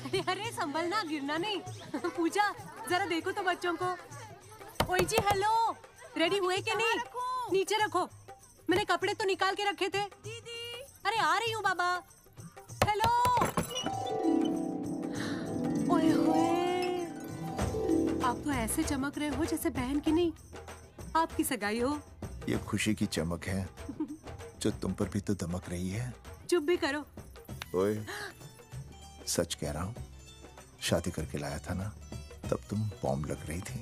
अरे अरे संभलना, गिरना नहीं। पूजा जरा देखो तो बच्चों को। ओए जी हेलो, रेडी हुए कि नहीं? नीचे रखो, मैंने कपड़े तो निकाल के रखे थे। दीदी अरे आ रही हूँ बाबा। हेलो। ओए होए, आप तो ऐसे चमक रहे हो जैसे बहन की नहीं आपकी सगाई हो। ये खुशी की चमक है जो तुम पर भी तो दमक रही है। चुप भी करो। ओए, सच कह रहा हूँ, शादी करके लाया था ना, तब तुम बॉम्ब लग रही थी,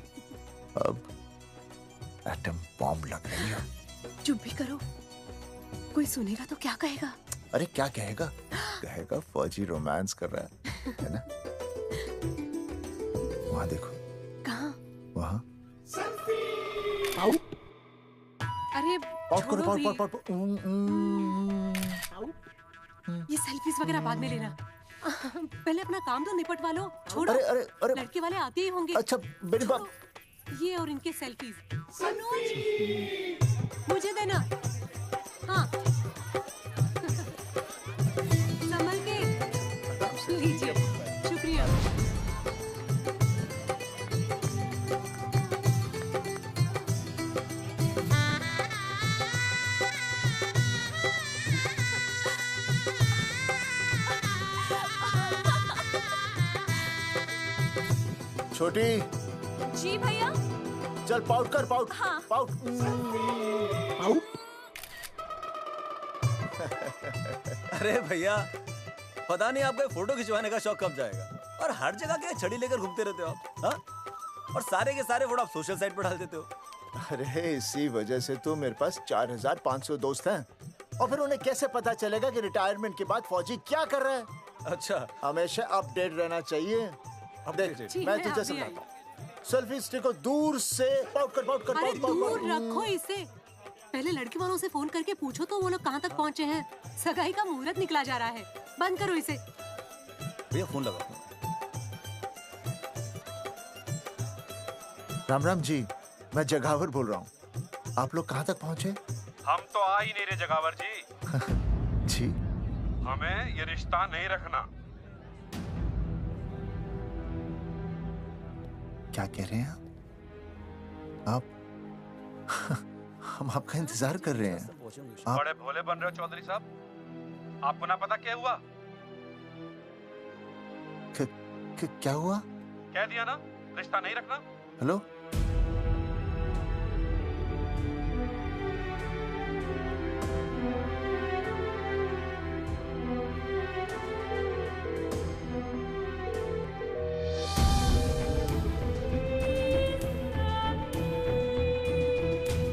अब एटम बॉम्ब लग रही हो। चुप भी करो, कोई सुनेगा तो क्या कहेगा? अरे क्या कहेगा? कहेगा फौजी रोमांस कर रहा है ना? वहाँ देखो। कहाँ? वहाँ। अरे छोड़ो भी। ये सेल्फीज वगैरह बाद में लेना, पहले अपना काम तो निपटवा लो। छोड़ो। अरे अरे अरे, लड़के वाले आते ही होंगे। अच्छा मेरी बात। ये और इनके सेल्फीज मुझे देना। हाँ संभल के लीजिए, शुक्रिया। छोटी जी भैया। चल पाउट कर, पाउट। हाँ। पाउट। अरे भैया, पता नहीं आपको फोटो खिंचवाने का शौक कब जाएगा, और हर जगह के छड़ी लेकर घूमते रहते हो आप। हाँ? और सारे के सारे फोटो आप सोशल साइट पर डाल देते हो। अरे इसी वजह से तो मेरे पास 4500 दोस्त हैं, और फिर उन्हें कैसे पता चलेगा कि रिटायरमेंट के बाद फौजी क्या कर रहा है। अच्छा, हमेशा अपडेट रहना चाहिए। देख, मैं तुझे समझाता हूँ। सेल्फी स्टिक को दूर से पाउट कर, पाउट कर, अरे पाउट, पाउट, दूर पाउट। रखो इसे। पहले लड़की वालों से फोन करके पूछो तो वो लोग कहाँ तक पहुँचे हैं। सगाई का मुहूर्त निकला जा रहा है, बंद करो इसे। भैया फोन लगा। राम राम जी, मैं जगावर बोल रहा हूँ। आप लोग कहाँ तक पहुँचे? हम तो आ ही नहीं रहे जगावर जी। जी, हमें ये रिश्ता नहीं रखना। क्या कह रहे हैं आप? हम आपका इंतजार कर रहे हैं। आप बड़े भोले बन रहे हो चौधरी साहब। आपको ना पता क्या हुआ? क्या हुआ? कह दिया ना, रिश्ता नहीं रखना। हेलो,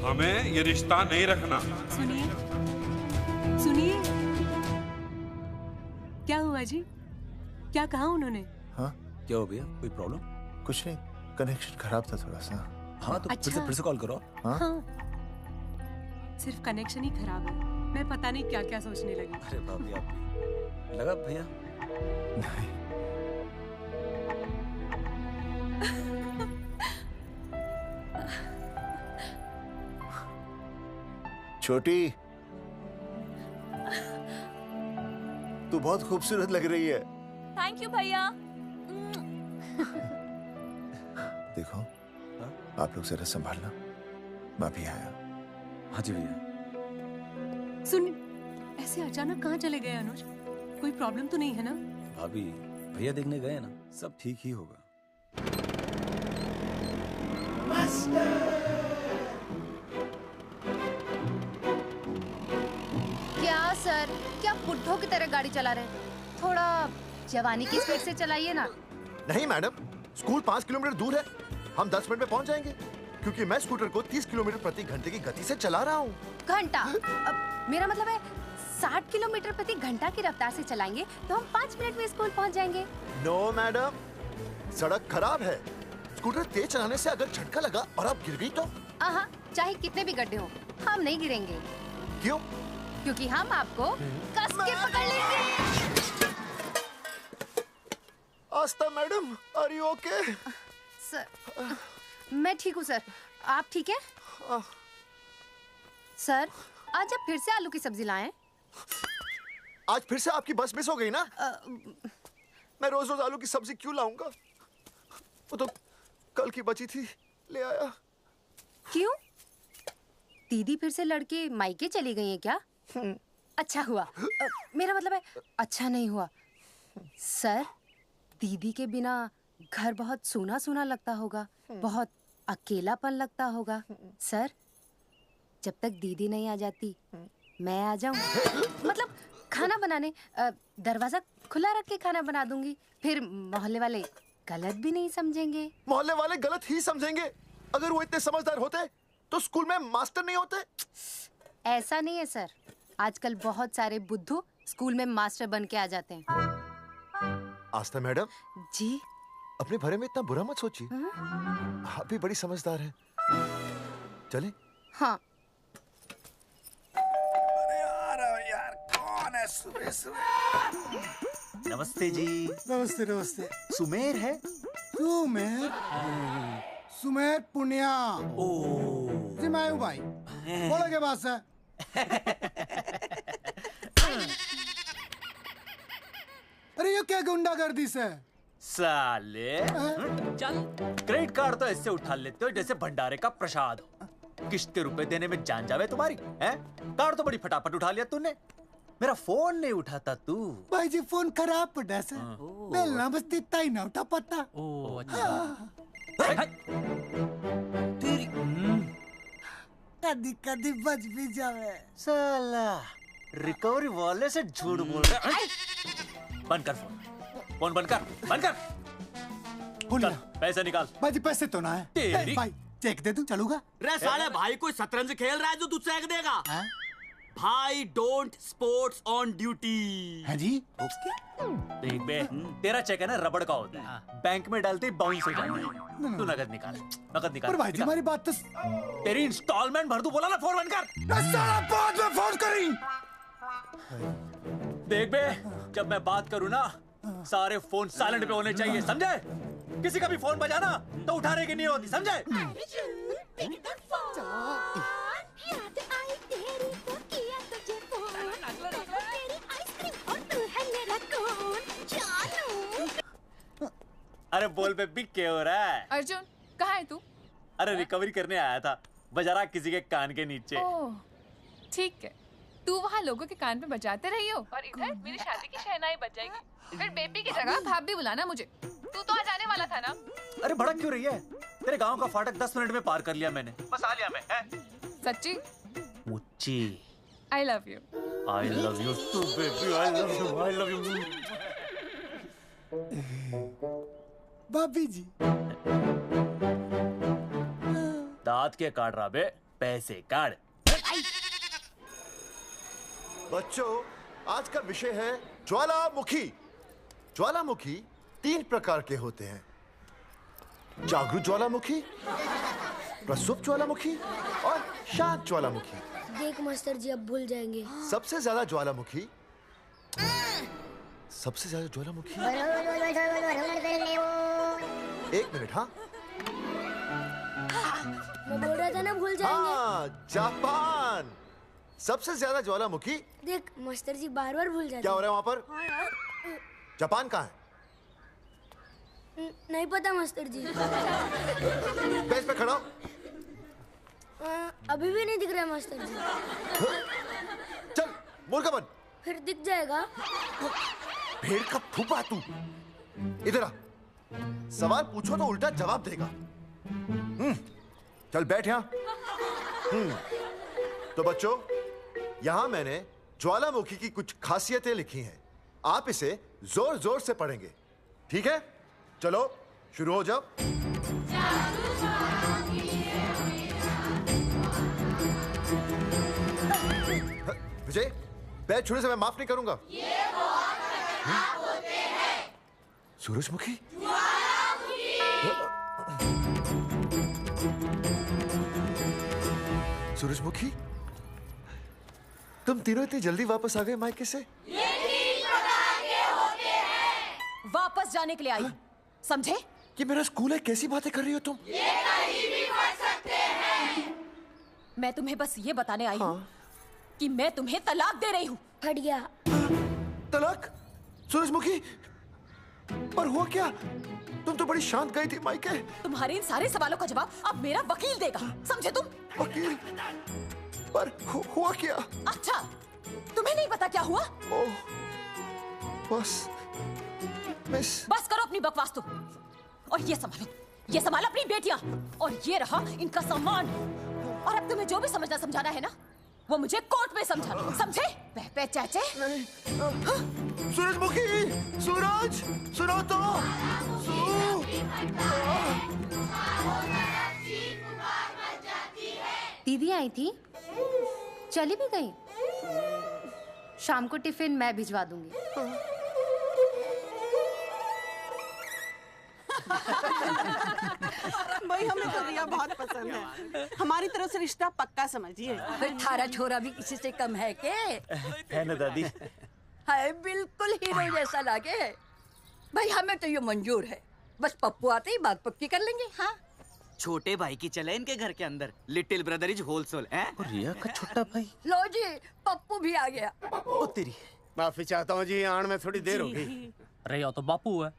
हमें ये रिश्ता नहीं रखना। सुनिए सुनिए, क्या हुआ जी? क्या कहा उन्होंने? हाँ क्या हो भैया, कोई प्रॉब्लम? कुछ नहीं, कनेक्शन खराब था थोड़ा सा। हाँ तो अच्छा। फिर से कॉल करो। हाँ? हाँ, सिर्फ कनेक्शन ही खराब है। मैं पता नहीं क्या क्या सोचने लगी। अरे भाभी, आप भी लगा भैया? नहीं, छोटी तू बहुत खूबसूरत लग रही है। थैंक यू भैया। देखो, आप लोग जरा संभालना, मैं भी आया। हाँ जी भैया। सुन, ऐसे अचानक कहाँ चले गए अनुज? कोई प्रॉब्लम तो नहीं है ना? भाभी, भैया देखने गए ना, सब ठीक ही होगा। क्या सर, क्या बुड्ढों की तरह गाड़ी चला रहे हैं? थोड़ा जवानी की स्पीड से चलाइए ना। नहीं मैडम, स्कूल 5 किलोमीटर दूर है, हम 10 मिनट में पहुंच जाएंगे, क्योंकि मैं स्कूटर को 30 किलोमीटर प्रति घंटे की गति से चला रहा हूँ। घंटा? अब मेरा मतलब है 60 किलोमीटर प्रति घंटा की रफ्तार से चलाएंगे तो हम 5 मिनट में स्कूल पहुंच जाएंगे। नो मैडम, सड़क खराब है, स्कूटर तेज चलाने से अगर झटका लगा और आप गिर गई तो? आहा, चाहे कितने भी गड्ढे हो, हम नहीं गिरेंगे। क्यों? क्योंकि हम आपको कस के पकड़ लेंगे। Aastha madam, are you okay? Sir, मैं ठीक हूँ सर, आप ठीक है? सर, आज आप फिर से आलू की सब्जी लाएं? आज फिर से आपकी बस मिस हो गई ना? मैं रोज रोज आलू की सब्जी क्यों लाऊंगा? वो तो कल की बची थी, ले आया। क्यों? दीदी फिर से लड़के मायके चली गई हैं क्या? अच्छा हुआ। मेरा मतलब है अच्छा नहीं हुआ। सर, दीदी के बिना घर बहुत सूना सूना लगता होगा, बहुत अकेलापन लगता होगा। सर, जब तक दीदी नहीं आ जाती मैं आ जाऊं। मतलब खाना बनाने दरवाजा खुला रख के खाना बना दूंगी, फिर मोहल्ले वाले गलत भी नहीं समझेंगे। मोहल्ले वाले गलत ही समझेंगे। अगर वो इतने समझदार होते तो स्कूल में मास्टर नहीं होते। ऐसा नहीं है सर, आजकल बहुत सारे बुद्धू स्कूल में मास्टर बन के आ जाते हैं। आस्था मैडम जी? अपने बारे में इतना बुरा मत सोचिए। आप भी बड़ी समझदार हैं। चले? हाँ। यार कौन है सुबह सुबह? नमस्ते जी। नमस्ते नमस्ते। सुमेर है? सुमेर? सुमेर पुनिया। ओ जी मैं हूँ भाई। बोलो के पास है। अरे ये क्या गुंडागर्दी से? साले चल, क्रेडिट कार्ड तो ऐसे उठा लेते हो जैसे भंडारे का प्रसाद हो। किश्त के रुपए देने में जान जावे तुम्हारी हैं? कार्ड तो बड़ी फटाफट उठा लिया तूने, मेरा फोन नहीं उठाता तू। भाई जी फोन खराब पड़ा से। बेलना बस इतना ही ना उठा पाता। ओ अच्छा। तेरी कदी कदी बच भी जावे। साला रिकवरी वाले से झूठ बोल रहा है। बंद कर फोन बंद कर। बोलिए। चल पैसे निकाल। भाई जी पैसे तो ना है। तेरी- भाई चेक दे दूं, चलूगा? रे साले भाई कोई शतरंज खेल रहा है जो तुझसे चेक देगा? भाई डोंट स्पोर्ट्स ऑन ड्यूटी। है जी? देख बे, तेरा चेक है ना रबड़ का होता है, बैंक में डालते ही बाउंस हो जाता है। तू नकद निकाल। पर भाई जी हमारी बात तो। तेरी इंस्टॉलमेंट भर दूं, बोला ना फोन बंद कर। साला बाद में फोन करी। देख बे, जब मैं बात करूँ ना सारे फोन साइलेंट पे होने चाहिए, समझे? किसी का भी फोन बजाना तो उठाने की नहीं होती, समझे? अरे बोल बेबी क्या हो रहा है? अर्जुन कहाँ है तू? अरे रिकवरी करने आया था, बजा रहा किसी के कान के नीचे। ओह ठीक है, तू वहाँ लोगों के कान पे बजाते रही हो और इधर मेरी शादी की शहनाई बज जाएगी। फिर बेबी की जगह भाभी बुलाना मुझे। तू तो आ जाने वाला था ना? अरे भड़क क्यों रही है? तेरे गांव का फाटक 10 मिनट में पार कर लिया मैंने, बस आ लिया मैं। सच्ची? मुच्ची I love you. I love you too baby, I love you. भाभी जी दांत के काट रहा बे, पैसे काट। बच्चों आज का विषय है ज्वालामुखी। ज्वालामुखी 3 प्रकार के होते हैं, जागरूक ज्वालामुखी, प्रसुप्त ज्वालामुखी और शांत ज्वालामुखी। देख मास्टर जी अब भूल जाएंगे। सबसे ज्यादा ज्वालामुखी एक मिनट। हाँ मैं बोल रहा था ना भूल जाएंगे। हाँ, जापान सबसे ज्यादा ज्वालामुखी। देख मास्टर जी बार बार भूल जाते क्या हो रहा है वहाँ पर? हाँ यार। जापान कहाँ है? नहीं पता मास्टर जी। बेंच पे खड़ा हो। अभी भी नहीं दिख रहा है मास्टर जी। चल मुर्गा बन। फिर दिख जाएगा। भेड़ का फूफा तू। इधर आ, सवाल पूछो तो उल्टा जवाब देगा। चल बैठ यहाँ। तो बच्चों यहाँ मैंने ज्वालामुखी की कुछ खासियतें लिखी हैं, आप इसे जोर जोर से पढ़ेंगे, ठीक है? चलो शुरू हो जाओ। विजय, बैच छूने से मैं माफ नहीं करूंगा। ये वो होते हैं। सूरजमुखी? सूरजमुखी, तुम तीनों इतनी जल्दी वापस आ गए मायके से? वापस जाने के लिए आई, समझे? ये मेरा स्कूल है, कैसी बातें कर रही हो तुम? मैं तुम्हें बस ये बताने आई हूँ कि मैं तुम्हें तलाक दे रही हूँ। फट गया। तलाक? सूरजमुखी, पर हुआ क्या? तुम तो बड़ी शांत गई थी मायके। तुम्हारे इन सारे सवालों का जवाब अब मेरा वकील देगा, समझे तुम? वकील? पर हुआ क्या? अच्छा, तुम्हें नहीं पता क्या हुआ? ओह, बस मिस। बस करो अपनी बकवास तुम, और ये संभालो अपनी बेटियां, और ये रहा इनका सामान। और अब तुम्हें जो भी समझाना है ना, वो मुझे कोर्ट में समझाना, समझे? पे चाचे। सूरजमुखी, सूरज, सुनो तो। दीदी आई थी, चली भी गई। शाम को टिफिन मैं भिजवा दूंगी। भाई हमें तो रिया बहुत पसंद है, हमारी तरफ से रिश्ता पक्का समझिए। फिर थारा छोरा भी किसी से कम है के? है ना दादी? हाय, बिल्कुल हीरो जैसा लागे। भाई हमें तो ये मंजूर है, बस पप्पू आते ही बात पक्की कर लेंगे। हाँ, छोटे भाई की चले इनके घर के अंदर, लिटिल ब्रदर इज होलसेल है। रिया का छोटा भाई। लो जी, पप्पू भी आ गया। ओ तेरी। माफी चाहता हूँ जी, आने में थोड़ी देर हो गई। अरे यो तो बापू है।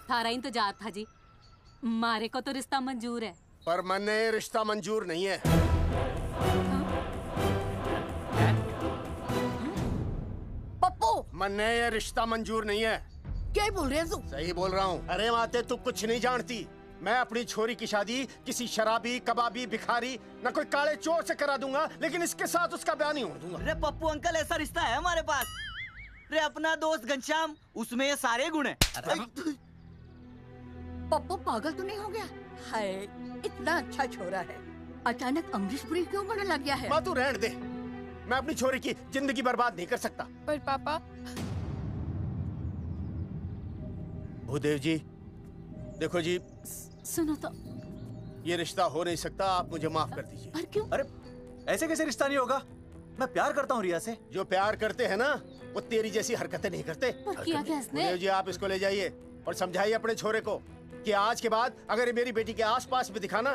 थारा इंतजार था जी, मारे को तो रिश्ता मंजूर है। पर मैंने ये रिश्ता मंजूर नहीं है। पप्पू, मैंने ये रिश्ता मंजूर नहीं है। क्या बोल रहे हैं तू? सही बोल रहा हूँ। अरे माते, तू कुछ नहीं जानती। मैं अपनी छोरी की शादी किसी शराबी, कबाबी, भिखारी, न कोई काले चोर से करा दूंगा, लेकिन इसके साथ उसका ब्याह नहीं होने दूंगा। अरे पप्पू अंकल, ऐसा रिश्ता है हमारे पास। अरे अपना दोस्त घनश्याम, उसमें ये सारे गुण हैं। पप्पू पागल तो नहीं हो गया? हाय, इतना अच्छा छोरा है, अचानक अमरीशपुरी क्यों बनने लग गया है? माँ तू रहने दे, मैं अपनी छोरी की जिंदगी बर्बाद नहीं कर सकता। पर पापा। भूदेव जी, देखो जी, सुनो तो। ये रिश्ता हो नहीं सकता, आप मुझे माफ कर दीजिए। पर क्यों? अरे ऐसे कैसे रिश्ता नहीं होगा? मैं प्यार करता हूँ रिया से। जो प्यार करते हैं ना, वो तेरी जैसी हरकतें नहीं करते। पर किया क्या इसने? भूदेव जी, आप इसको ले जाइए और समझाइए अपने छोरे को कि आज के बाद अगर ये मेरी बेटी के आसपास भी दिखाना,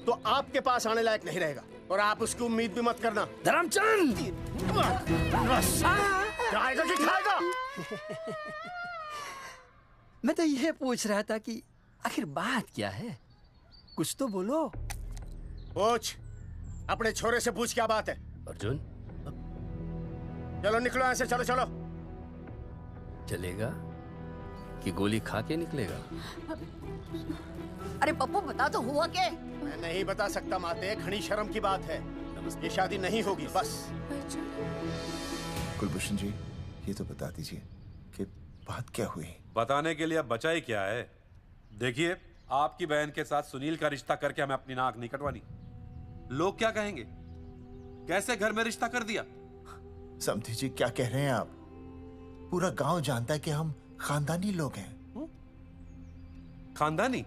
तो आपके पास आने लायक नहीं रहेगा, और आप उसकी उम्मीद भी मत करना। धर्मचंद, खाएगा कि खाएगा? मैं तो यह पूछ रहा था कि आखिर बात क्या है, कुछ तो बोलो। पूछ, अपने छोरे से पूछ क्या बात है। अर्जुन, चलो निकलो यहाँ से, चलो चलो। चलेगा कि गोली खा के निकलेगा? अरे पप्पू, बता तो हुआ क्या? मैं नहीं बता सकता माते, घनी शर्म की बात है। ये शादी नहीं होगी, बस। कुलभूषण जी, ये तो बता दीजिए कि बात क्या हुई। बताने के लिए अब बचा ही क्या है। देखिए, आपकी बहन के साथ सुनील का रिश्ता करके हमें अपनी नाक नहीं कटवानी। लोग क्या कहेंगे? कैसे घर में रिश्ता कर दिया? समधी जी, क्या कह रहे हैं आप? पूरा गांव जानता है कि हम खानदानी लोग हैं। खानदानी?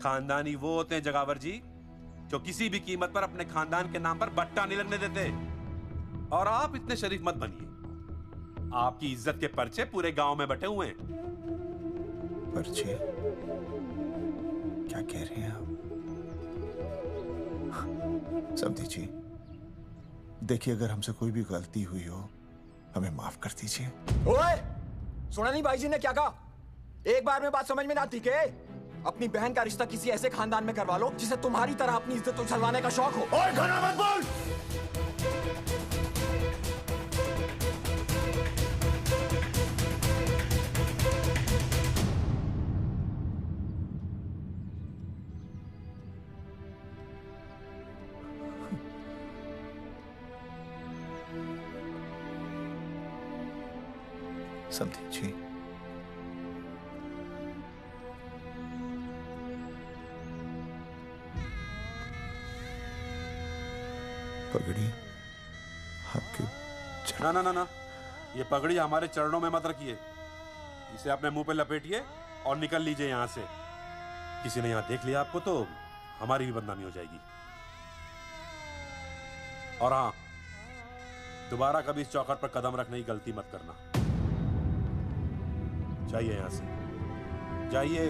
खानदानी वो होते हैं जगावर जी, जो किसी भी कीमत पर अपने खानदान के नाम पर बट्टा नहीं लगने देते। और आप इतने शरीफ मत बनिए। आपकी इज्जत के पर्चे पूरे गांव में बटे हुए हैं। पर्चे? क्या कह रहे हैं आप? समधी जी, देखिए, अगर हमसे कोई भी गलती हुई हो, हमें माफ कर दीजिए। ओए, सुना नहीं भाई जी ने क्या कहा? एक बार में बात समझ में ना आती के? अपनी बहन का रिश्ता किसी ऐसे खानदान में करवा लो जिसे तुम्हारी तरह अपनी इज्जत उछलवाने का शौक हो। और घना मत बोल। समधी जी, पगड़ी आपके ना ना ना ना, ये पगड़ी हमारे चरणों में मत रखिए। इसे अपने मुंह पे लपेटिए और निकल लीजिए यहाँ से। किसी ने यहाँ देख लिया आपको तो हमारी भी बदनामी हो जाएगी। और हाँ, दोबारा कभी इस चौखट पर कदम रखने की गलती मत करना। जाइए यहां से, जाइए।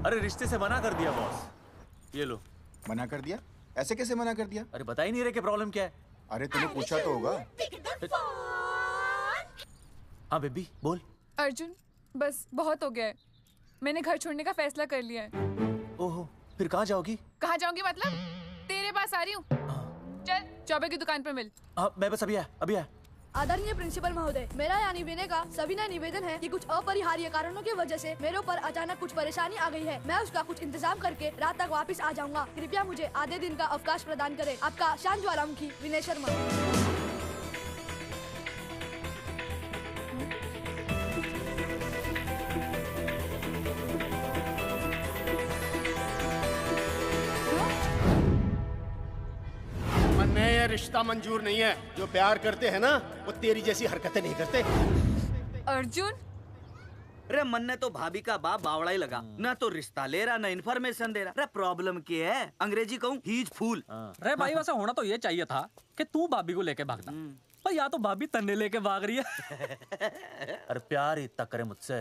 अरे रिश्ते से मना कर दिया बॉस। ये लो। मना कर दिया? ऐसे कैसे मना कर दिया? अरे बता ही नहीं रहे कि प्रॉब्लम क्या है। अरे तूने पूछा तो होगा। हाँ बेबी बोल। अर्जुन बस बहुत हो गया है, मैंने घर छोड़ने का फैसला कर लिया है। ओहो, फिर कहाँ जाओगी? कहाँ जाऊंगी मतलब? तेरे पास आ रही हूँ। चल चौबे की दुकान पर मिल। हाँ मैं बस अभी आया। आदरणीय प्रिंसिपल महोदय, मेरा यानी विनय का सविनय निवेदन है कि कुछ अपरिहार्य कारणों की वजह से मेरे ऊपर अचानक कुछ परेशानी आ गई है। मैं उसका कुछ इंतजाम करके रात तक वापस आ जाऊंगा। कृपया मुझे आधे दिन का अवकाश प्रदान करें। आपका शांत ज्वालामुखी विनय शर्मा। ये रिश्ता मंजूर नहीं है। जो प्यार करते हैं ना वो तेरी जैसी हरकतें नहीं करते। अर्जुन अरे मन ने तो भाभी का बाप बावड़ा ही लगा, ना तो रिश्ता ले रहा ना इन्फॉर्मेशन दे रहा। अरे प्रॉब्लम क्या है? अंग्रेजी कहूँ ही इज फूल। अरे भाई वैसे होना तो ये चाहिए था कि तू भाभी को लेके भागना, पर या तो भाभी तन्ने लेके भाग रही है। अरे प्यार इतना करे मुझसे,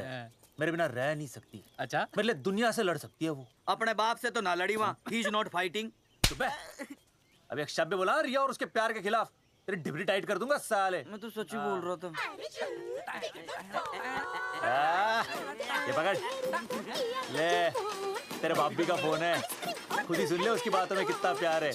मेरे बिना रह नहीं सकती। अच्छा मेरे लिए दुनिया से लड़ सकती है वो। अपने बाप से तो ना लड़ी वहाँ, ही इज नॉट फाइटिंग। अब एक शब्द बोला रिया और उसके प्यार के खिलाफ, तेरी डिबरी टाइट कर दूंगा साले। मैं तो सच ही बोल रहा था। ये पकड़ ले, तेरे बापी का फोन है, खुद ही सुन ले उसकी बातों में कितना प्यार है?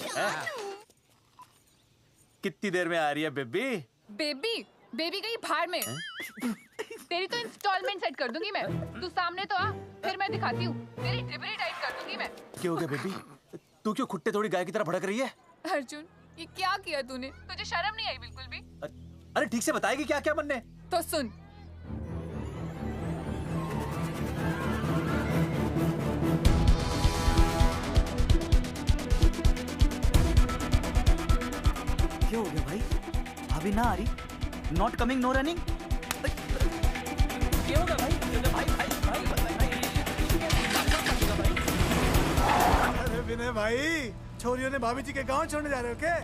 कितनी देर में आ रही है बेबी? बेबी गई भाड़ में। तेरी तो इंस्टॉलमेंट सेट कर दूंगी मैं। तू सामने तो आ, फिर मैं दिखाती हूँ। तेरी डिबरी टाइट कर दूंगी मैं। क्या हो गया बेबी? तू क्यों खुट्टे थोड़ी गाय की तरह भड़क रही है? अर्जुन ये क्या किया तूने? तुझे शर्म नहीं आई बिल्कुल भी? अरे ठीक से बताएगी क्या क्या बनने? तो सुन, क्या हो गया भाई? अभी ना आ रही? Not coming no running? क्या हो गया भाई? अरे विनय भाई, छोरियों ने भाभी जी के गांव छोड़ने जा रहे हो क्या?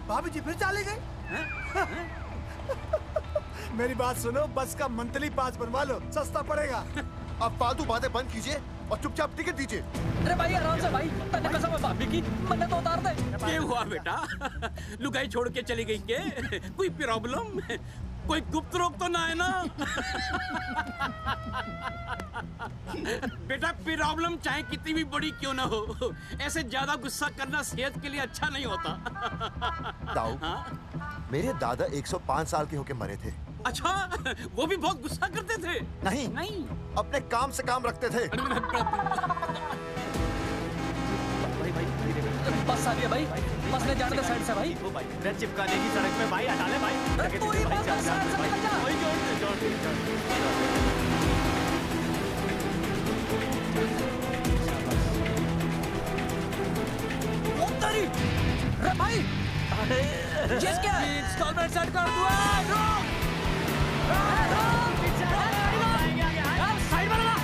भाभी जी फिर चले गए? मेरी बात सुनो, बस का मंथली पास बनवा लो, सस्ता पड़ेगा। अब फालतू बातें बंद कीजिए और चुपचाप टिकट दीजिए। अरे भाई आराम से भाई, तन्ने कसम है भाभी की, मन्ने तो उतार दे। क्या हुआ बेटा? लुगाई छोड़ के चली गई के? कोई प्रॉब्लम? कोई गुप्त रोग तो ना है ना? बेटा प्रॉब्लम चाहे कितनी भी बड़ी क्यों ना हो, ऐसे ज्यादा गुस्सा करना सेहत के लिए अच्छा नहीं होता। ताऊ, मेरे दादा 105 साल के होके मरे थे। अच्छा, वो भी बहुत गुस्सा करते थे? नहीं, अपने काम से काम रखते थे। बस आ रही है भाई, बस ले जाने दे साइड से भाई। मैं चिपका देगी सड़क पे भाई, हटा ले भाई। तू ही बस साइड से निकल जा। अरे भाई, चीज क्या है? इंस्टॉलमेंट सेट कर दो। साइड में लगा।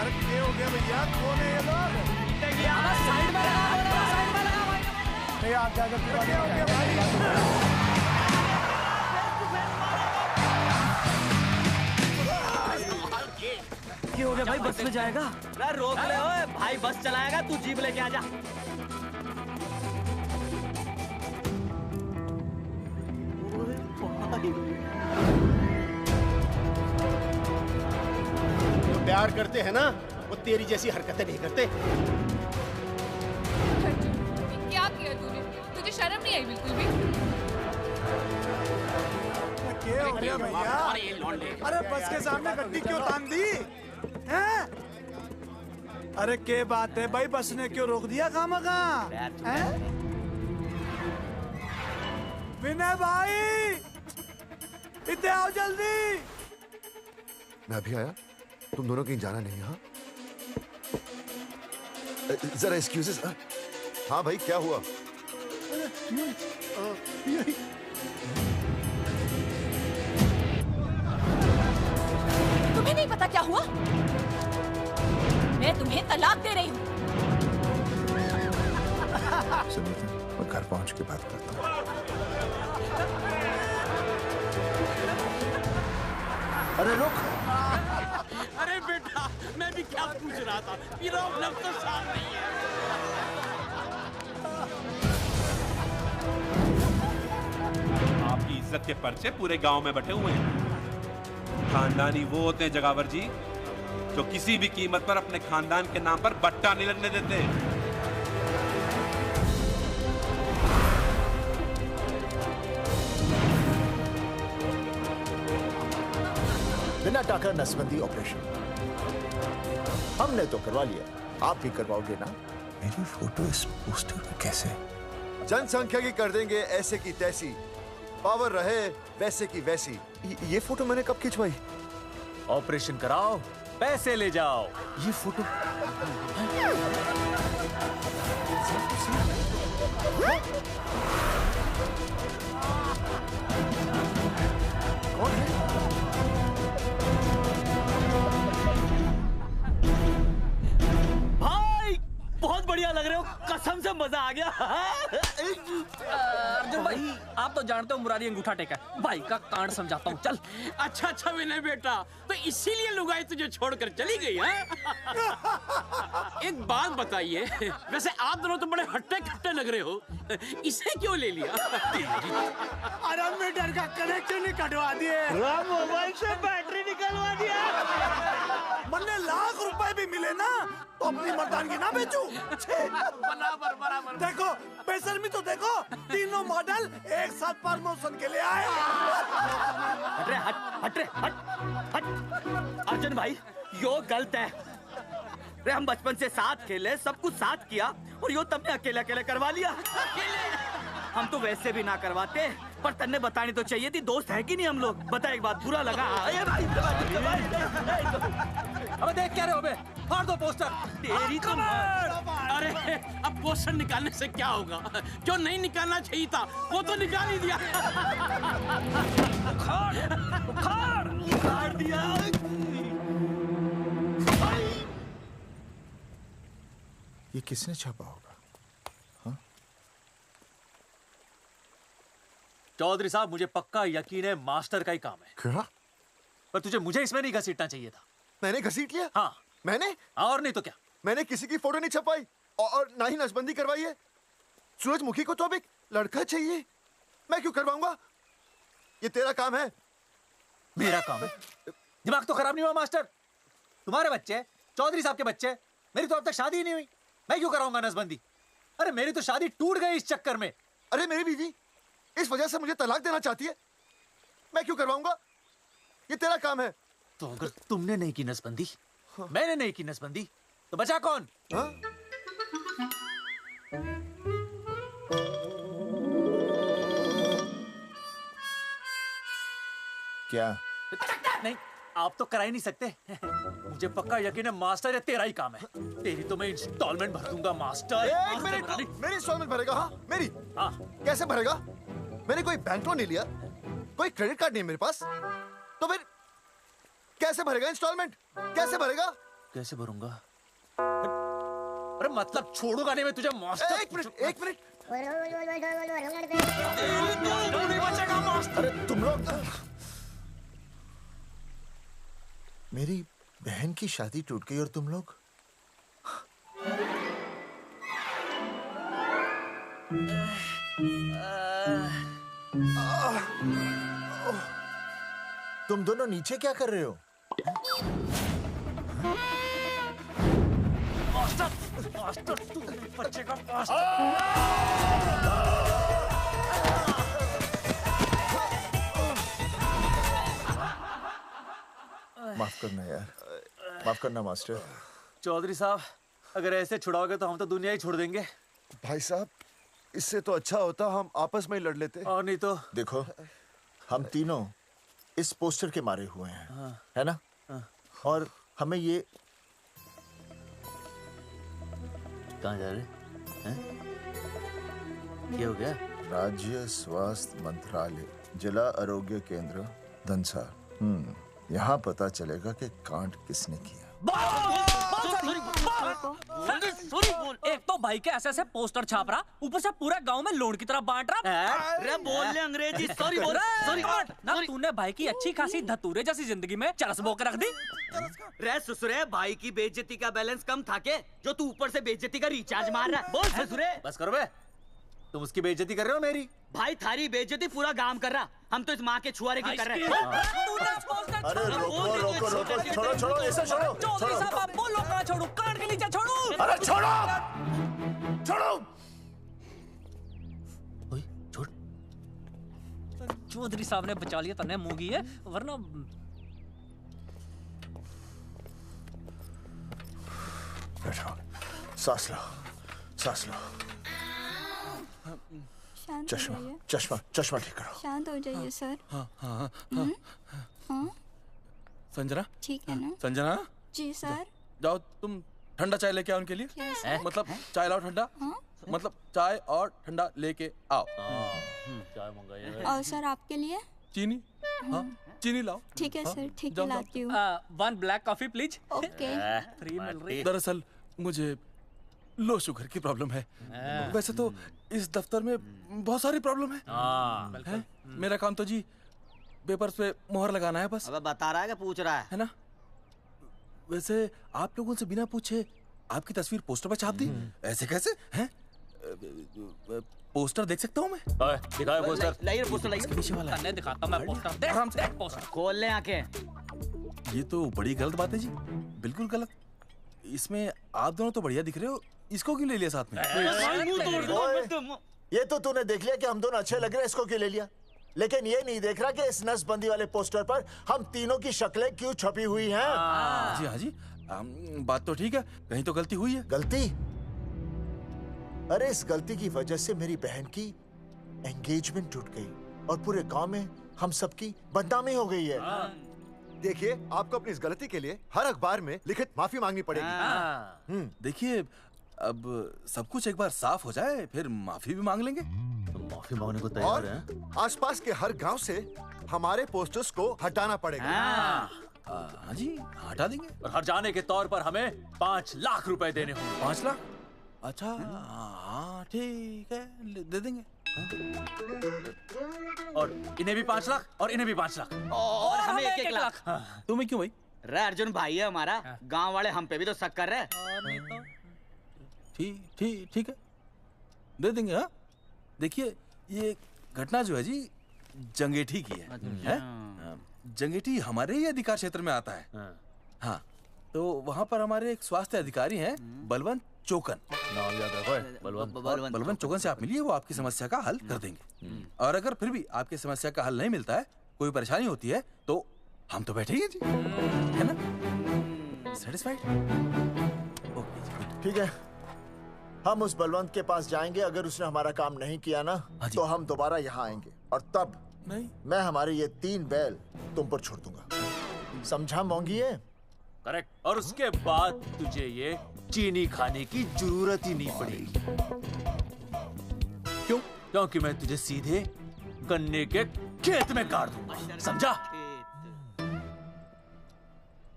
अरे क्या हो गया भैया? कौन है ये लोग? साइड में लगा, साइड में लगा भाई। नहीं आप क्या हो गया भाई? क्या हो गया भाई? बस में जाएगा? अरे रोक ले ओए भाई, बस चलाएगा, तू जीप लेके आ जा। जो प्यार करते हैं ना वो तेरी जैसी हरकतें नहीं करते। क्या किया तूने? तुझे शर्म नहीं आई बिल्कुल भी? क्या हो गया भैया? अरे बस के सामने गड्डी क्यों तान दी? हैं? अरे क्या बात है भाई, बस ने क्यों रोक दिया खामखा? विनय भाई, इतने आओ जल्दी। मैं अभी आया, तुम दोनों कहीं जाना नहीं। हाँ जरा एक्सक्यूजेस। हाँ भाई, क्या हुआ? तुम्हें नहीं पता क्या हुआ? मैं तुम्हें तलाक दे रही हूँ। सुनिए तो, मैं घर पहुंच के बात करता हूँ। अरे रुक। अरे बेटा, मैं भी क्या पूछ रहा था, प्रॉब्लम तो साफ नहीं है। आपकी इज्जत के पर्चे पूरे गांव में बटे हुए हैं। खानदानी वो होते हैं जगावर जी जो किसी भी कीमत पर अपने खानदान के नाम पर बट्टा नहीं लगने देते। बिना टाका नसबंदी ऑपरेशन हमने तो करवा लिया, आप भी करवाओगे ना? मेरी फोटो इस पोस्टर में कैसे? जनसंख्या की कर देंगे ऐसे की तैसी, पावर रहे वैसे की वैसी। ये फोटो मैंने कब खिंचवाई? ऑपरेशन कराओ, पैसे ले जाओ। ये फोटो कौन है? भाई बहुत बढ़िया लग रहे हो, कसम से मजा आ गया। अर्जुन भाई, आप तो जानते हो मुरारी अंगूठा टेका, भाई का कांड समझाता हूँ, चल। अच्छा अच्छा विनय बेटा, तो इसीलिए लुगाई तुझे छोड़कर चली गई है? एक बात बताइए, वैसे आप दोनों तो बड़े हट्टे कट्टे लग रहे हो, इसे क्यों ले लिया? अरे मीटर का कनेक्शन ही कटवा दिए, मोबाइल से बैटरी निकलवा दिया। मन्ने लाख रुपए भी मिले ना तो अपनी मर्दानगी ना बेचू। बराबर बराबर। देखो बेशर्मी तो देखो, तीनों मॉडल एक साथ प्रमोशन के लिए आए। हट रे, हट रे, हट। अर्जुन भाई, यो गलत है। रे हम बचपन से साथ खेले, सब कुछ साथ किया, और यो तुमने अकेले अकेले करवा लिया। हम तो वैसे भी ना करवाते, पर तन्ने बतानी तो चाहिए थी, दोस्त है कि नहीं हम लोग? बता एक बात, बुरा लगा? अबे देख क्या रहे हो बे? फाड़ दो पोस्टर। तेरी तो अरे अब पोस्टर निकालने से क्या होगा? जो नहीं निकालना चाहिए था वो तो निकाल ही दिया। उखाड़ दिया। ये किसने छापा होगा? चौधरी साहब, मुझे पक्का यकीन है मास्टर का ही काम है। क्या? पर तुझे मुझे इसमें नहीं घसीटना चाहिए था। मैंने घसीट लिया? हाँ। मैंने? और नहीं तो क्या? मैंने किसी की फोटो नहीं छपाई और ना ही नसबंदी करवाई है। सूरजमुखी को तो अब एक लड़का चाहिए, मैं क्यों करवाऊंगा? ये तेरा काम है। मेरा काम है? दिमाग तो खराब नहीं हुआ मास्टर? तुम्हारे बच्चे, चौधरी साहब के बच्चे, मेरी तो अब तक शादी ही नहीं हुई, मैं क्यों कराऊंगा नसबंदी? अरे मेरी तो शादी टूट गई इस चक्कर में। अरे मेरी बीवी इस वजह से मुझे तलाक देना चाहती है, मैं क्यों करवाऊंगा? ये तेरा काम है। तो अगर तुमने नहीं की नसबंदी, मैंने नहीं की नसबंदी, तो बचा कौन? हाँ? क्या? नहीं, आप तो करा ही नहीं सकते। मुझे पक्का यकीन है मास्टर, ये तेरा ही काम है। तेरी तो मैं इंस्टॉलमेंट भर दूंगा मास्टर। एक मिनट, मेरी इंस्टॉलमेंट भरेगा? हाँ मेरी? हाँ। कैसे भरेगा? मैंने कोई बैंक लोन नहीं लिया, कोई क्रेडिट कार्ड नहीं है मेरे पास, तो फिर कैसे भरेगा इंस्टॉलमेंट? कैसे भरेगा? कैसे भरूंगा? अरे मतलब छोड़ूंगा नहीं मैं तुझे मास्टर। एक मिनट, एक मिनट। नहीं बचेगा मास्टर। अरे तुम लोग, मेरी बहन की शादी टूट गई और तुम लोग? तुम दोनों नीचे क्या कर रहे हो? मास्टर, मास्टर तू नहीं बचेगा मास्टर। माफ करना यार, माफ करना मास्टर। चौधरी साहब, अगर ऐसे छुड़ाओगे तो हम तो दुनिया ही छोड़ देंगे। भाई साहब, इससे तो अच्छा होता हम आपस में ही लड़ लेते। और नहीं तो। देखो, हम तीनों इस पोस्टर के मारे हुए हैं, हाँ। है ना? हाँ। और हमें ये कहाँ जा रहे हैं? क्या हो गया? राज्य स्वास्थ्य मंत्रालय, जिला आरोग्य केंद्र धनसा। यहाँ पता चलेगा कि कांड किसने किया। सॉरी बोल। एक तो भाई के ऐसे ऐसे पोस्टर छाप रहा, ऊपर से पूरा गांव में लोन की तरह बांट रहा। अरे बोल ले अंग्रेजी। सॉरी बोल। सॉरी ना, तूने भाई की अच्छी खासी धतूरे जैसी जिंदगी में चरस बो के रख दी। रे ससुरे, भाई की बेइज्जती का बैलेंस कम था के जो तू ऊपर से बेइज्जती का रिचार्ज मार रहा है? बोल ससुरे। बस करो बे, तुम उसकी बेइज्जती कर रहे हो मेरी। भाई थारी बेइज्जती पूरा गांव कर रहा, हम तो इस माँ के छुआरे की कर रहे हैं। अरे रोको रोको रोको, छोड़ो छोड़ो, ऐसे छोड़ो चौधरी साहब आप बोलो, कहाँ छोड़ू? कान के नीचे छोड़ू। अरे छोड़ो छोड़ो। छोड़। चौधरी साहब ने बचा लिया, तने मूंगी है, वरना बैठो, सांस लो, सांस लो। शांत चश्मा हो जाइए। चश्मा चश्मा ठीक करो। शांत हो जाइए सर। हाँ हाँ हाँ संजना, ठीक है ना? संजना जी सर। जाओ तुम ठंडा चाय लेके आओ उनके लिए। Yes, sir. मतलब चाय लाओ ठंडा। मतलब चाय और ठंडा लेके आओ। चाय मंगाइए। और सर आपके लिए? चीनी। हाँ चीनी लाओ। ठीक है हाँ, सर, ठीक है जाओ, लाती हूँ। 1 black coffee please. Okay. Free मिल रही। दरअसल मुझे लो शुगर की प्रॉब्लम है। वैसे तो इस दफ्तर में बहुत सारी प्रॉब्लम है। मेरा काम तो जी पेपर्स पे मोहर लगाना है बस। अब बता रहा है कि पूछ रहा है ना? वैसे आप लोगों से बिना पूछे आपकी तस्वीर पोस्टर पर छाप दी, ऐसे कैसे हैं? पोस्टर देख सकता हूँ मैं? दिखाओ पोस्टर। लाइए पोस्टर लाइए। पीछे वाला तन्ने दिखाता मैं पोस्टर। देख आराम से। देख पोस्टर। खोल ले आंखें। ये तो बड़ी गलत बात है जी, बिल्कुल गलत। इसमें आप दोनों तो बढ़िया दिख रहे हो, इसको क्यों ले लिया साथ में? ये तो तूने देख लिया कि हम दोनों अच्छे लग रहे हैं, इसको क्यों ले लिया? लेकिन ये नहीं देख रहा कि इस नसबंदी वाले पोस्टर पर हम तीनों की शक्लें क्यों छपी हुई हैं। जी हाँ जी, बात तो ठीक है, कहीं तो गलती हुई है। गलती? अरे इस गलती की वजह से मेरी बहन की एंगेजमेंट टूट गई और पूरे गांव में हम सबकी बदनामी हो गई है। देखिए, आपको अपनी इस गलती के लिए हर अखबार में लिखित माफी मांगनी पड़ेगी। देखिए, अब सब कुछ एक बार साफ हो जाए फिर माफी भी मांग लेंगे। तो माफी मांगने को तैयार हैं? आसपास के हर गांव से हमारे पोस्टर्स को हटाना पड़ेगा। हाँ जी, हटा देंगे। और हर जाने के तौर पर हमें 5 लाख रुपए देने होंगे। 5 लाख? अच्छा हाँ ठीक है, दे देंगे। और इन्हें भी 5 लाख और इन्हें भी 5 लाख और हमें 1-1 लाख। तुम्हें क्यों भाई? रे अर्जुन भाई है हमारा, गांव वाले हम पे भी तो शक कर रहे हैं। ठीक है, दे देंगे। हाँ देखिए, ये घटना जो है जी जंगेठी की है? जंगेठी हमारे ही अधिकार क्षेत्र में आता है। हाँ तो वहाँ पर हमारे एक स्वास्थ्य अधिकारी हैं, बलवंत चौकन। नाम याद रखो, बलवंत चौकन से आप मिलिए, वो आपकी समस्या का हल कर देंगे। और अगर फिर भी आपकी समस्या का हल नहीं मिलता है, कोई परेशानी होती है, तो हम तो बैठे ही हैं जी, है ना? सेटिस्फाइड? ठीक है, हम उस बलवंत के पास जाएंगे। अगर उसने हमारा काम नहीं किया ना, तो हम दोबारा यहाँ आएंगे और तब नहीं, मैं हमारे ये 3 बैल तुम पर छोड़ दूंगा। समझा मोंगी है? करेक्ट। और उसके बाद तुझे ये चीनी खाने की जरूरत ही नहीं पड़ेगी। क्यों? क्योंकि मैं तुझे सीधे गन्ने के खेत में काट दूंगा, समझा?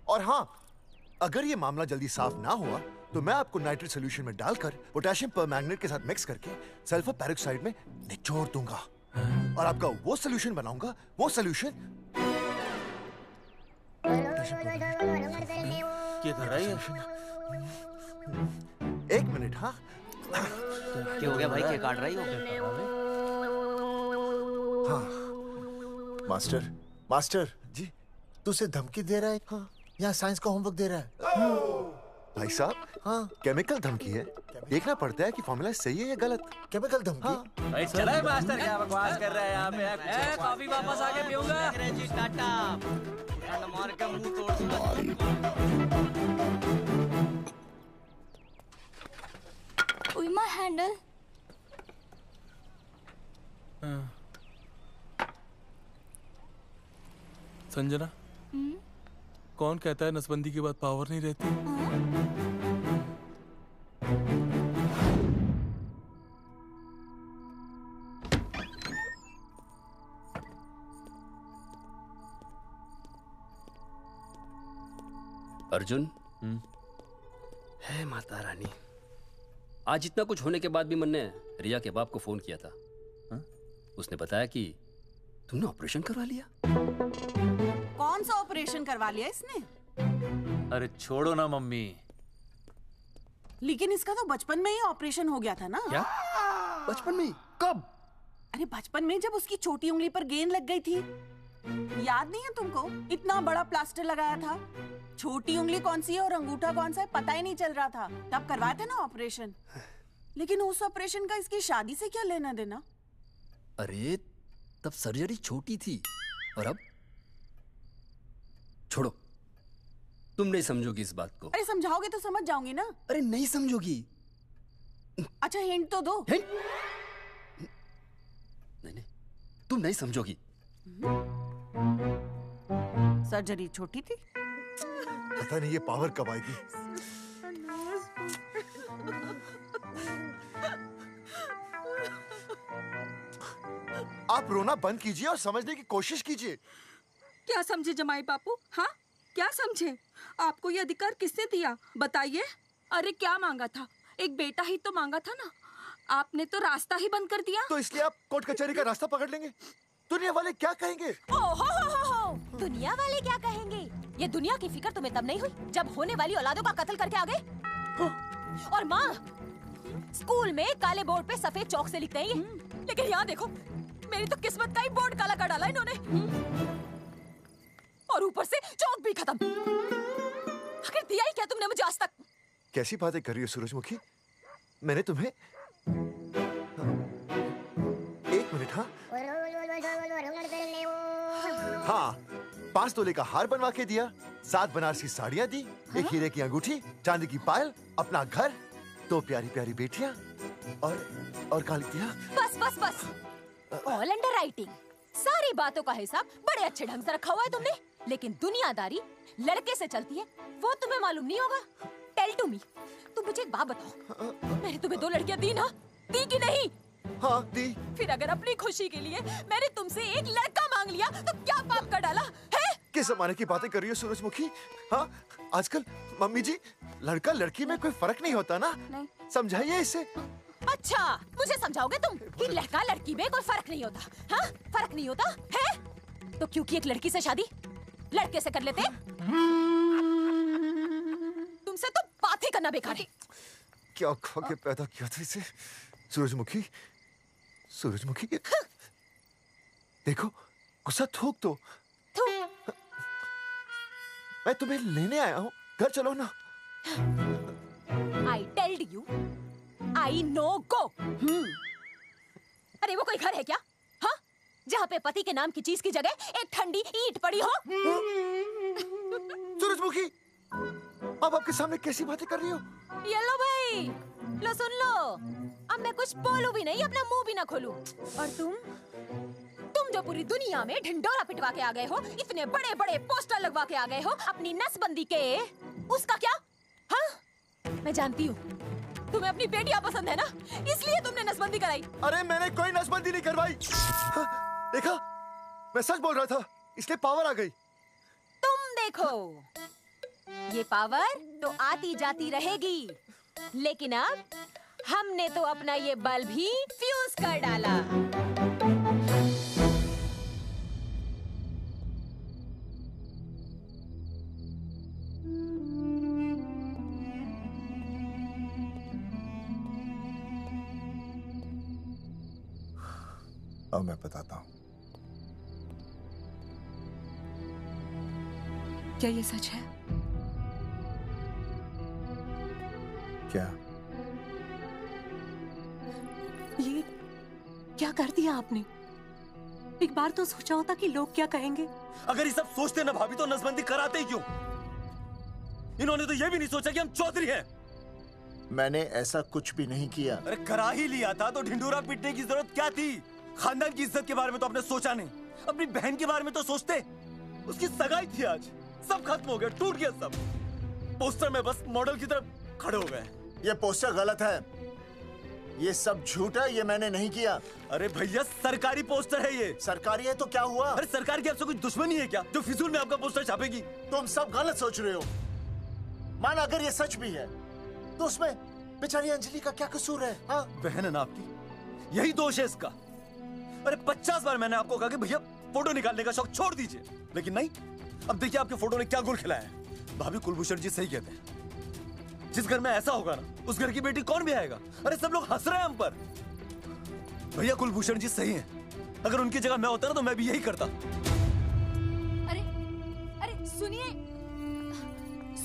और हाँ, अगर ये मामला जल्दी साफ ना हुआ तो मैं आपको नाइट्रेट सोल्यूशन में डालकर पोटेशियम परमैंगनेट के साथ मिक्स करके सल्फर पेरोक्साइड में निचोड़ दूंगा और आपका वो सोल्यूशन बनाऊंगा, वो सोल्यूशन। क्या कर रहा है? 1 मिनट। हाँ क्या हो गया भाई, क्या काट रही हो? हाँ मास्टर जी, तू उसे धमकी दे रहा है? हाँ, यहाँ साइंस का होमवर्क दे रहा है। भाई साहब, हाँ केमिकल धमकी है, देखना पड़ता है कि फॉर्मूला सही है या गलत। केमिकल धमकी? हाँ। भाई चला है मास्टर, क्या बकवास कर रहा है यहाँ पे? कॉफी वापस आके पीऊंगा। अंग्रेजी टाटा, ठंड मार के मुंह तोड़ दूंगा। With my handle. संजना, कौन कहता है नसबंदी के बाद पावर नहीं रहती? अर्जुन, है माता रानी, आज इतना कुछ होने के बाद भी मन ने रिया के बाप को फोन किया था। उसने बताया कि तुमने ऑपरेशन करवा लिया। कौन सा ऑपरेशन करवा लिया इसने? अरे छोड़ो ना मम्मी। लेकिन इसका तो बचपन में ही ऑपरेशन हो गया था ना। क्या? बचपन में? कब? अरे बचपन में, जब उसकी छोटी उंगली पर गेंद लग गई थी। याद नहीं है तुमको? इतना बड़ा प्लास्टर लगाया था। छोटी उंगली कौन सी है और अंगूठा कौन सा है पता ही नहीं चल रहा था। तब करवाए थे ना ऑपरेशन। लेकिन उस ऑपरेशन का इसकी शादी से क्या लेना देना? अरे तब सर्जरी छोटी थी और अब? छोड़ो, तुम नहीं समझोगी इस बात को। अरे समझाओगे तो समझ जाऊंगी ना। अरे नहीं समझोगी। अच्छा हिंट तो दो। हिंट? नहीं, तुम नहीं समझोगी। सर्जरी छोटी थी। पता नहीं ये पावर कब आएगी। आप रोना बंद कीजिए और समझने की कोशिश कीजिए। क्या समझे जमाई बापू? हाँ, क्या समझे? आपको ये अधिकार किसने दिया बताइए? अरे क्या मांगा था? एक बेटा ही तो मांगा था ना। आपने तो रास्ता ही बंद कर दिया। तो इसलिए आप कोर्ट कचहरी का रास्ता पकड़ लेंगे। दुनिया वाले क्या कहेंगे? हो। दुनिया वाले क्या कहेंगे? ये दुनिया की फिक्र तुम्हें तब नहीं हुई जब होने वाली औलादों का कत्ल करके आ गए। और माँ, स्कूल में काले बोर्ड पे सफेद चौक से लिखते हैं ये, लेकिन यहाँ देखो, मेरी तो किस्मत का ही बोर्ड काला कर डाला इन्होंने। और ऊपर से चौक भी खत्म। आखिर दिया ही क्या तुमने मुझे आज तक? कैसी बातें कर रही हो सूरजमुखी? मैंने तुम्हें एक मिनट। हाँ, 5 तोले का हार बनवा के दिया, 7 बनारसी साड़ियाँ दी, एक हीरे की अंगूठी, चांदी की पायल, अपना घर, 2 प्यारी प्यारी बेटियाँ और कालिया। बस। All under writing. सारी बातों का हिसाब बड़े अच्छे ढंग से रखा हुआ है तुमने, लेकिन दुनियादारी लड़के से चलती है वो तुम्हें मालूम नहीं होगा। टेल टू मी, तुम मुझे एक बात बताओ, मैंने तुम्हें 2 लड़कियां दी ना? दी कि नहीं? हाँ दी। फिर अगर अपनी खुशी के लिए मैंने तुमसे एक लड़का मांग लिया तो क्या पाप कर डाला है? किस जमाने की बातें कर रही हो सूरजमुखी? हाँ, आजकल मम्मी जी, लड़का लड़की में कोई फर्क नहीं होता ना। नहीं। समझाइए इसे। अच्छा, मुझे समझाओगे तुम कि लड़का लड़की में कोई फर्क नहीं होता? हाँ, फर्क नहीं होता है? तो क्योंकि एक लड़की से शादी लड़के से कर लेते? तुमसे तो बात ही करना बेकार है। क्या खा के पैदा किया था इसे? सूरजमुखी, देखो, गुस्सा थूक दो। मैं तुम्हें लेने आया हूँ, घर चलो ना। I told you, I know go। अरे वो कोई घर है क्या? हाँ, जहाँ पे पति के नाम की चीज की जगह एक ठंडी ईंट पड़ी हो। सूरजमुखी, अब आपके सामने कैसी बातें कर रही हो? ये लो भाई, लो सुन लो, अब मैं कुछ बोलूं भी नहीं, अपना मुंह भी ना खोलूं। और तुम जो पूरी दुनिया में ढिंडोरा पिटवा के आ गए हो, इतने बड़े बड़े पोस्टर लगवा के आ गए हो अपनी नसबंदी के, उसका क्या? हाँ, मैं जानती हूँ तुम्हें अपनी बेटियां पसंद है ना, इसलिए तुमने नसबंदी कराई। अरे मैंने कोई नसबंदी नहीं करवाई। देखा, मैं सच बोल रहा था, इसलिए पावर आ गई। तुम देखो, ये पावर तो आती जाती रहेगी, लेकिन अब हमने तो अपना ये बल्ब ही फ्यूज कर डाला। अब मैं बताता हूँ। क्या ये सच है? क्या? ये क्या कर दिया आपने? एक बार तो सोचा होता कि लोग क्या कहेंगे। अगर ये सब सोचते ना भाभी तो नसबंदी कराते ही क्यों? इन्होंने तो ये भी नहीं सोचा कि हम चौधरी हैं। मैंने ऐसा कुछ भी नहीं किया। अरे करा ही लिया था तो ढिंडोरा पीटने की जरूरत क्या थी? खानदान की इज्जत के बारे में तो आपने सोचा नहीं, अपनी बहन के बारे में तो सोचते। उसकी सगाई थी आज, सब खत्म हो गया, टूट गया सब। पोस्टर में बस मॉडल की तरफ खड़े हो गए। ये पोस्टर गलत है, ये सब झूठ है, ये मैंने नहीं किया। अरे भैया सरकारी पोस्टर है ये। सरकारी है तो क्या हुआ? अरे सरकार की आपसे कोई दुश्मनी है क्या जो फिजूल में आपका पोस्टर छापेगी? तुम सब गलत सोच रहे हो। माना अगर ये सच भी है तो उसमें बेचारी अंजलि का क्या कसूर है? हाँ? बहन है ना आपकी, यही दोष है इसका। अरे 50 बार मैंने आपको कहा कि भैया फोटो निकालने का शौक छोड़ दीजिए, लेकिन नहीं। अब देखिए आपके फोटो ने क्या गुल खिलाया है। भाभी कुलभूषण जी सही कहते हैं, जिस घर में ऐसा होगा ना उस घर की बेटी कौन भी आएगा। अरे सब लोग हंस रहे हैं हम पर। भैया कुलभूषण जी सही हैं, अगर उनकी जगह मैं होता ना तो मैं भी यही करता। अरे अरे सुनिए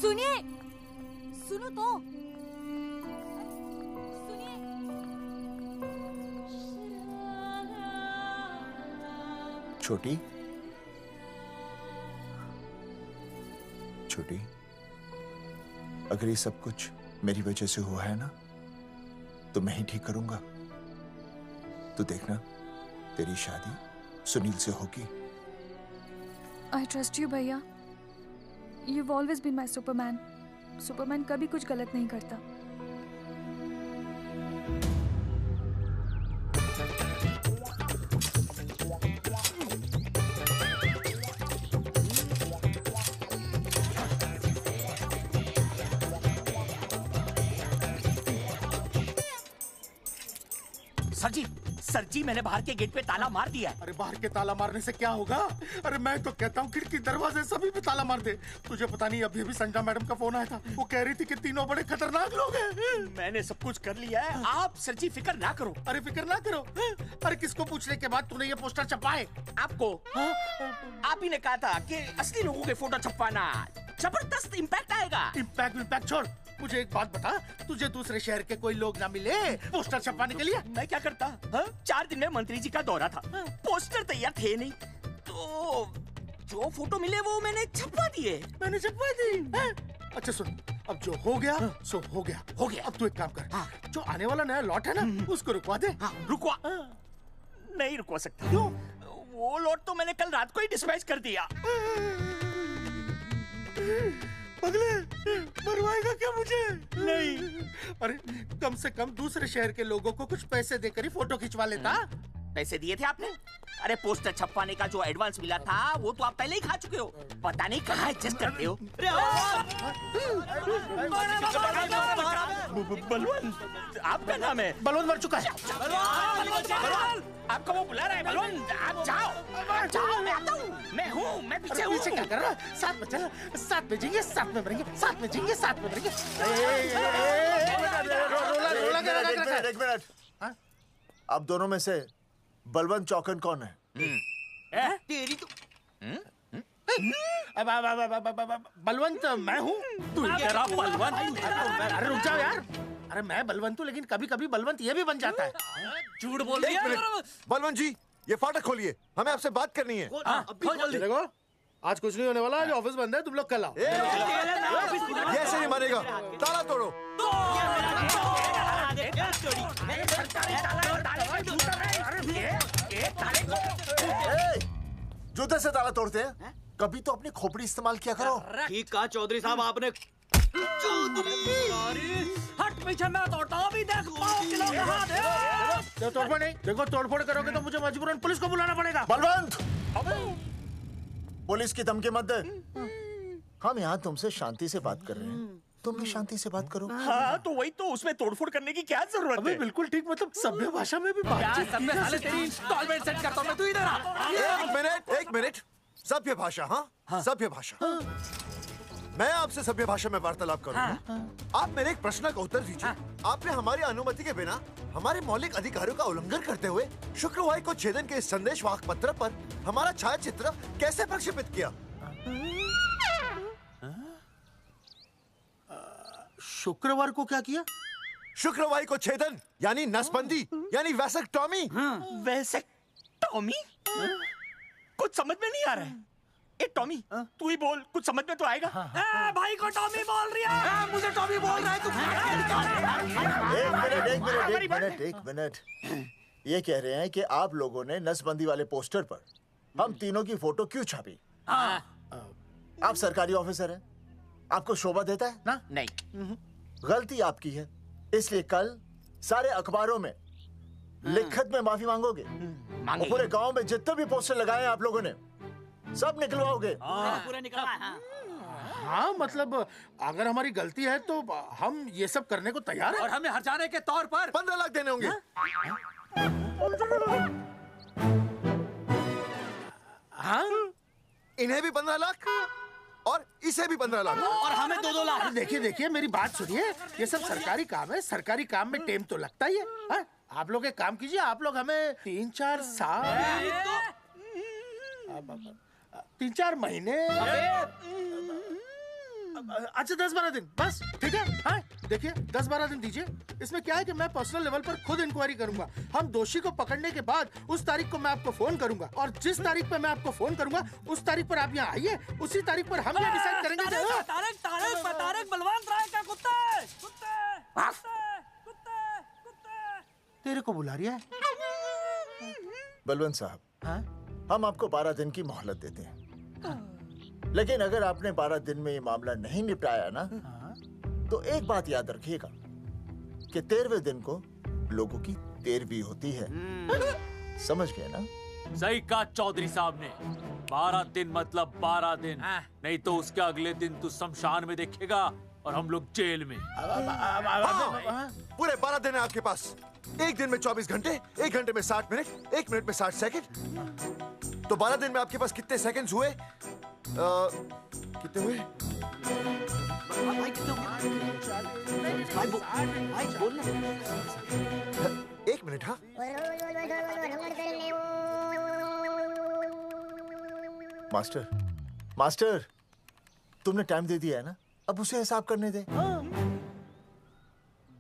सुनिए, सुनो तो। छोटी छोटी, अगर ये सब कुछ मेरी वजह से हुआ है ना तो मैं ही ठीक करूंगा। तो देखना तेरी शादी सुनील से होगी। आई ट्रस्ट यू भैया। You've always been my Superman. Superman कभी कुछ गलत नहीं करता। सर जी मैंने बाहर के गेट पे ताला मार दिया है। अरे बाहर के ताला मारने से क्या होगा? अरे मैं तो कहता हूँ खिड़की दरवाजे सभी पे ताला मार दे। तुझे पता नहीं अभी अभी संजना मैडम का फोन आया था, वो कह रही थी कि तीनों बड़े खतरनाक लोग हैं। मैंने सब कुछ कर लिया है, आप सर जी फिक्र ना करो। अरे फिक्र ना करो। अरे किसको पूछने के बाद तूने ये पोस्टर छपाए? आपको। आप ही ने कहा था कि असली लोगों के फोटो छपवाना जबरदस्त इम्पैक्ट आएगा। इम्पैक्ट छोड़, मुझे एक बात बता, तुझे दूसरे शहर के कोई लोग ना मिले पोस्टर छपवाने के लिए? मैं क्या करता? 4 दिन में मंत्री जी का दौरा था, पोस्टर तैयार थे नहीं, तो जो फोटो मिले वो मैंने छपवा दिए। मैंने छपवा दी? अच्छा सुन, अब जो हो गया सो हो गया। हो गया। अब तू एक काम कर, जो आने वाला नया लॉट है ना उसको रुकवा दे। रुकवा? नहीं रुकवा सकता। क्यों? वो लॉट तो मैंने कल रात को ही डिस्पैच कर दिया। पगले, मरवाएगा क्या मुझे? नहीं। अरे कम से कम दूसरे शहर के लोगों को कुछ पैसे देकर ही फोटो खिंचवा लेता। पैसे दिए थे आपने? अरे पोस्टर छपवाने का जो एडवांस मिला था वो तो आप पहले ही खा चुके हो, पता नहीं कहाँ एडजस्ट करते हो। बलवंत, आपका नाम है? बलवंत मर चुका है। आपको वो बुला रहा है बलवंत, आप जाओ। मैं आता हूँ, मैं हूँ, मैं पीछे हूँ। पीछे क्या कर रहा है? साथ में चल, साथ में जिएंगे, साथ में मरेंगे, साथ में जिएंगे, साथ में मरेंगे। एक मिनट। अब दोनों में से बलवंत चौकन कौन है? तेरी तो बलवंत मैं हूँ। तू तेरा बलवंत? अरे रुक जाओ यार। अरे मैं बलवंत हूँ, लेकिन कभी कभी बलवंत ये भी बन जाता है। झूठ बोल रही है। बलवंत जी, ये फाटक खोलिए, हमें आपसे बात करनी है। देखो, आज कुछ नहीं होने वाला, आज ऑफिस बंद है, तुम लोग कल आओ। ये ऐसे नहीं मानेगा, ताला तोड़ो। जूते से ताला तोड़ते हैं? कभी तो अपनी खोपड़ी इस्तेमाल किया करो। ठीक कहा चौधरी साहब आपने। हट पीछे, मैं तोड़ता हूँ अभी। देख पाँव किलो का हाथ है। तोड़फोड़ नहीं, देखो तोड़फोड़ करोगे तो मुझे मजबूरन पुलिस को बुलाना पड़ेगा। बलवंत, पुलिस की धमकी मत दे। हम यहाँ तुमसे शांति से बात कर रहे हैं, तुम भी शांति से बात करो। हाँ तो वही तो, उसमें तोड़फोड़ करने की क्या जरूरत है? बिल्कुल ठीक, मतलब सभ्य भाषा में भी बातचीत। सेट करता हूँ मैं, तू इधर आ। एक मिनट, सभ्य भाषा। हाँ, सभ्य भाषा। मैं आपसे सभ्य भाषा में वार्तालाप करूंगा। आप मेरे एक प्रश्न का उत्तर दीजिए। आपने हमारी अनुमति के बिना हमारे मौलिक अधिकारों का उल्लंघन करते हुए शुक्रवार को छेदन के संदेश वाहक पत्र पर हमारा छायाचित्र कैसे प्रक्षेपित किया? शुक्रवार को क्या किया? शुक्रवार को छेदन यानी नसबंदी यानी वैसेक्टॉमी। वैसेक्टॉमी? कुछ समझ में नहीं आ रहा है। ए टॉमी, तू ही बोल, कुछ समझ में तो आएगा। भाई को टॉमी बोल रही है। मुझे टॉमी बोल रहा है तू। एक मिनट। ये कह रहे हैं कि आप लोगों ने नसबंदी वाले पोस्टर पर हम तीनों की फोटो क्यों छापी? आप सरकारी ऑफिसर हैं, आपको शोभा देता है ना? नहीं। गलती आपकी है, इसलिए कल सारे अखबारों में लिखत में माफी मांगोगे। और पूरे गांव में जितने भी पोस्टर लगाए हैं आप लोगों ने सब निकलवाओगे। पूरा निकला। हाँ मतलब अगर हमारी गलती है तो हम ये सब करने को तैयार हैं। और हमें हर्जाने के तौर पर 15 लाख देने होंगे। हाँ? इन्हें भी 15 लाख और इसे भी 15 लाख और हमें 2-2 लाख। देखिए मेरी बात सुनिए, ये सब सरकारी काम है, सरकारी काम में टाइम तो लगता ही है। हाँ? आप लोग एक काम कीजिए, आप लोग हमें 3-4 साल 3-4 महीने अच्छा 10-12 दिन बस, ठीक है। हाँ देखिए 10-12 दिन दीजिए। इसमें क्या है कि मैं पर्सनल लेवल पर खुद इंक्वायरी करूंगा। हम दोषी को पकड़ने के बाद उस तारीख को मैं आपको फोन करूंगा और जिस तारीख पर मैं आपको फोन करूंगा उस तारीख पर आप यहाँ आइए। उसी तारीख पर हम ये डिसाइड करेंगे तारक बलवंत राय का कुत्ता है। तेरे को बुला रही है। बलवंत साहब, हम आपको 12 दिन की मोहलत देते हैं, लेकिन अगर आपने 12 दिन में ये मामला नहीं निपटाया ना, तो एक बात याद रखिएगा कि 13वें दिन को लोगों की 13वीं होती है। समझ गए ना? सही कहा चौधरी साहब ने। 12 दिन मतलब 12 दिन, नहीं तो उसके अगले दिन तू शमशान में देखेगा और हम लोग जेल में। पूरे 12 दिन है आपके पास। एक दिन में 24 घंटे, 1 घंटे में 60 मिनट, 1 मिनट में 60 सेकंड। तो 12 दिन में आपके पास कितने सेकंड्स हुए? कितने हुए? एक मिनट। हाँ मास्टर तुमने टाइम दे दिया है ना, अब उसे हिसाब करने दे।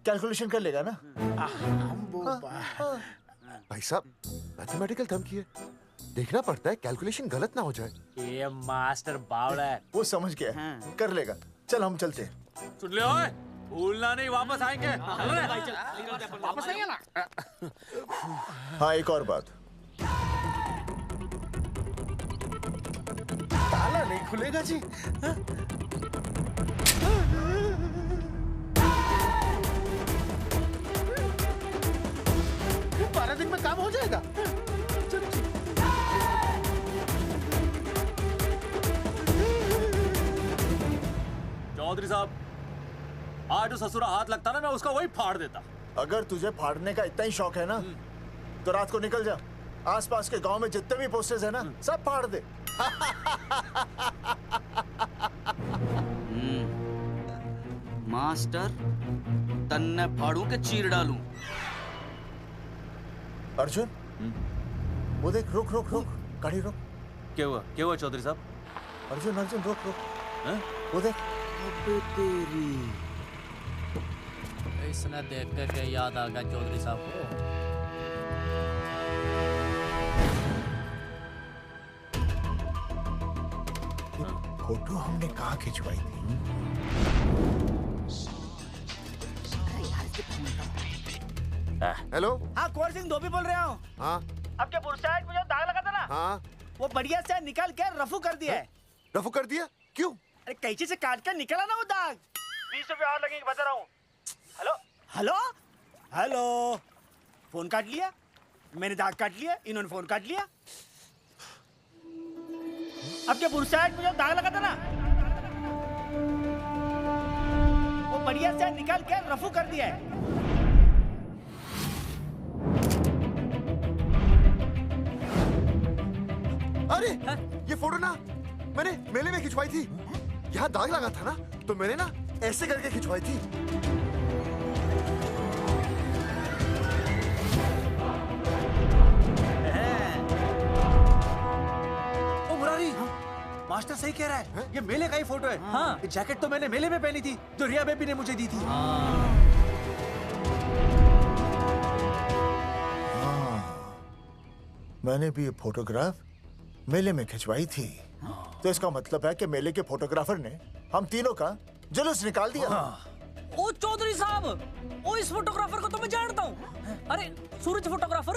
कैलकुलेशन कर लेगा ना। भाई साहब मैथमेटिकल थम की है, देखना पड़ता है कैलकुलेशन गलत ना हो जाए। ये मास्टर बावड़ा है। वो समझ गया, कर लेगा। चल हम चलते हैं। सुन ले ओए, भूलना नहीं, वापस आएंगे। वापस आइए ना। हाँ एक और बात, ताला नहीं खुलेगा जी। 12 दिन में काम हो जाएगा। चौधरी साहब, आज जो ससुरा हाथ लगता ना, मैं उसका वही फाड़ देता। अगर तुझे फाड़ने का इतना ही शौक है ना, तो रात को निकल जा, आसपास के गांव में जितने भी पोस्टर्स है ना, सब फाड़ दे। मास्टर, तन्ने फाड़ू के चीर डालूं। अर्जुन, वो देख, रुक गाड़ी रोक। क्या हुआ चौधरी साहब? अर्जुन रुक। वो देख। तेरी इसने देख के याद आ गया चौधरी साहब को। फोटो हमने कहाँ खिंचवाई थी? हेलो। हाँ कुंवर सिंह धोबी बोल रहा हूँ। हाँ आपके बुरसाइड में जो दाग लगा था ना, हाँ वो बढ़िया से निकाल के रफू कर दिया है। रफू कर दिया? क्यों? अरे कैंची से काट कर निकला ना वो दाग। 20 रुपए और लगेंगे, बता रहा हूँ। हेलो फोन काट लिया, मैंने दाग काट लिया, इन्होंने फोन काट लिया। आपके बुरसाइड में जो दाग लगा था ना, वो बढ़िया से निकाल के रफू कर दिया है। अरे ये फोटो ना मैंने मेले में खिंचवाई थी। यहाँ दाग लगा था ना, तो मैंने ना ऐसे करके खिंचवाई थी। ओ मुरारी, मास्टर सही कह रहा है। ये मेले का ही फोटो है। हाँ। ये जैकेट तो मैंने मेले में पहनी थी, जो रिया बेबी ने मुझे दी थी। मैंने भी ये फोटोग्राफ मेले में खिंचवाई थी। तो इसका मतलब है कि मेले के फोटोग्राफर ने हम तीनों का जुलूस निकाल दिया। ओ चौधरी साहब, ओ इस फोटोग्राफर को तो मैं जानता हूँ। अरे सूरज फोटोग्राफर,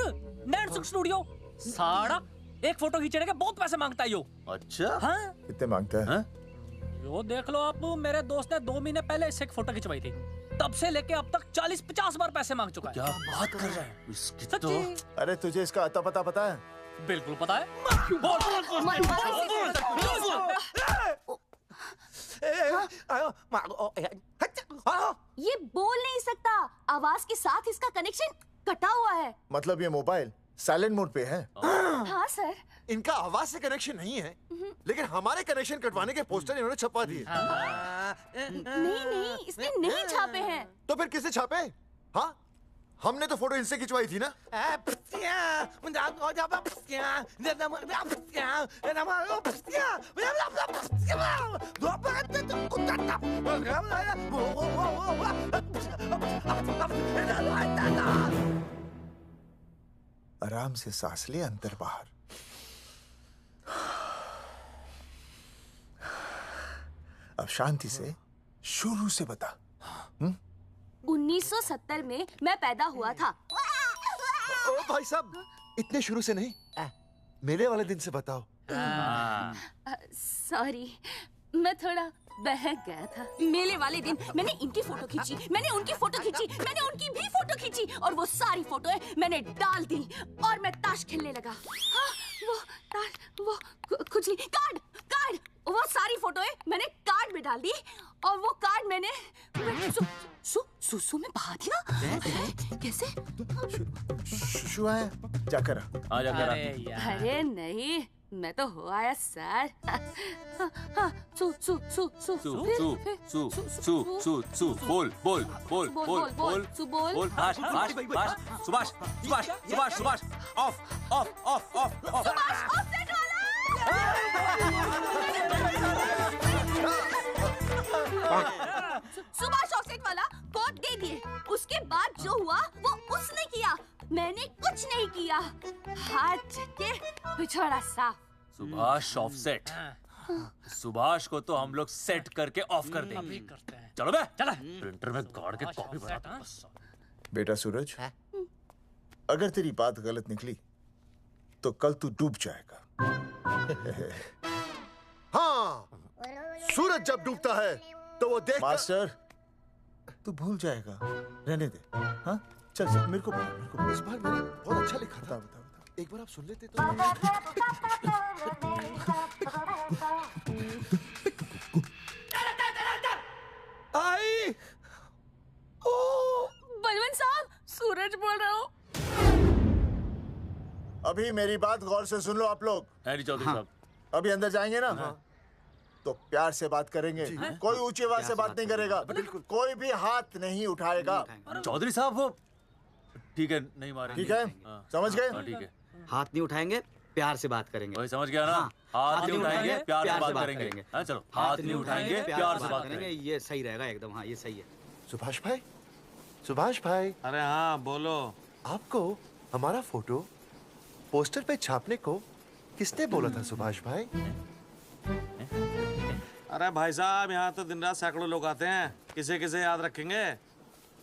नैनसुख स्टूडियो। साड़ा एक फोटो खींचने के बहुत पैसे मांगता है यो। अच्छा? हाँ? कितने मांगता है? यो देख लो आप, मेरे दोस्त ने 2 महीने पहले इससे एक फोटो खिंचवाई थी, तब से लेके अब तक 40-50 बार पैसे मांग चुका है। क्या बात कर रहा है? इसकी तो... अरे तुझे इसका अता पता पता है? बिल्कुल पता है। ये बोल नहीं सकता, आवाज के साथ इसका कनेक्शन कटा हुआ है। मतलब ये मोबाइल साइलेंट मोड पे है? हाँ सर। इनका आवाज से कनेक्शन नहीं है, लेकिन हमारे कनेक्शन कटवाने के पोस्टर इन्होंने छपवा दिए। नहीं, इसने नहीं छापे हैं। तो फिर किसने छापे? हाँ, हमने तो फोटो इनसे खिंचवाई थी ना। आराम से सांस ले, अंदर बाहर। अब शांति से शुरू से बता। 1970 में मैं पैदा हुआ था। ओ भाई साहब, इतने शुरू से नहीं, मेले वाले दिन से बताओ। सॉरी, मैं थोड़ा बहक गया था। मेले वाले दिन मैंने इनकी फोटो खींची, मैंने उनकी फोटो खींची, मैंने उनकी भी फोटो खींची, और वो सारी फोटोएं मैंने डाल दी और मैं ताश खेलने लगा। हाँ, वो खुजली, कार्ड, वो सारी फोटोएं मैंने कार्ड में डाल दी, और वो कार्ड मैंने सुसु में बहा दिया। कैसे? शुशु है, जाकर आ जाकर। अरे नहीं, मैं तो हो आया सर। सु बोल Subhash of offset Subhash offset वाला कोड दे दिए। उसके बाद जो हुआ वो उसने किया, मैंने कुछ नहीं किया। हाथ के पिछड़ा साफ। सुभाष ऑफसेट। सुभाष को तो हम लोग सेट करके ऑफ कर देंगे। चलो बे, चला प्रिंटर में गाड़ के कॉपी बनाता हूं। बेटा सूरज, अगर तेरी बात गलत निकली तो कल तू डूब जाएगा। हाँ, सूरज जब डूबता है तो वो देख। मास्टर, तू भूल जाएगा, रहने दे। हाँ, चल मेरे को इस बार मैंने बहुत अच्छा लिखा था। बता एक बार आप सुन लेते तो। आई बलवंत साहब, सूरज बोल रहा हूँ। अभी मेरी बात गौर से सुन लो आप लोग। चौधरी साहब, अभी अंदर जाएंगे ना, तो प्यार से बात करेंगे। कोई ऊंची आवाज से बात नहीं करेगा, कोई भी हाथ नहीं उठाएगा। चौधरी साहब वो ठीक है, नहीं मारेंगे। ठीक है, समझ गए? ठीक है, हाथ नहीं उठाएंगे, प्यार से बात करेंगे। वही समझ गया ना? हाथ नहीं उठाएंगे, प्यार से बात करेंगे। हाँ चलो, हाथ नहीं उठाएंगे, प्यार से बात करेंगे। ये सही रहेगा एकदम। हाँ, ये सही है। सुभाष भाई। अरे हाँ, बोलो। आपको हमारा फोटो पोस्टर पे छापने को किसने बोला था सुभाष भाई? अरे भाई साहब, यहाँ तो दिन रात सैकड़ों लोग आते हैं, किसे किसे याद रखेंगे।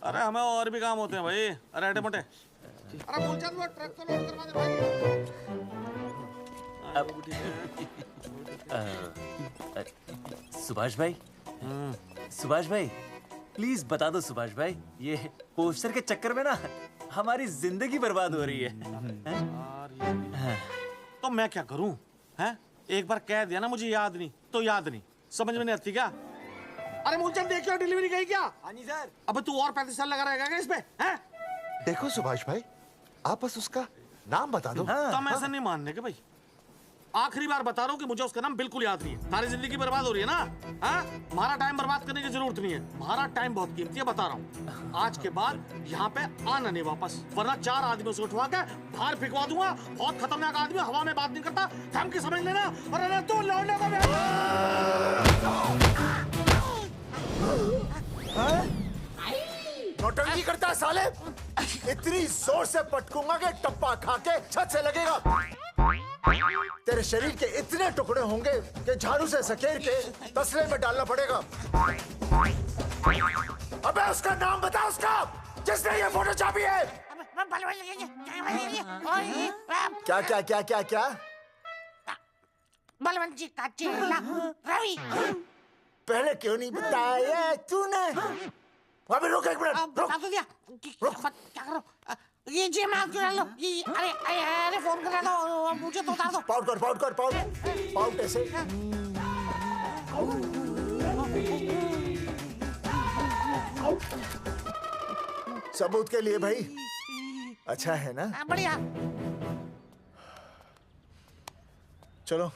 अरे हमें और भी काम होते हैं भाई। अरे हटे मोटे। अरे मूलचंद, वो ट्रक तो लोड करवा दे भाई। सुभाष भाई प्लीज बता दो सुभाष भाई, ये पोस्टर के चक्कर में ना हमारी जिंदगी बर्बाद हो रही है। तो मैं क्या करूं? हैं? एक बार कह दिया ना मुझे याद नहीं तो याद नहीं, समझ में नहीं आती क्या? अरे मूलचंद, देखियो डिलीवरी गई क्या? हाँ जी सर। अब तू और 35 साल लगा रहेगा क्या इस पे? हैं? देखो सुभाष भाई, आप बस उसका नाम बता दो। तो हम ऐसा नहीं मानने के भाई। आखिरी बार बता रहा हूँ कि मुझे उसका नाम बिल्कुल याद नहीं है। सारी जिंदगी बर्बाद हो रही है ना? हाँ? हमारा टाइम बर्बाद करने की जरूरत नहीं है। हमारा टाइम बहुत कीमती है, बता रहा हूँ। आज के बाद यहाँ पे आना नहीं वापस, वरना 4 आदमियों से उठवा के बाहर फेंकवा दूंगा। बहुत खतरनाक आदमी, हवा में बात नहीं करता, धमकी समझ लेना। और अरे तू लौटने का नौटंकी करता है साले। इतनी जोर से पटकूंगा कि टप्पा खा के छत से लगेगा। तेरे शरीर के इतने टुकड़े होंगे कि झाड़ू से सकेर के तसले में डालना पड़ेगा। अबे उसका नाम बता, उसका जिसने ये फोटो छापी है। क्या क्या क्या क्या क्या? बलवंत जी का चेला रवि। पहले क्यों नहीं बताया तूने? अबे रुक एक मिनट, रुक। क्या करो? ये जी माफ करा लो। ये अरे फोन करा दो, मुझे तो उतार दो। पाउट कर, पाउट कर, पाउट ऐसे। सबूत के लिए भाई अच्छा है ना? बढ़िया। चलो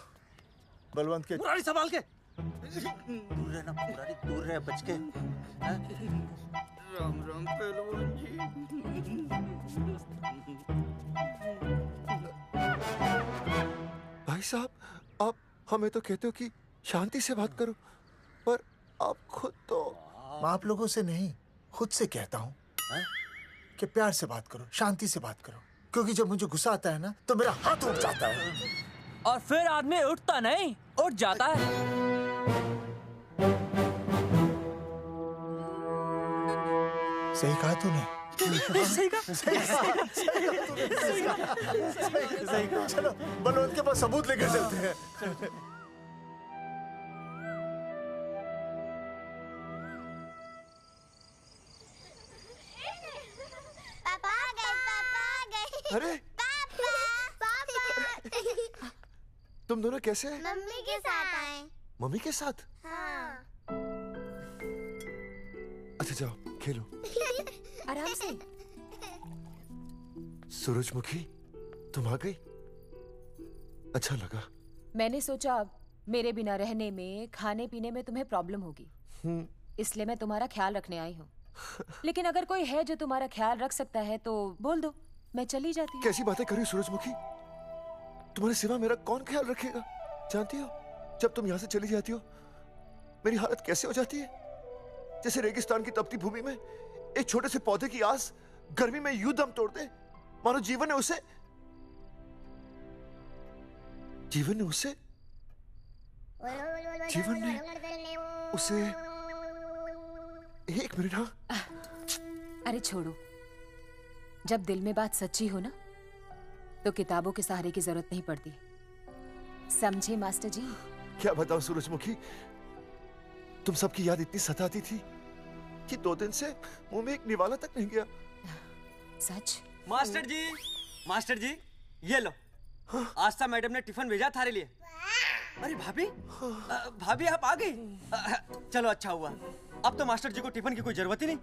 बलवंत के मुरारी संभाल के। दूर रहना मुरारी, दूर रह बच के। राम राम पहलवान जी। भाई साहब, आप हमें तो कहते हो कि शांति से बात करो, पर आप खुद तो। आप लोगों से नहीं, खुद से कहता हूँ कि प्यार से बात करो, शांति से बात करो, क्योंकि जब मुझे गुस्सा आता है ना तो मेरा हाथ उठ जाता है। और फिर आदमी उठता नहीं, उठ जाता है। सही कहा तूने। सही कहा। सही कहा। चलो बलवंत के पास सबूत लेकर चलते हैं। पापा आ गए, पापा आ गए। अरे तुम दोनों कैसे हैं? मम्मी के साथ आए। मम्मी के साथ? हाँ। अच्छा जाओ खेलो। आराम से। सूरजमुखी, तुम आ गई? अच्छा लगा। मैंने सोचा मेरे बिना रहने में, खाने पीने में तुम्हें प्रॉब्लम होगी, इसलिए मैं तुम्हारा ख्याल रखने आई हूँ। लेकिन अगर कोई है जो तुम्हारा ख्याल रख सकता है तो बोल दो, मैं चली जाती हूँ। कैसी बातें कर रही हो सूरजमुखी? तुम्हारे सिवा मेरा कौन ख्याल रखेगा? जानती हो, जब तुम यहाँ से चली जाती हो मेरी हालत कैसे हो जाती है? जैसे रेगिस्तान की तपती भूमि में एक छोटे से पौधे की आस गर्मी में यूं दम तोड़ दे, मानो जीवन ने उसे एक मिनट। हाँ अरे छोड़ो, जब दिल में बात सच्ची हो ना तो किताबों के सहारे की जरूरत नहीं पड़ती, समझे मास्टर जी? क्या बताऊं सूरजमुखी, तुम सबकी याद इतनी सताती थी कि 2 दिन से मुंह में एक निवाला तक नहीं गया। सच? मास्टर जी ये लो। आस्था मैडम ने टिफिन भेजा थारे लिए। अरे भाभी, भाभी आप आ गई? चलो अच्छा हुआ, अब तो मास्टर जी को टिफिन की कोई जरूरत ही नहीं।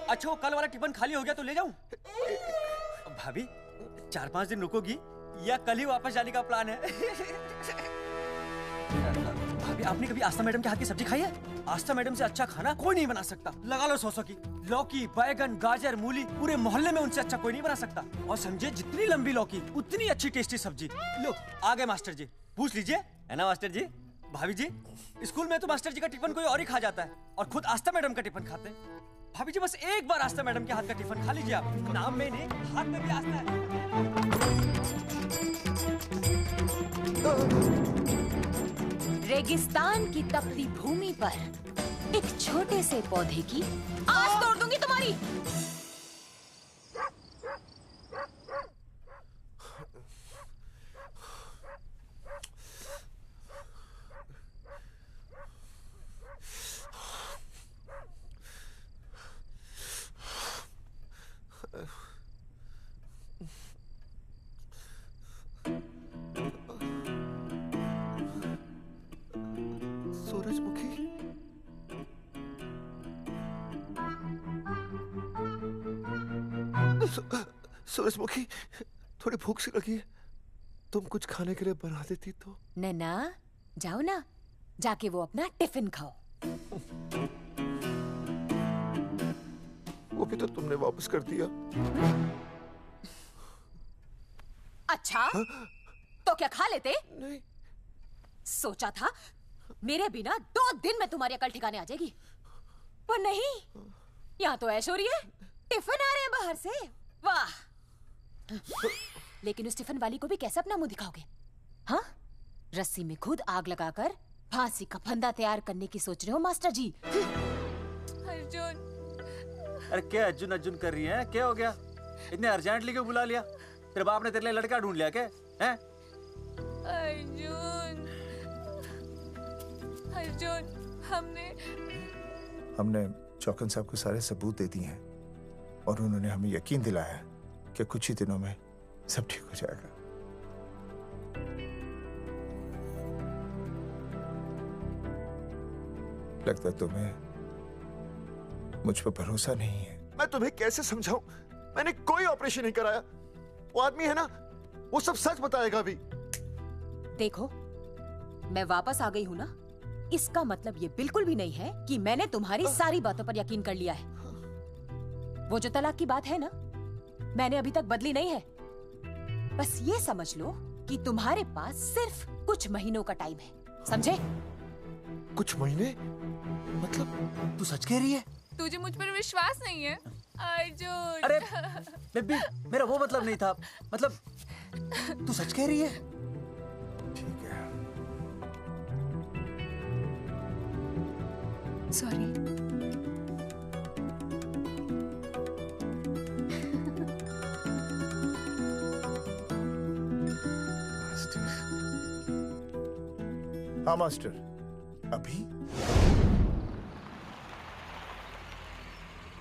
अच्छा वो कल वाला टिफिन खाली हो गया तो ले जाऊं? भाभी 4-5 दिन रुकोगी या कल ही वापस जाने का प्लान है? भाभी आपने कभी आस्था मैडम के हाथ की सब्जी खाई है? आस्था मैडम से अच्छा खाना कोई नहीं बना सकता। लगा लो 100 की। लौकी, बैगन, गाजर, मूली, पूरे मोहल्ले में उनसे अच्छा कोई नहीं बना सकता। और समझे, जितनी लंबी लौकी उतनी अच्छी टेस्टी सब्जी। लो आ गए मास्टर जी, पूछ लीजिए, है ना मास्टर जी? भाभी जी, स्कूल में तो मास्टर जी का टिफिन कोई और ही खा जाता है और खुद आस्था मैडम का टिफिन खाते हैं। भाभी जी बस एक बार आस्था मैडम के हाथ का टिफिन खा लीजिए आप। नाम में नहीं, हाथ में भी आस्था है। रेगिस्तान की तपती भूमि पर एक छोटे से पौधे की आस तोड़ दूंगी तुम्हारी। सूरजमुखी, सूरजमुखी, थोड़ी भूख सी लगी है, तुम कुछ खाने के लिए बना देती तो। नैना जाओ ना, जाके वो अपना टिफिन खाओ। वो भी तो तुमने वापस कर दिया। अच्छा तो क्या खा लेते? नहीं। सोचा था मेरे बिना 2 दिन में तुम्हारी अकल ठिकाने आ जाएगी, पर नहीं, यहाँ तो ऐश हो रही है। टिफिन आ रहे हैं बाहर से, वाह। लेकिन उस टिफिन वाली को भी कैसे अपना मुंह दिखाओगे? हाँ, रस्सी में खुद आग लगाकर फांसी का फंदा तैयार करने की सोच रहे हो मास्टर जी? अर्जुन, अरे क्या अर्जुन अर्जुन कर रही है? क्या हो गया? इतने अर्जेंटली क्यों बुला लिया? तेरे बाप ने तेरे लिए लड़का ढूंढ लिया क्या? हैं? अर्जुन, हमने चौकन साहब को सारे सबूत दे दिए हैं और उन्होंने हमें यकीन दिलाया कि कुछ ही दिनों में सब ठीक हो जाएगा। लगता है तुम्हें मुझ पर भरोसा नहीं है। मैं तुम्हें कैसे समझाऊं? मैंने कोई ऑपरेशन नहीं कराया। वो आदमी है ना, वो सब सच बताएगा अभी। देखो, मैं वापस आ गई हूँ ना, इसका मतलब ये बिल्कुल भी नहीं है कि मैंने तुम्हारी सारी बातों पर यकीन कर लिया है। वो जो तलाक की बात है ना, मैंने अभी तक बदली नहीं है। बस ये समझ लो कि तुम्हारे पास सिर्फ कुछ महीनों का टाइम है, समझे? कुछ महीने? मतलब तू सच कह रही है? तुझे मुझ पर विश्वास नहीं है अर्जुन? अरे बेबी, मेरा वो मतलब नहीं था। मतलब तू सच कह रही है? ठीक है। सॉरी। हाँ मास्टर, अभी?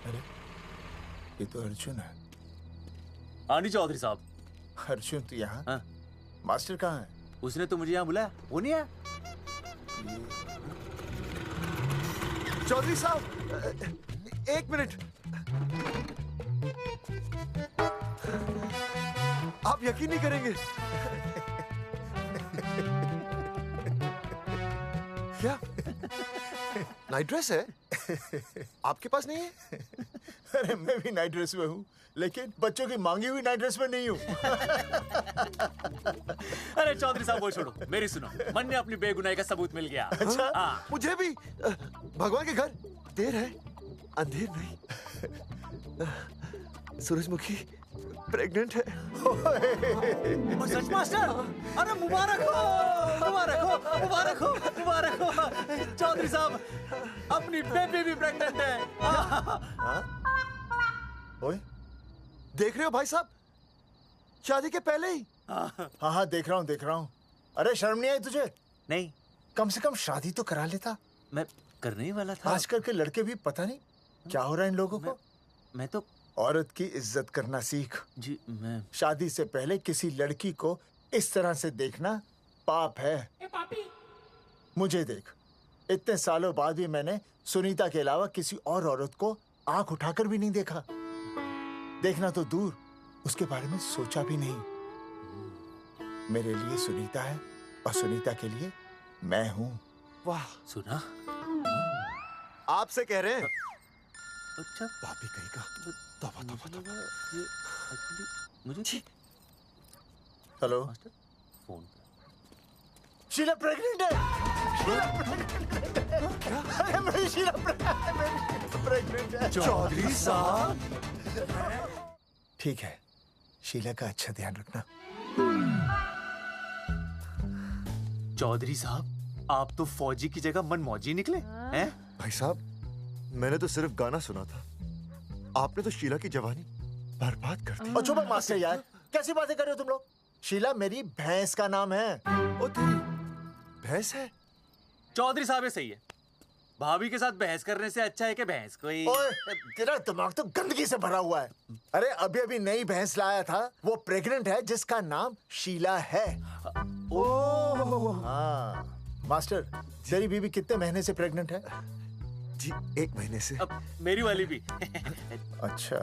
अरे ये तो अर्जुन है। हाँ जी चौधरी साहब। अर्जुन तो यहाँ? हाँ। मास्टर कहाँ है? उसने तो मुझे यहाँ बुलाया, वो नहीं आया। चौधरी साहब, एक मिनट। आप यकीन नहीं करेंगे। क्या नाइट ड्रेस है? आपके पास नहीं है? अरे मैं भी नाइट ड्रेस में हूँ, लेकिन बच्चों की मांगी हुई नाइट ड्रेस में नहीं हूँ। अरे चौधरी साहब वो छोड़ो, मेरी सुनो। मन ने अपनी बेगुनाही का सबूत मिल गया। अच्छा? हाँ। मुझे भी। भगवान के घर देर है, अंधेर नहीं। सूरजमुखी प्रेग्नेंट है। और सच मास्टर? अरे मुबारक हो, मुबारक हो, मुबारक हो, मुबारक हो। चौधरी साहब, अपनी बेबी भी प्रेग्नेंट है। ओए, देख रहे हो भाई साहब, शादी के पहले ही। हाँ हाँ देख रहा हूँ, देख रहा हूँ। अरे शर्म नहीं आई तुझे? नहीं। कम से कम शादी तो करा लेता। मैं करने ही वाला था। आजकल के लड़के भी पता नहीं क्या हो रहा है इन लोगों को। मैं तो औरत की इज्जत करना सीख। जी मैं शादी से पहले किसी लड़की को इस तरह से देखना पाप है। मुझे देख, इतने सालों बाद भी मैंने सुनीता के अलावा किसी और औरत को आंख उठाकर भी नहीं देखा। देखना तो दूर, उसके बारे में सोचा भी नहीं। मेरे लिए सुनीता है और सुनीता के लिए मैं हूँ। वाह, सुना? आपसे कह रहे हैं। अच्छा, भाभी कहीं का। तौबा तौबा तौबा। ये एक्चुअली मुझे हेलो, फोन शीला प्रेग्नेंट है। अरे मेरी शीला प्रेग्नेंट है। चौधरी साहब, ठीक है, शीला का अच्छा ध्यान रखना। चौधरी साहब, आप तो फौजी की जगह मनमौजी निकले हैं? भाई साहब, मैंने तो सिर्फ गाना सुना था, आपने तो शीला की जवानी बर्बाद कर दी। और चुप मास्टर यार, कैसी बातें कर रहे हो तुम लोग? शीला मेरी भैंस का नाम है। ओ तेरी भैंस है? चौधरी साहब ये सही है। भाभी के साथ बहस करने से अच्छा है कि भैंस कोई। ओए, तेरा दिमाग तो गंदगी से भरा हुआ है। अरे अभी अभी नई भैंस लाया था, वो प्रेग्नेंट है, जिसका नाम शीला है। ओह हाँ मास्टर, तेरी बीवी कितने महीने से प्रेग्नेंट है? जी 1 महीने से। अब मेरी वाली भी। अच्छा,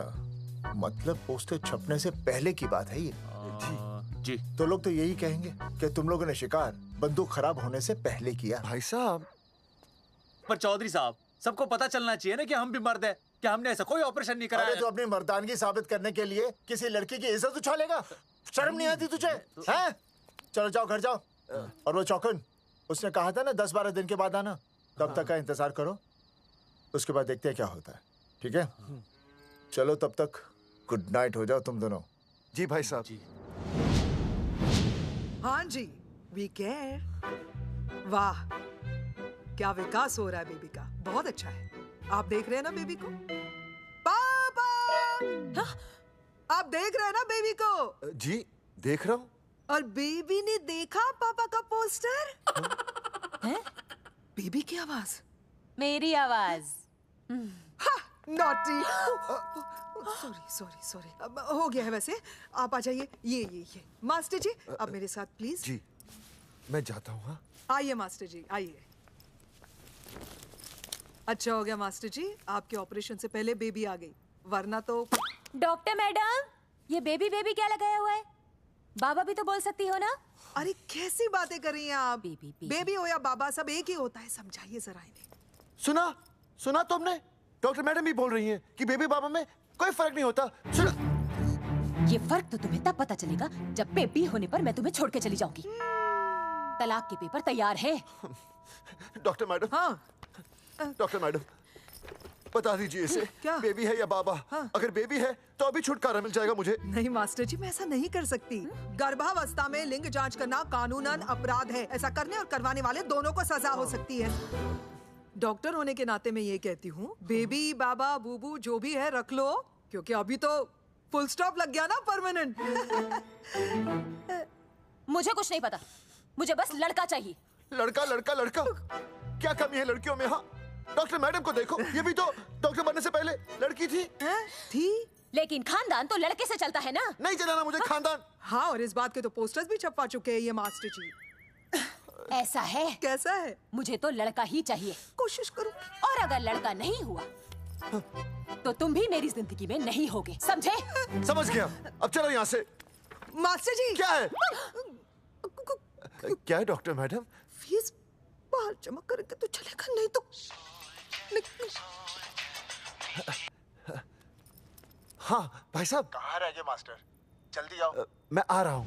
मतलब पोस्टर छपने से पहले की बात है ये। जी तो लोग तो यही कहेंगे कि तुम लोगों ने शिकार बंदूक खराब होने से पहले किया। भाई साहब, पर चौधरी साहब, सबको पता चलना चाहिए ना कि हम भी मर्द हैं, कि हमने ऐसा कोई ऑपरेशन नहीं कराया। अरे तो अपनी मर्दानगी साबित करने के लिए किसी लड़की की इज्जत उछालेगा? शर्म नहीं आती तुझे? हैं? चलो जाओ, घर जाओ। और वो चौकन, उसने कहा था ना 10-12 दिन के बाद आना, तब तक का इंतजार करो, उसके बाद देखते हैं क्या होता है। ठीक है, चलो तब तक गुड नाइट हो जाओ तुम दोनों। जी भाई साहब। जी हाँ जी, वी केयर। वाह, क्या विकास हो रहा है बेबी का, बहुत अच्छा है। आप देख रहे हैं ना बेबी को? पापा, आप देख रहे हैं ना बेबी को? जी देख रहा हूँ। और बेबी ने देखा पापा का पोस्टर? हैं? बेबी की आवाज? मेरी आवाज। नॉटी। सॉरी सॉरी सॉरी, हो गया है वैसे। आप आ जाइए। ये मास्टर जी, आप मेरे साथ प्लीज। जी मैं जाता हूँ। हाँ आइए मास्टर जी, आइए। अच्छा हो गया मास्टर जी, आपके ऑपरेशन से पहले बेबी आ गई, वरना तो। डॉक्टर मैडम, ये बेबी बेबी क्या लगाया हुआ है? बाबा भी तो बोल सकती हो ना? अरे कैसी बातें कर रही हैं आप? बेबी हो या बाबा, सब एक ही होता है, समझाइए जरा इन्हें। सुना तुमने? डॉक्टर मैडम भी बोल रही हैं कि बेबी बाबा में कोई फर्क नहीं होता। सुना? ये फर्क तो तुम्हें तब पता चलेगा जब बेबी होने पर मैं तुम्हें छोड़ के चली जाऊंगी। तलाक के पेपर तैयार है। Doctor madam. हाँ। डॉक्टर मैडम, बता दीजिए इसे, क्या? बेबी है या बाबा? हाँ। अगर बेबी है तो अभी छुटकारा मिल जाएगा मुझे। नहीं मास्टर जी, मैं ऐसा नहीं कर सकती। गर्भावस्था में लिंग जांच करना कानूनन अपराध है। ऐसा करने और करवाने वाले दोनों को सजा हो सकती है। डॉक्टर होने के नाते मैं ये कहती हूँ, बेबी बाबा बूबू जो भी है रख लो, क्योंकि अभी तो फुल स्टॉप लग गया ना परमानेंट। मुझे कुछ नहीं पता, मुझे बस लड़का चाहिए। लड़का लड़का लड़का, क्या कमी है लड़कियों में? हाँ, डॉक्टर मैडम को देखो, ये भी तो डॉक्टर बनने से पहले लड़की थी। थी? लेकिन खानदान तो लड़के से चलता है ना। नहीं चलाना मुझे खानदान। हाँ, और इस बात के तो पोस्टर्स भी छपवा चुके हैं ये मास्टर जी। ऐसा है? कैसा है? मुझे तो लड़का ही चाहिए। कोशिश करूँ। और अगर लड़का नहीं हुआ तो तुम भी मेरी जिंदगी में नहीं होगे, समझे? समझ गया। अब चलो यहाँ से। मास्टर जी। क्या है? क्या है डॉक्टर मैडम? फीस बाहर जमा करेंगे तो चलेगा, नहीं तो। हाँ भाई साहब। कहाँ रह गए मास्टर? जल्दी आओ। मैं आ रहा हूँ।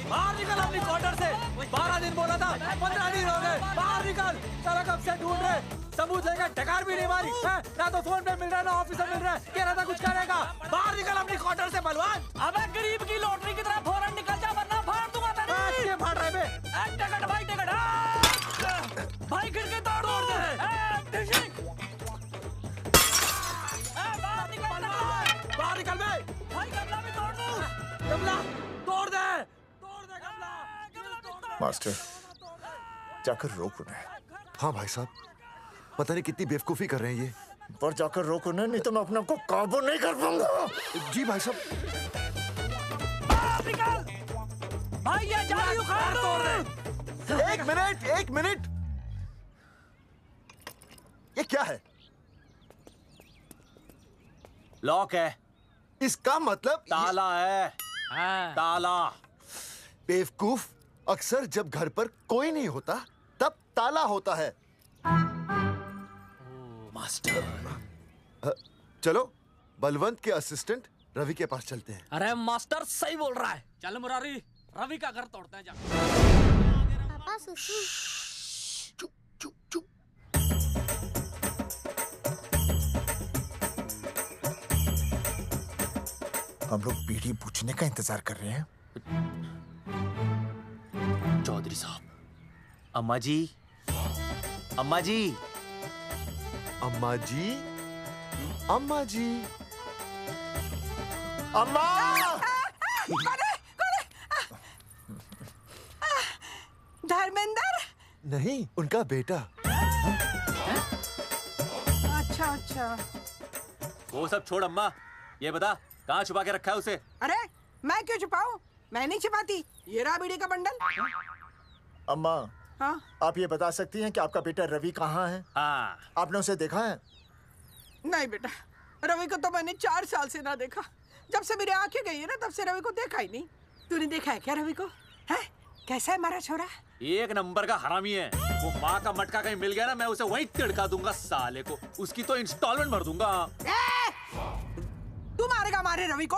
बाहर निकल अपनी क्वार्टर से। 12 दिन बोला था, 15 दिन हो गए। बाहर निकल। सारा कब से ढूंढ रहे, सबूत लेकर ढकार भी नहीं मारी है? ना तो फोन पे मिल रहा है, ना ऑफिस में मिल रहा है। कह रहा था कुछ करेगा। बाहर निकल अपनी क्वार्टर से बलवान। अबे गरीब की लॉटरी की तरह फौरन निकल जा, वरना फाड़ दूंगा तेरी। क्या फाड़ रहे बे? टिकट भाई, टिकट। भाई खिड़की तोड़ दे। बाहर निकल बे। भाई गमला भी तोड़ दूं। गमला तोड़ दे। मास्टर, जाकर रोक उन्हें। हाँ भाई साहब, पता नहीं कितनी बेवकूफी कर रहे हैं ये। पर जाकर रोक उन्हें, नहीं तो मैं अपने आप को काबू नहीं कर पाऊंगा। जी भाई साहब। निकल भाई, ये जाली उखाड़ दो। एक मिनट। ये क्या है? लॉक है। इसका मतलब ताला है। ताला। बेवकूफ, अक्सर जब घर पर कोई नहीं होता तब ताला होता है। मास्टर। चलो बलवंत के असिस्टेंट रवि के पास चलते हैं। अरे मास्टर सही बोल रहा है, चल मुरारी, रवि का घर तोड़ते हैं जा। पापा सुसु। हम लोग बीड़ी पूछने का इंतजार कर रहे हैं। चौधरी साहब। अम्मा जी, अम्मा जी, अम्मा जी, अम्मा जी, अम्मा। धर्मेंद्र? नहीं, उनका बेटा। अच्छा। वो सब छोड़ अम्मा, ये बता कहाँ छुपा के रखा है उसे? अरे मैं क्यों छुपाऊं? मैं नहीं छिपाती। ये रहा बीड़ी का बंडल। अम्मा, हाँ? आप ये बता सकती हैं कि आपका बेटा रवि कहाँ है? हाँ। आपने उसे देखा है? नहीं बेटा, रवि को तो मैंने 4 साल से ना देखा। जब से मेरी आंखें गई है ना, तब से रवि को देखा ही नहीं। तूने देखा है क्या रवि को? है? कैसा है हमारा छोरा? एक नंबर का हरामी है। वो माँ का मटका कहीं मिल गया ना, मैं उसे वहीं तिड़का दूंगा साले को। उसकी तो इंस्टॉलमेंट भर दूंगा। तू मारेगा हमारे रवि को?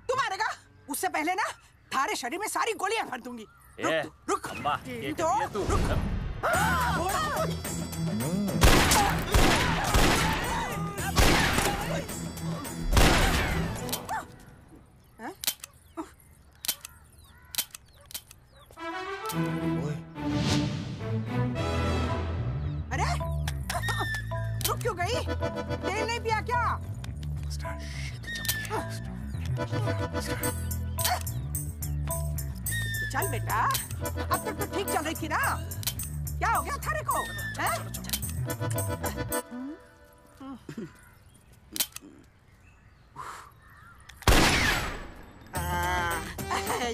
तू मारेगा? उससे पहले ना थारे शरीर में सारी गोलियां भर दूंगी। रुक अम्मा, ये तो कर दिया तू। अरे रुक क्यों गई? तेल नहीं पिया क्या? चल बेटा, अब तक तो ठीक चल रही थी ना। क्या हो गया थारे को?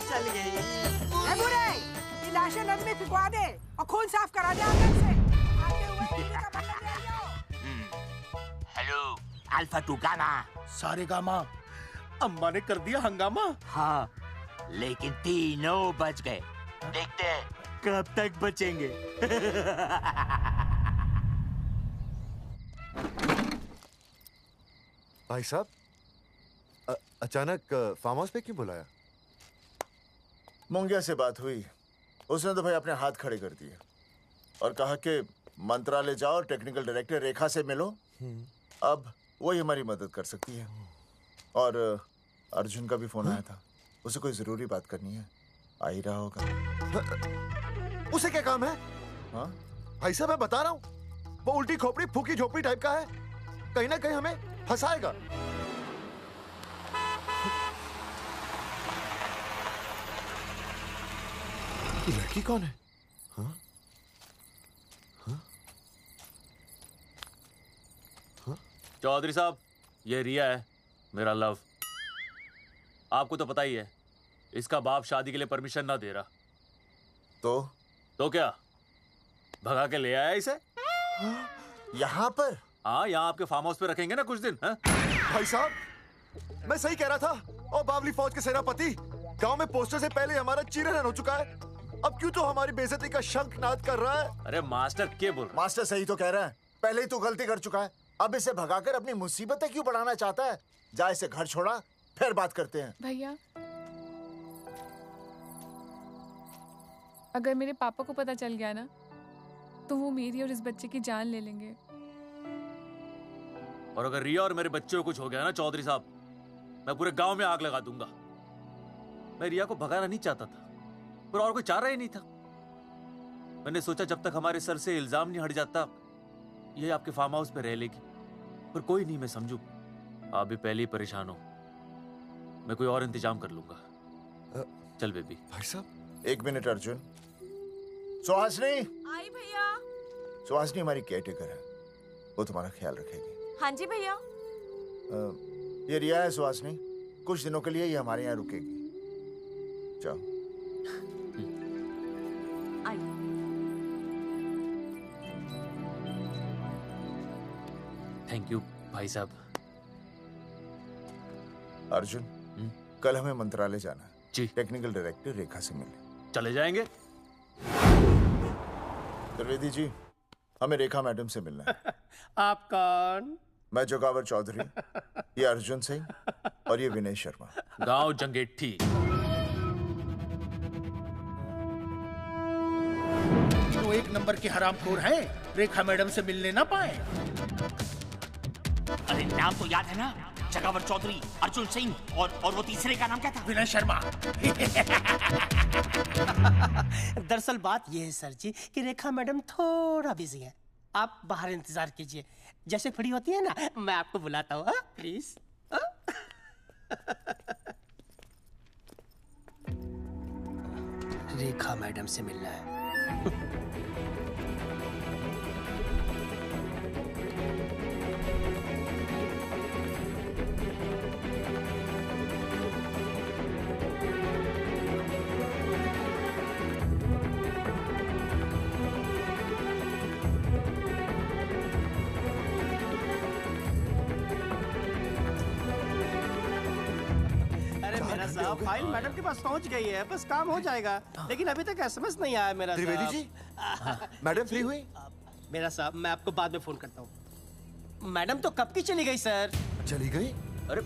चल गई। बुरे, ये लाशें नदी में फिकवा दे और खून साफ करा दे अंदर से। आते हुए अल्फा टू गामा। सारे गामा। अम्मा ने कर दिया हंगामा। हाँ, लेकिन तीनों बच गए। देखते हैं कब तक बचेंगे। भाई साहब, अचानक फार्म हाउस पे क्यों बुलाया? मुंगिया से बात हुई, उसने तो भाई अपने हाथ खड़े कर दिए और कहा कि मंत्रालय जाओ, टेक्निकल डायरेक्टर रेखा से मिलो, अब वही हमारी मदद कर सकती है। और अर्जुन का भी फोन आया था, उसे कोई जरूरी बात करनी है, आ ही रहा होगा। उसे क्या काम है? हाँ भाई साहब, मैं बता रहा हूँ, वो उल्टी खोपड़ी फूकी झोपड़ी टाइप का है, कहीं ना कहीं हमें फंसाएगा। ये लड़की कौन है? हाँ? हाँ? हाँ? चौधरी साहब, ये रिया है, मेरा लव। आपको तो पता ही है, इसका बाप शादी के लिए परमिशन ना दे रहा। तो क्या भगा के ले आया इसे? यहाँ पर? हाँ, यहाँ आपके फार्म हाउस पे रखेंगे ना कुछ दिन। हाँ? भाई साहब, मैं सही कह रहा था। और बावली फौज के सेनापति, गांव में पोस्टर से पहले हमारा चीरहरण हो चुका है, अब क्यों तो हमारी बेइज्जती का शंखनाद कर रहा है? अरे मास्टर क्या बोल रहा है? मास्टर सही तो कह रहा है, पहले ही तो गलती कर चुका है, अब इसे भगाकर अपनी मुसीबतें क्यों बढ़ाना चाहता है? जा इसे घर छोड़ा, फिर बात करते हैं। भैया, अगर मेरे पापा को पता चल गया ना, तो वो मेरी और इस बच्चे की जान ले लेंगे। और अगर रिया और मेरे बच्चे को कुछ हो गया ना चौधरी साहब, मैं पूरे गांव में आग लगा दूंगा। मैं रिया को भगाना नहीं चाहता था, पर और कोई चारा ही नहीं था। मैंने सोचा जब तक हमारे सर से इल्जाम नहीं हट जाता, ये आपके फार्म हाउस पे रह लेगी। पर कोई नहीं, मैं समझू आप भी पहले ही परेशान हो, मैं कोई और इंतजाम कर लूंगा। चल बेबी। भाई साहब, 1 मिनट अर्जुन। सुहासनी। आई भैया। सुहासनी हमारी केयरटेकर है, वो तुम्हारा ख्याल रखेगी। हाँ जी भैया। ये रिया है सुहासनी, कुछ दिनों के लिए ये हमारे यहाँ रुकेगी। जाओ। थैंक यू भाई साहब। अर्जुन, कल हमें मंत्रालय जाना है जी। टेक्निकल डायरेक्टर रेखा से मिलने चले जाएंगे। त्रिवेदी जी, हमें रेखा मैडम से मिलना है। आप कौन? मैं जोगावर चौधरी, ये अर्जुन सिंह और ये विनय शर्मा। गांव जंगेठी। वो 1 नंबर के हरामखोर हैं, रेखा मैडम से मिलने ना पाए। अरे नाम तो याद है ना, जगावर चौधरी, अर्जुन सिंह और वो तीसरे का नाम क्या था? विनय शर्मा। दरअसल बात ये है सर जी कि रेखा मैडम थोड़ा बिजी है, आप बाहर इंतजार कीजिए, जैसे फ्री होती है ना मैं आपको बुलाता हूँ, प्लीज। रेखा मैडम से मिलना है। फाइल मैडम के पास पहुंच गई है, बस काम हो जाएगा, लेकिन अभी तक एसएमएस नहीं आया मेरा। त्रिवेदी जी, मैडम फ्री हुई? मेरा साहब, मैं आपको बाद में फोन करता हूँ। मैडम तो कब की चली गई सर। चली गई? अरे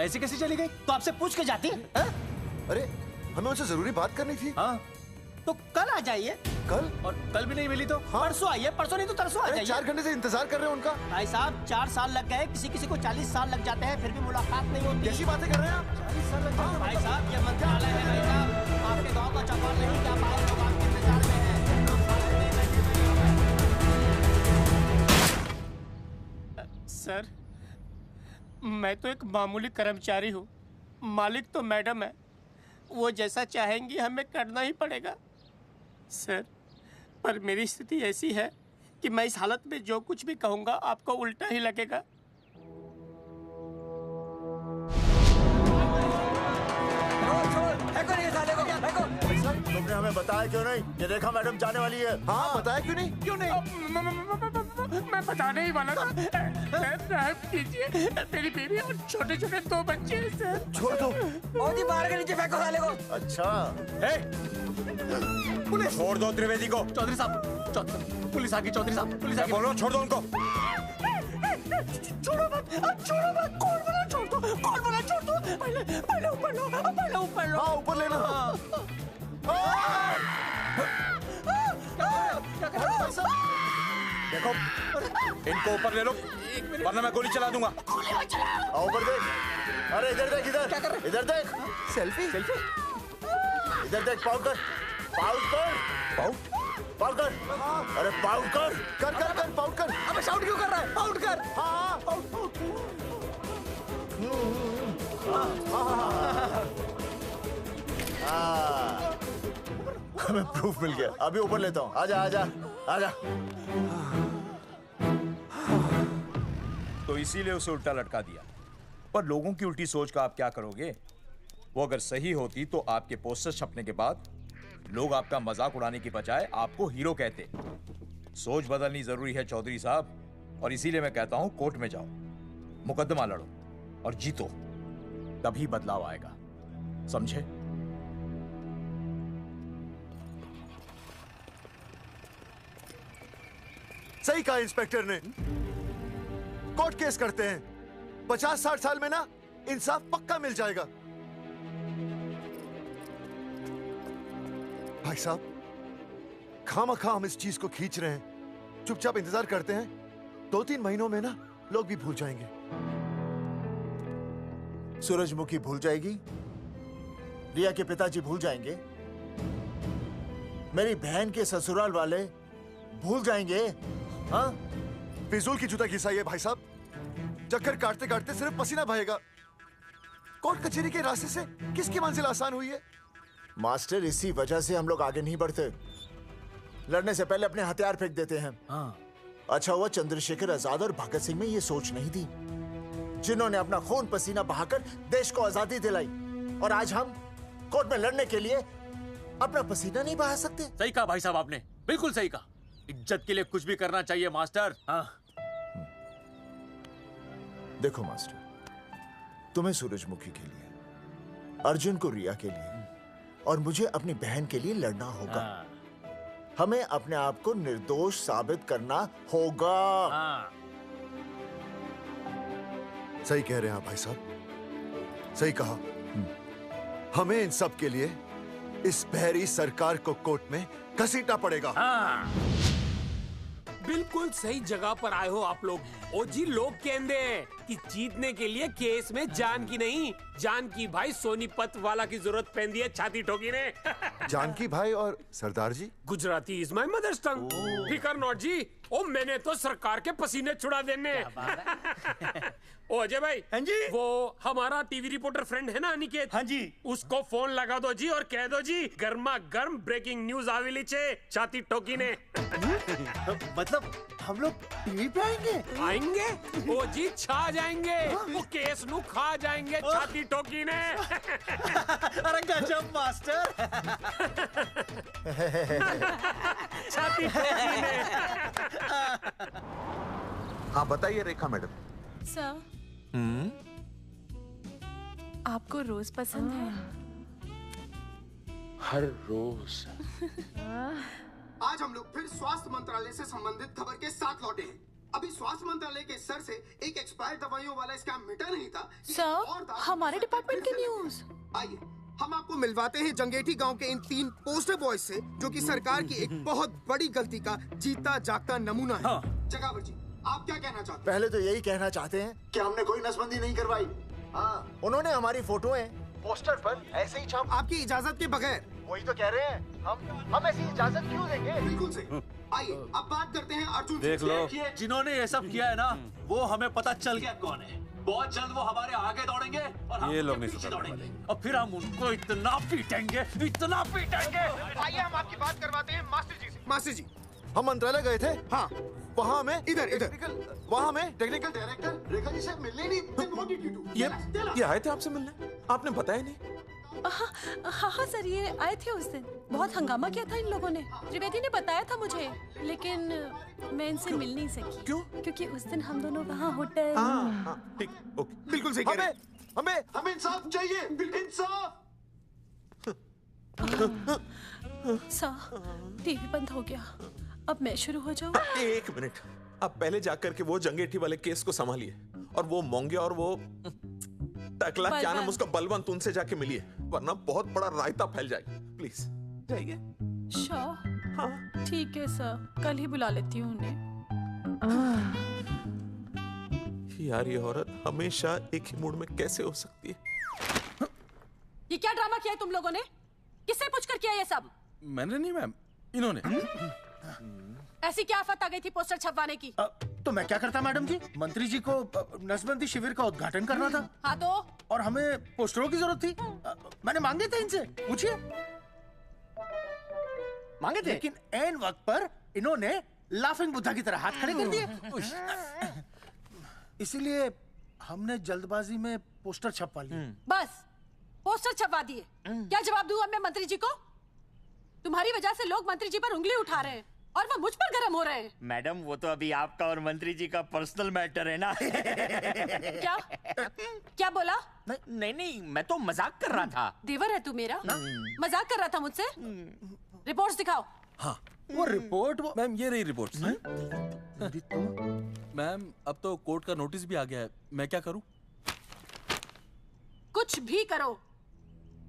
ऐसे कैसे चली गई? तो आपसे पूछ के जाती। अरे हमें उनसे जरूरी बात करनी थी। हाँ, तो कल आ जाइए। कल? और कल भी नहीं मिली तो? हाँ? परसों आइए, परसों नहीं तो तरसों आ जाइए। 4 घंटे से इंतजार कर रहे हैं उनका। भाई साहब 4 साल लग गए, किसी को 40 साल लग जाते हैं, फिर भी मुलाकात नहीं होती। कैसी बातें कर रहे हैं आप? 40 साल लग जाते हैं। भाई साहब ये मंत्रालय है भाई साहब, आपके गाँव का चौपाल नहीं क्या पाए, लोग आपके इंतजार में हैं। सर, मैं तो एक मामूली कर्मचारी हूँ, मालिक तो मैडम है, वो जैसा चाहेंगी हमें करना ही पड़ेगा। सर, पर मेरी स्थिति ऐसी है कि मैं इस हालत में जो कुछ भी कहूँगा आपको उल्टा ही लगेगा। तुमने हमें बताया क्यों नहीं? ये रेखा मैडम जाने वाली है। हाँ, बताया क्यों नहीं? क्यों नहीं? मैं बताने ही वाला था। माफ कीजिए, मेरी बीवी और छोटे छोटे 2 बच्चे हैं सर। छोड़ दो। ओ जी बाहर के नीचे फेंको साले को। अच्छा पुलिस छोड़ दो त्रिवेदी को। चौधरी साहब, पुलिस आ गई। चौधरी साहब पुलिस आ गई। बोलो छोड़ दो उनको। छोड़ो मत, कौन बोला छोड़ दो, पहले ऊपर लो, हाँ ऊपर लेना। देखो इनको ऊपर ले लो वरना मैं गोली चला दूंगा। आओ ऊपर देख। अरे इधर देख, इधर देख। सेल्फी। इधर देख, पाउट कर। अरे पाउट कर। पाउट कर। अबे शाउट क्यों कर रहा है? पाउट कर। हाँ हमें प्रूफ मिल गया। अभी ऊपर लेता हूँ। आजा। तो इसीलिए उसे उल्टा लटका दिया। पर लोगों की उल्टी सोच का आप क्या करोगे? वो अगर सही होती तो आपके पोस्टर छपने के बाद लोग आपका मजाक उड़ाने की बजाय आपको हीरो कहते। सोच बदलनी जरूरी है चौधरी साहब, और इसीलिए मैं कहता हूं कोर्ट में जाओ, मुकदमा लड़ो और जीतो, तभी बदलाव आएगा। समझे? सही कहा इंस्पेक्टर ने। कोर्ट केस करते हैं, 50-60 साल में ना इंसाफ पक्का मिल जाएगा। भाई साहब, खामखा हम इस चीज को खींच रहे हैं। चुपचाप इंतजार करते हैं, 2-3 महीनों में ना लोग भी भूल जाएंगे। सूरजमुखी भूल जाएगी, रिया के पिताजी भूल जाएंगे, मेरी बहन के ससुराल वाले भूल जाएंगे। हाँ, फिजूल की जूता घिसाई है भाई साहब। चक्कर काटते काटते सिर्फ पसीना बहेगा। कोर्ट कचहरी के रास्ते से किसकी मंजिल आसान हुई है? मास्टर, इसी वजह से हम लोग आगे नहीं बढ़ते। लड़ने से पहले अपने हथियार फेंक देते हैं। हाँ। अच्छा हुआ चंद्रशेखर आजाद और भगत सिंह में ये सोच नहीं थी, जिन्होंने अपना खून पसीना बहाकर देश को आजादी दिलाई। और आज हम कोर्ट में लड़ने के लिए अपना पसीना नहीं बहा सकते। सही कहा भाई साहब आपने, बिल्कुल सही कहा। इज्जत के लिए कुछ भी करना चाहिए मास्टर। हाँ। देखो मास्टर, तुम्हें सूरजमुखी के लिए, अर्जुन को रिया के लिए और मुझे अपनी बहन के लिए लड़ना होगा। हमें अपने आप को निर्दोष साबित करना होगा। सही कह रहे हैं आप भाई साहब, सही कहा। हमें इन सब के लिए इस बहरी सरकार को कोर्ट में घसीटना पड़ेगा। बिल्कुल सही जगह पर आए हो आप लोग। ओ जी, लोग कहते हैं कि जीतने के लिए केस में जान की नहीं, जान की भाई सोनीपत वाला की जरूरत पैंदी है छाती ठोकी ने। जानकी भाई और सरदार जी? गुजराती इज माय मदर्स टंग। फिकर नॉट जी। ओ मैंने तो सरकार के पसीने छुड़ा देने। ओ अजय भाई। हाँ जी। वो हमारा टीवी रिपोर्टर फ्रेंड है ना अनिकेत? हाँ जी। उसको फोन लगा दो जी और कह दो जी गर्मा गर्म ब्रेकिंग न्यूज आवेली छे छाती ठोकी ने। मतलब हम लोग टीवी पे आएंगे? ओ जी छा जाएंगे। वो केस नु खा जाएंगे छाती ठोकी ने। अरे गजब मास्टर। छाती ठोकी ने। हाँ बताइए रेखा मैडम। सर, आपको रोज पसंद है? हर रोज। आज हम लोग फिर स्वास्थ्य मंत्रालय से संबंधित खबर के साथ लौटे हैं। अभी स्वास्थ्य मंत्रालय के सर से एक एक्सपायर्ड दवाइयों वाला स्कैम मिटा नहीं था। सर, हमारे डिपार्टमेंट की न्यूज। आइए हम आपको मिलवाते हैं जंगेठी गांव के इन 3 पोस्टर बॉयज से, जो कि सरकार की एक बहुत बड़ी गलती का जीता जागता नमूना है। जगावर जी, आप क्या कहना चाहते हैं? पहले तो यही कहना चाहते हैं कि हमने कोई नसबंदी नहीं करवाई। हाँ, उन्होंने हमारी फोटोएं पोस्टर पर ऐसे ही छाप, आपकी इजाजत के बगैर। वही तो कह रहे हैं, हम ऐसी इजाजत क्यों देंगे? बिल्कुल सही। आइए अब बात करते हैं अर्जुन से। देख लो, जिन्होंने ये सब किया है ना, वो हमें पता चल गया कौन है। बहुत जल्द वो हमारे आगे दौड़ेंगे और हम ये लोग उनके नहीं पीछे सुधरने दौड़ेंगे और फिर हम उनको इतना पीटेंगे, इतना पीटेंगे। आइए हम आपकी बात करवाते हैं मास्टर जी से। मास्टर जी, हम मंत्रालय गए थे। हाँ, वहाँ हमें इधर वहाँ हमें टेक्निकल डायरेक्टर रेखा जी से मिलने नहीं। ये आए थे आपसे मिलने, आपने बताया नहीं। हाँ सर, ये आए थे उस दिन। बहुत हंगामा किया था इन लोगों ने। त्रिवेदी ने बताया था मुझे, लेकिन मैं इनसे मिल नहीं सकी। क्यों? क्योंकि उस दिन हम दोनों वहाँ होटल। ठीक, ओके। बिल्कुल सही कह रहे हैं। हमें इंसाफ चाहिए, इंसाफ। सर, टीवी बंद हो गया। अब मैं शुरू हो जाऊँ? एक मिनट, आप पहले जाकर के वो जंगेठी वाले केस को संभालिए, और वो मोंगिया और वो टकला क्या नाम उसका, बलवंत, उनसे जाके मिलिए, वरना बहुत बड़ा रायता फैल जाएगा। प्लीज जाइए। श्योर। हाँ ठीक है सर, कल ही बुला लेती हूँ उन्हें। यार ये औरत हमेशा एक ही मूड में कैसे हो सकती है? ये क्या ड्रामा किया है तुम लोगों ने? किससे पूछकर किया ये सब? मैंने नहीं मैम, इन्होंने। ऐसी क्या आफत आ गई थी पोस्टर छपवाने की? तो मैं क्या करता मैडम जी? मंत्री जी को नसबंदी शिविर का उद्घाटन करना था। हाँ तो? और हमें पोस्टरों की जरूरत थी। मैंने मांगे थे इनसे, पूछिए। मांगे थे, लेकिन ऐन वक्त पर इन्होंने लाफिंग बुद्धा की तरह हाथ खड़े कर दिए। इसीलिए हमने जल्दबाजी में पोस्टर छपवा लिए। बस पोस्टर छपवा दिए। क्या जवाब दूं अब मैं मंत्री जी को? तुम्हारी वजह से लोग मंत्री जी पर उंगली उठा रहे हैं और वो मुझ पर गर्म हो रहे हैं। मैडम वो तो अभी आपका और मंत्री जी का पर्सनल मैटर है ना। क्या क्या बोला? नहीं, मैं तो मजाक कर रहा था। देवर है तू मेरा? मजाक कर रहा था मुझसे? रिपोर्ट्स दिखाओ। हाँ वो रिपोर्ट मैम, ये रही रिपोर्ट। मैम अब तो कोर्ट का नोटिस भी आ गया है, मैं क्या करूं? कुछ भी करो,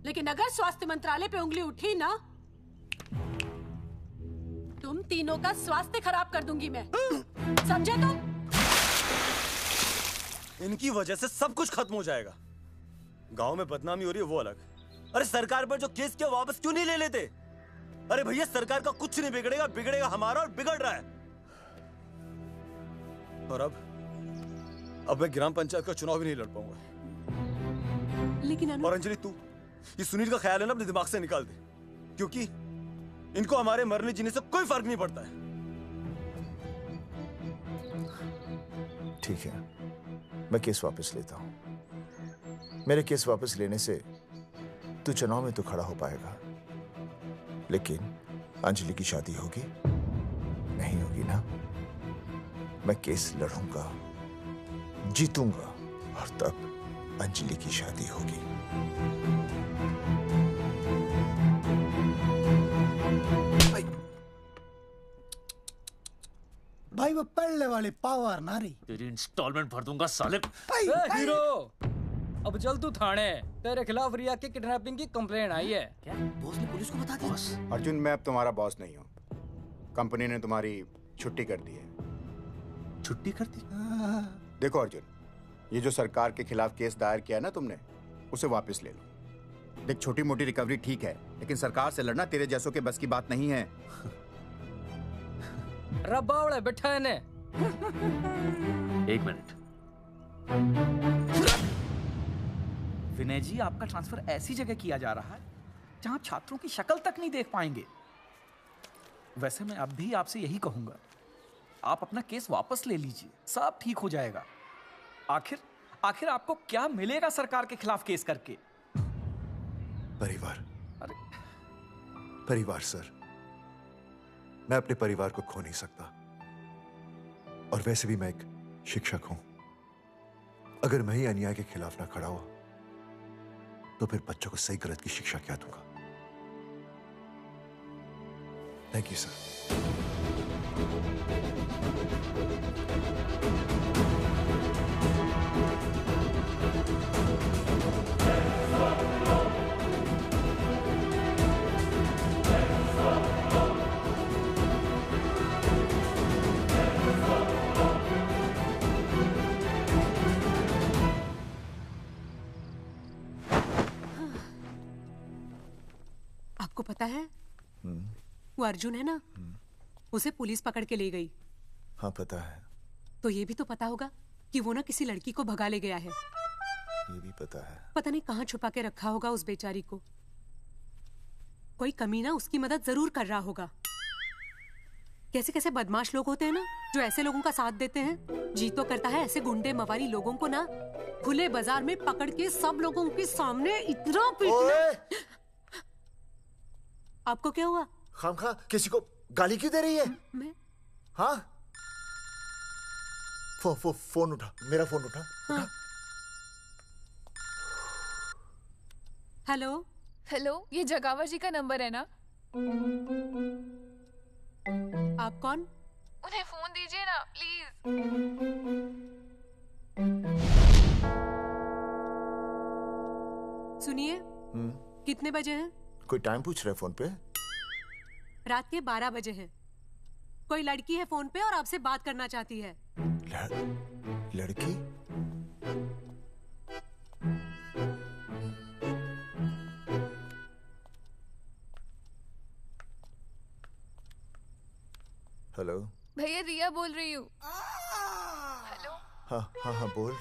लेकिन अगर स्वास्थ्य मंत्रालय पे उंगली उठी ना, तुम तीनों का स्वास्थ्य खराब कर दूंगी मैं। समझे तुम? इनकी वजह से सब कुछ खत्म हो जाएगा। गांव में बदनामी हो रही है वो अलग, अरे सरकार पर जो केस किया वापस क्यों नहीं ले लेते? अरे भैया सरकार का कुछ नहीं बिगड़ेगा, बिगड़ेगा हमारा, और बिगड़ रहा है। और अब मैं ग्राम पंचायत का चुनाव भी नहीं लड़ पाऊंगा। लेकिन और अंजलि तू ये सुनील का ख्याल है ना अपने दिमाग से निकाल दे, क्योंकि इनको हमारे मरने जीने से कोई फर्क नहीं पड़ता है। ठीक है, मैं केस वापस लेता हूं। मेरे केस वापस लेने से तू चुनाव में तो खड़ा हो पाएगा, लेकिन अंजलि की शादी होगी नहीं होगी ना? मैं केस लड़ूंगा, जीतूंगा, और तब अंजलि की शादी होगी। भाई वो पढ़ने वाली पावर नारी। तेरी इंस्टॉलमेंट भर दूंगा साले। हीरो, अब चल तू थाने। तेरे खिलाफ रिया की किडनैपिंग की कंप्लेंट आई है। क्या बॉस ने पुलिस को बता दिया? अर्जुन मैं अब तुम्हारा बॉस नहीं हूँ। कंपनी ने तुम्हारी छुट्टी कर दी है। छुट्टी कर दी? देखो अर्जुन, ये जो सरकार के खिलाफ केस दायर किया है ना तुमने, उसे वापस ले लो। देख छोटी मोटी रिकवरी ठीक है, लेकिन सरकार से लड़ना तेरे जैसों के बस की बात नहीं है। रबावड़े बैठा है ने। एक मिनट। विनय जी, आपका ट्रांसफर ऐसी जगह किया जा रहा है जहां छात्रों की शक्ल तक नहीं देख पाएंगे। वैसे मैं अब भी आपसे यही कहूंगा, आप अपना केस वापस ले लीजिए, सब ठीक हो जाएगा। आखिर आपको क्या मिलेगा सरकार के खिलाफ केस करके? परिवार। परिवार सर, मैं अपने परिवार को खो नहीं सकता, और वैसे भी मैं एक शिक्षक हूं। अगर मैं ही अन्याय के खिलाफ ना खड़ा हुआ तो फिर बच्चों को सही गलत की शिक्षा क्या दूंगा? Thank you sir. आपको पता है वो अर्जुन है ना, उसे पुलिस पकड़ के ले गई। हाँ पता है। तो ये भी तो पता होगा कि वो ना किसी लड़की को भगा ले गया है। ये भी पता है। पता नहीं कहाँ छुपा के रखा होगा उस बेचारी को। कोई कमीना उसकी मदद जरूर कर रहा होगा। कैसे कैसे बदमाश लोग होते हैं ना, जो ऐसे लोगों का साथ देते हैं। जी तो करता है ऐसे गुंडे मवाली लोगों को ना खुले बाजार में पकड़ के सब लोगों के सामने इतना पीटना। आपको क्या हुआ? खामखा किसी को गाली क्यों दे रही है? मैं? हाँ? फोन उठा, मेरा फोन उठा। हाँ। हेलो हेलो, ये जगावर जी का नंबर है ना? आप कौन? उन्हें फोन दीजिए ना प्लीज। सुनिए, कितने बजे हैं? कोई टाइम पूछ रहे फोन पे? रात के 12 बजे हैं। कोई लड़की है फोन पे और आपसे बात करना चाहती है। लड़की? हेलो भैया, रिया बोल रही हूँ। हेलो। हाँ हाँ हाँ बोल।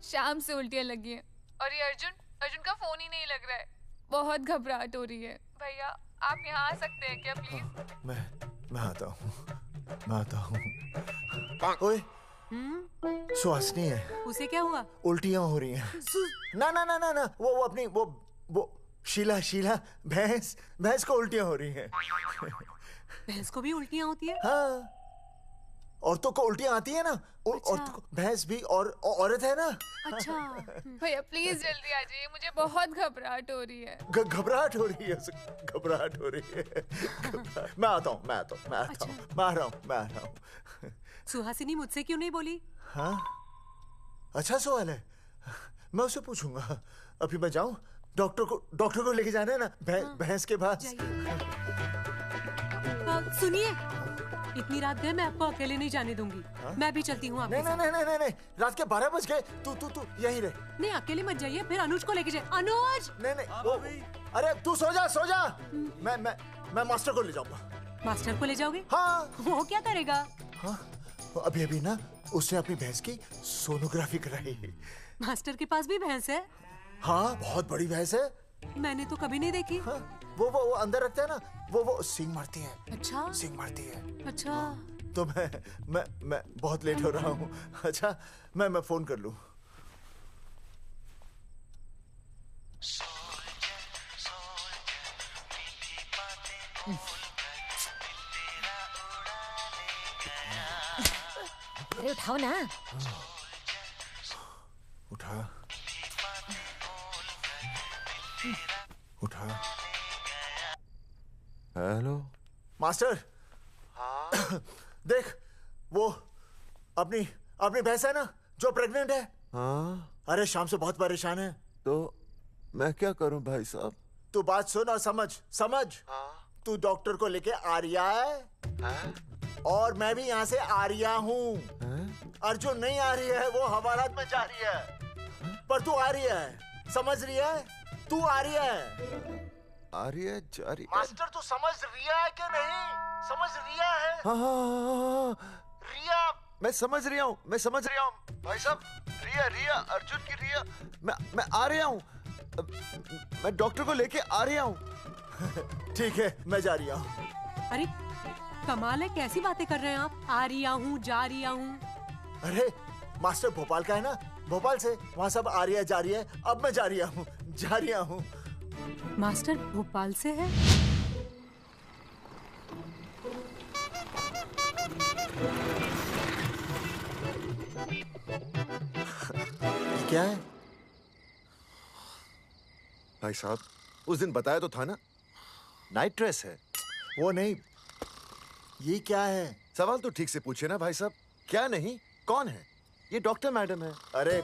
शाम से उल्टियाँ लगी हैं और ये अर्जुन का फोन ही नहीं लग रहा है। बहुत घबराहट हो रही है। भैया आप यहाँ आ सकते हैं क्या प्लीज? मैं आता हूँ। ओए, सुहासिनी है। उसे क्या हुआ? उल्टियाँ हो रही हैं। ना वो अपनी वो शीला भैंस को उल्टियाँ हो रही हैं। भैंस को भी उल्टियाँ होती है? हाँ, औरतों को उल्टियाँ आती है ना। अच्छा। औरतों को, भैंस भी और औरत है ना। अच्छा। भैया प्लीज जल्दी आ जाइए, मुझे बहुत घबराहट हो रही है। घबराहट हो रही है। मैं आता हूँ। मैं आ रहा हूँ। सुहासिनी मुझसे क्यों नहीं बोली? हाँ, अच्छा सवाल है, मैं उसे पूछूंगा। अभी मैं जाऊँ? डॉक्टर को लेके जाना है ना भैंस के पास। सुनिए, इतनी रात गए, मैं आपको अकेले नहीं जाने दूंगी। मैं भी चलती हूँ आपके साथ। नहीं, रात के 12 बज गए। तू यहीं रह। नहीं, अकेले मत जाइए, फिर अनुज को लेके जाइए। अनुज! नहीं, अरे तू सो जा। मैं मास्टर को ले जाऊंगा। मास्टर को ले जाओगे? हाँ। वो क्या करेगा? हाँ, अभी ना उसने अपनी भैंस की सोनोग्राफी कराई। मास्टर के पास भी भैंस है? हाँ, बहुत बड़ी भैंस है। मैंने तो कभी नहीं देखी। हाँ, वो अंदर रखते हैं ना, वो सींग मारती है। अच्छा। सींग मारती है। अच्छा। तो मैं बहुत लेट हो रहा हूँ। अच्छा, मैं फोन कर लूँ। अरे उठाओ ना। उठा। Hello master. देख, वो अपनी भैंस है ना जो प्रेग्नेंट है। हाँ? अरे शाम से बहुत परेशान है। तो मैं क्या करूं भाई साहब? तू बात सुन और समझ। तू डॉक्टर को लेके आ रिया है? और मैं भी यहाँ से आ रिया हूँ। अर्जुन नहीं आ रही है, वो हवालात में जा रही है। पर तू आ रही है, समझ रही है? तू आ रही है। आ रही है, जा रही है। मास्टर तू समझ रिया है कि नहीं? समझ रिया है? हाँ। रिया। मैं समझ रहा हूँ भाई साहब। रिया अर्जुन की रिया। मैं आ रहा हूँ। मैं डॉक्टर को लेके आ रहा हूँ। ठीक है, मैं जा रही हूँ। अरे कमाल है, कैसी बातें कर रहे हैं आप? आ रिया हूँ, जा रिया हूँ। अरे मास्टर भोपाल का है ना, भोपाल से वहाँ सब आ रही है, जा रही है। अब मैं जा रही हूँ। मास्टर भोपाल से है? क्या है भाई साहब? उस दिन बताया तो था ना, नाइट ड्रेस है। वो नहीं, ये क्या है? सवाल तो ठीक से पूछे ना भाई साहब। क्या नहीं, कौन है? ये डॉक्टर मैडम है। अरे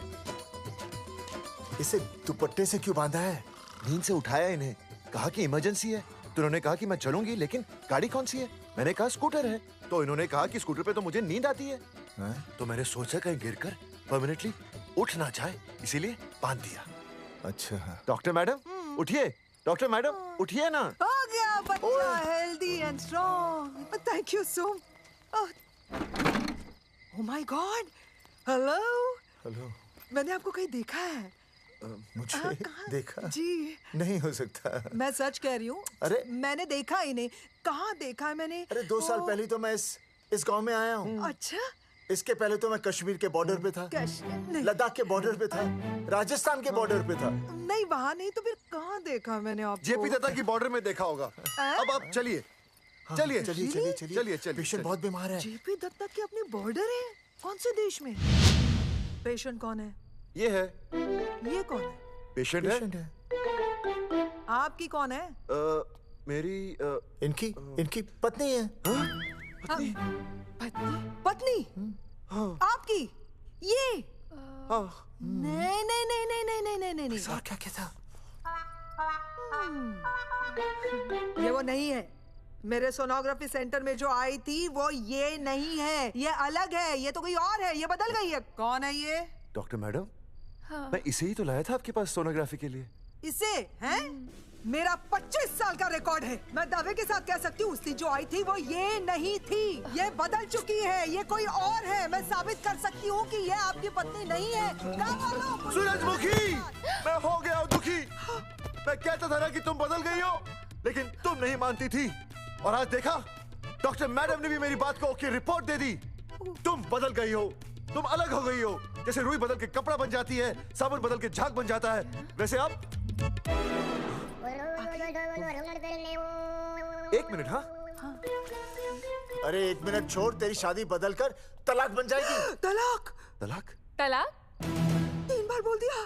इसे दुपट्टे से क्यों बांधा है? नींद से उठाया इन्हें, कहा कि इमरजेंसी है। तो उन्होंने कहा कि मैं चलूंगी, लेकिन गाड़ी कौन सी है? मैंने कहा स्कूटर है। तो इन्होंने कहा कि स्कूटर पे तो मुझे नींद आती है। तो मैंने सोचा कहीं गिरकर परमानेंटली उठ ना जाए, इसीलिए बांध दिया। अच्छा। डॉक्टर मैडम उठिए, डॉक्टर मैडम उठिए ना। हो गया बच्चा, healthy and strong. Thank you so. Oh my God, hello. Hello. मैंने आपको कहीं देखा है। मुझे देखा जी नहीं हो सकता। मैं सच कह रही हूँ। अरे मैंने देखा ही नहीं। कहाँ देखा है मैंने? अरे 2 साल पहले तो मैं इस गांव में आया हूँ। अच्छा। इसके पहले तो मैं कश्मीर के बॉर्डर पे था, लद्दाख के बॉर्डर पे था, राजस्थान के बॉर्डर पे था। नहीं वहाँ नहीं तो फिर कहाँ देखा मैंने आपको? जेपी दत्ता की बॉर्डर में देखा होगा। अब आप चलिए चलिए चलिए चलिए चलिए चलिए। पेशेंट बहुत बीमार है। जेपी दत्ता की अपनी बॉर्डर है? कौन से देश में? पेशेंट कौन है? ये है। ये कौन है? पेशेंट है। आपकी कौन है? मेरी इनकी पत्नी है। पत्नी? पत्नी? आपकी? ये? नहीं नहीं नहीं नहीं नहीं नहीं नहीं नहीं। सर क्या था? ये वो नहीं है। मेरे सोनोग्राफी सेंटर में जो आई थी वो ये नहीं है, ये अलग है, ये तो कोई और है, ये बदल गई है। कौन है ये? डॉक्टर मैडम, हाँ। मैं इसे ही तो लाया था आपके पास सोनोग्राफी के लिए। इसे हैं? मेरा 25 साल का रिकॉर्ड है। मैं दावे के साथ कह सकती हूँ उसकी जो आई थी वो ये नहीं थी, ये बदल चुकी है, ये कोई और है। मैं साबित कर सकती हूँ कि ये आपकी पत्नी नहीं है। सूरजमुखी, मैं हो गया हूँ दुखी। मैं कहता था ना कि तुम बदल गई हो, लेकिन तुम नहीं मानती थी। और आज देखा, डॉक्टर मैडम ने भी मेरी बात को ओके रिपोर्ट दे दी। तुम बदल गई हो, तुम अलग हो गई हो। जैसे रुई बदल के कपड़ा बन जाती है, साबुन बदल के झाग बन जाता है, वैसे अब। एक मिनट। हाँ अरे 1 मिनट छोड़, तेरी शादी बदल कर तलाक बन जाएगी। तलाक? तलाक? तलाक? 3 बार बोल दिया।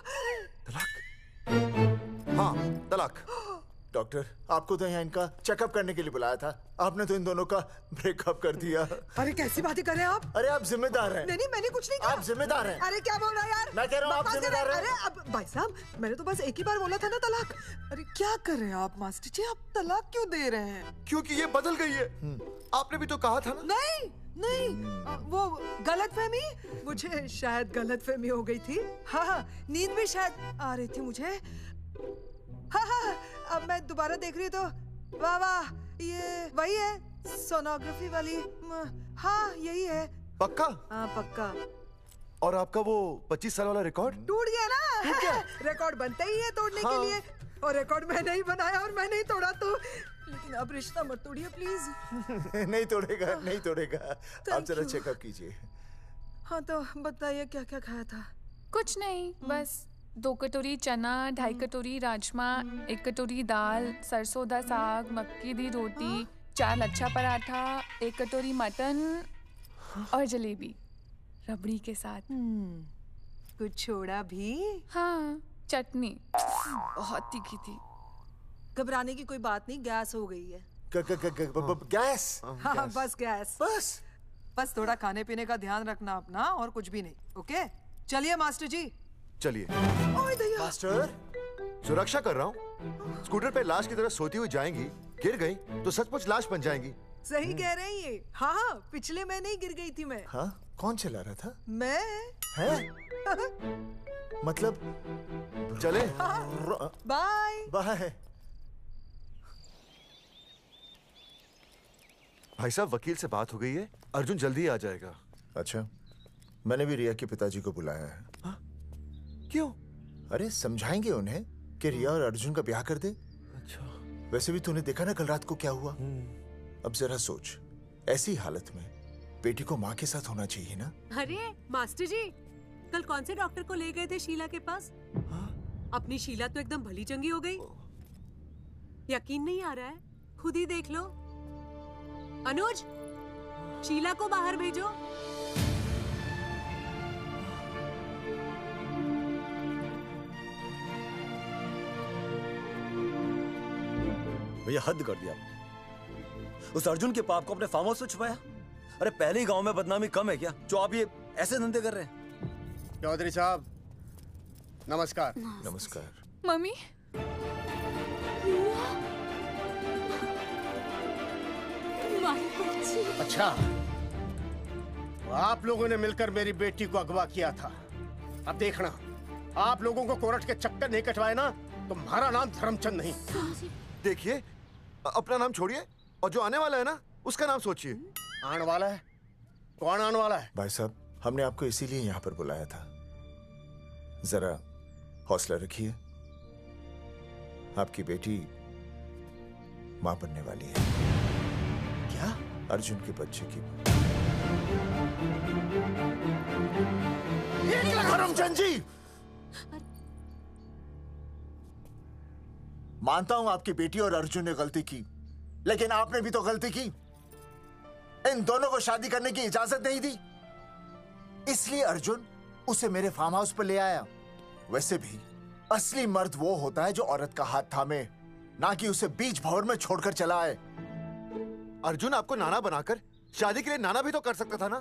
हाँ तलाक। डॉक्टर, आपको तो यहाँ इनका चेकअप करने के लिए बुलाया था, आपने तो इन दोनों का ब्रेकअप कर दिया। अरे कैसी बातें कर रहे हैं आप? अरे आप जिम्मेदार हैं। नहीं मैंने कुछ नहीं कहा। आप जिम्मेदार हैं। अरे क्या बोल रहा है यार? मैं कह रहा हूँ आप जिम्मेदार हैं। अरे अब भाई साहब, मैंने तो बस एक ही बार बोला था ना तलाक। अरे क्या कर रहे हैं आप मास्टर जी? आप तलाक क्यों दे रहे हैं? क्योंकि ये बदल गई है। आपने भी तो कहा था ना। नहीं वो गलतफहमी, मुझे शायद गलतफहमी हो गई थी। हाँ नींद भी शायद आ रही थी मुझे। हाँ अब मैं दोबारा देख रही तो वाह वाह, ये वही है सोनोग्राफी वाली। हाँ यही है। पक्का? हाँ पक्का। और आपका वो 25 साल वाला रिकॉर्ड टूट गया ना? रिकॉर्ड बनता ही है तोड़ने के लिए, और रिकॉर्ड मैंने ही बनाया और मैंने ही तोड़ा। तो लेकिन अब रिश्ता मत तोड़िए प्लीज। नहीं तोड़ेगा, नहीं तोड़ेगा। आप जरा चेकअप कीजिए। हाँ तो बताइए क्या क्या खाया था? कुछ नहीं, बस 2 कटोरी चना, 2.5 कटोरी राजमा, 1 कटोरी दाल, सरसों दा साग, मक्की दी रोटी, 4 लच्छा पराठा, 1 कटोरी मटन और जलेबी रबड़ी के साथ। कुछ छोड़ा भी? हाँ चटनी बहुत तीखी थी। घबराने की कोई बात नहीं, गैस हो गई है। गैस? हाँ बस गैस। बस थोड़ा खाने पीने का ध्यान रखना अपना, और कुछ भी नहीं। ओके चलिए मास्टर जी। चलिए। मास्टर, सुरक्षा कर रहा हूँ। स्कूटर पे लाश की तरह सोती हुई जाएंगी, गिर गई तो सचमुच लाश बन जाएंगी। सही कह रही है। हाँ पिछले महीने ही गिर गई थी मैं। हाँ कौन चला रहा था? मैं। है? मतलब चले? Bye bye. भाई साहब, वकील से बात हो गई है, अर्जुन जल्दी आ जाएगा। अच्छा, मैंने भी रिया के पिताजी को बुलाया है। क्यों? अरे समझाएंगे उन्हें कि रिया और अर्जुन का ब्याह कर दे। अच्छा। वैसे भी तूने देखा ना कल रात को क्या हुआ। अब जरा सोच, ऐसी हालत में बेटी को माँ के साथ होना चाहिए ना। अरे मास्टर जी, कल कौन से डॉक्टर को ले गए थे शीला के पास? अपनी शीला तो एकदम भली चंगी हो गई। यकीन नहीं आ रहा है? खुद ही देख लो। अनुज, शीला को बाहर भेजो। भैया हद कर दिया। उस अर्जुन के पाप को अपने फार्म हाउस में छुपाया। अरे पहले ही गांव में बदनामी कम है क्या, जो आप ये ऐसे धंधे कर रहे हैं? चौधरी साहब नमस्कार। नमस्कार। मम्मी। अच्छा, तो आप लोगों ने मिलकर मेरी बेटी को अगवा किया था। अब देखना, आप लोगों को कोर्ट के चक्कर नहीं कटवाए ना, तो हमारा नाम धर्मचंद नहीं। देखिए, अपना नाम छोड़िए और जो आने वाला है ना, उसका नाम सोचिए। आने वाला है? कौन आने वाला है? भाई साहब, हमने आपको इसीलिए यहाँ पर बुलाया था। जरा हौसला रखिए, आपकी बेटी मां बनने वाली है। क्या? अर्जुन के बच्चे की। करमचंद जी, मानता हूं आपकी बेटी और अर्जुन ने गलती की, लेकिन आपने भी तो गलती की। इन दोनों को शादी करने की इजाजत नहीं दी, इसलिए अर्जुन उसे मेरे फार्म हाउस पर ले आया। वैसे भी असली मर्द वो होता है जो औरत का हाथ थामे, ना कि उसे बीच भंवर में छोड़कर चला आए। अर्जुन आपको नाना बनाकर शादी के लिए नाना भी तो कर सकता था ना,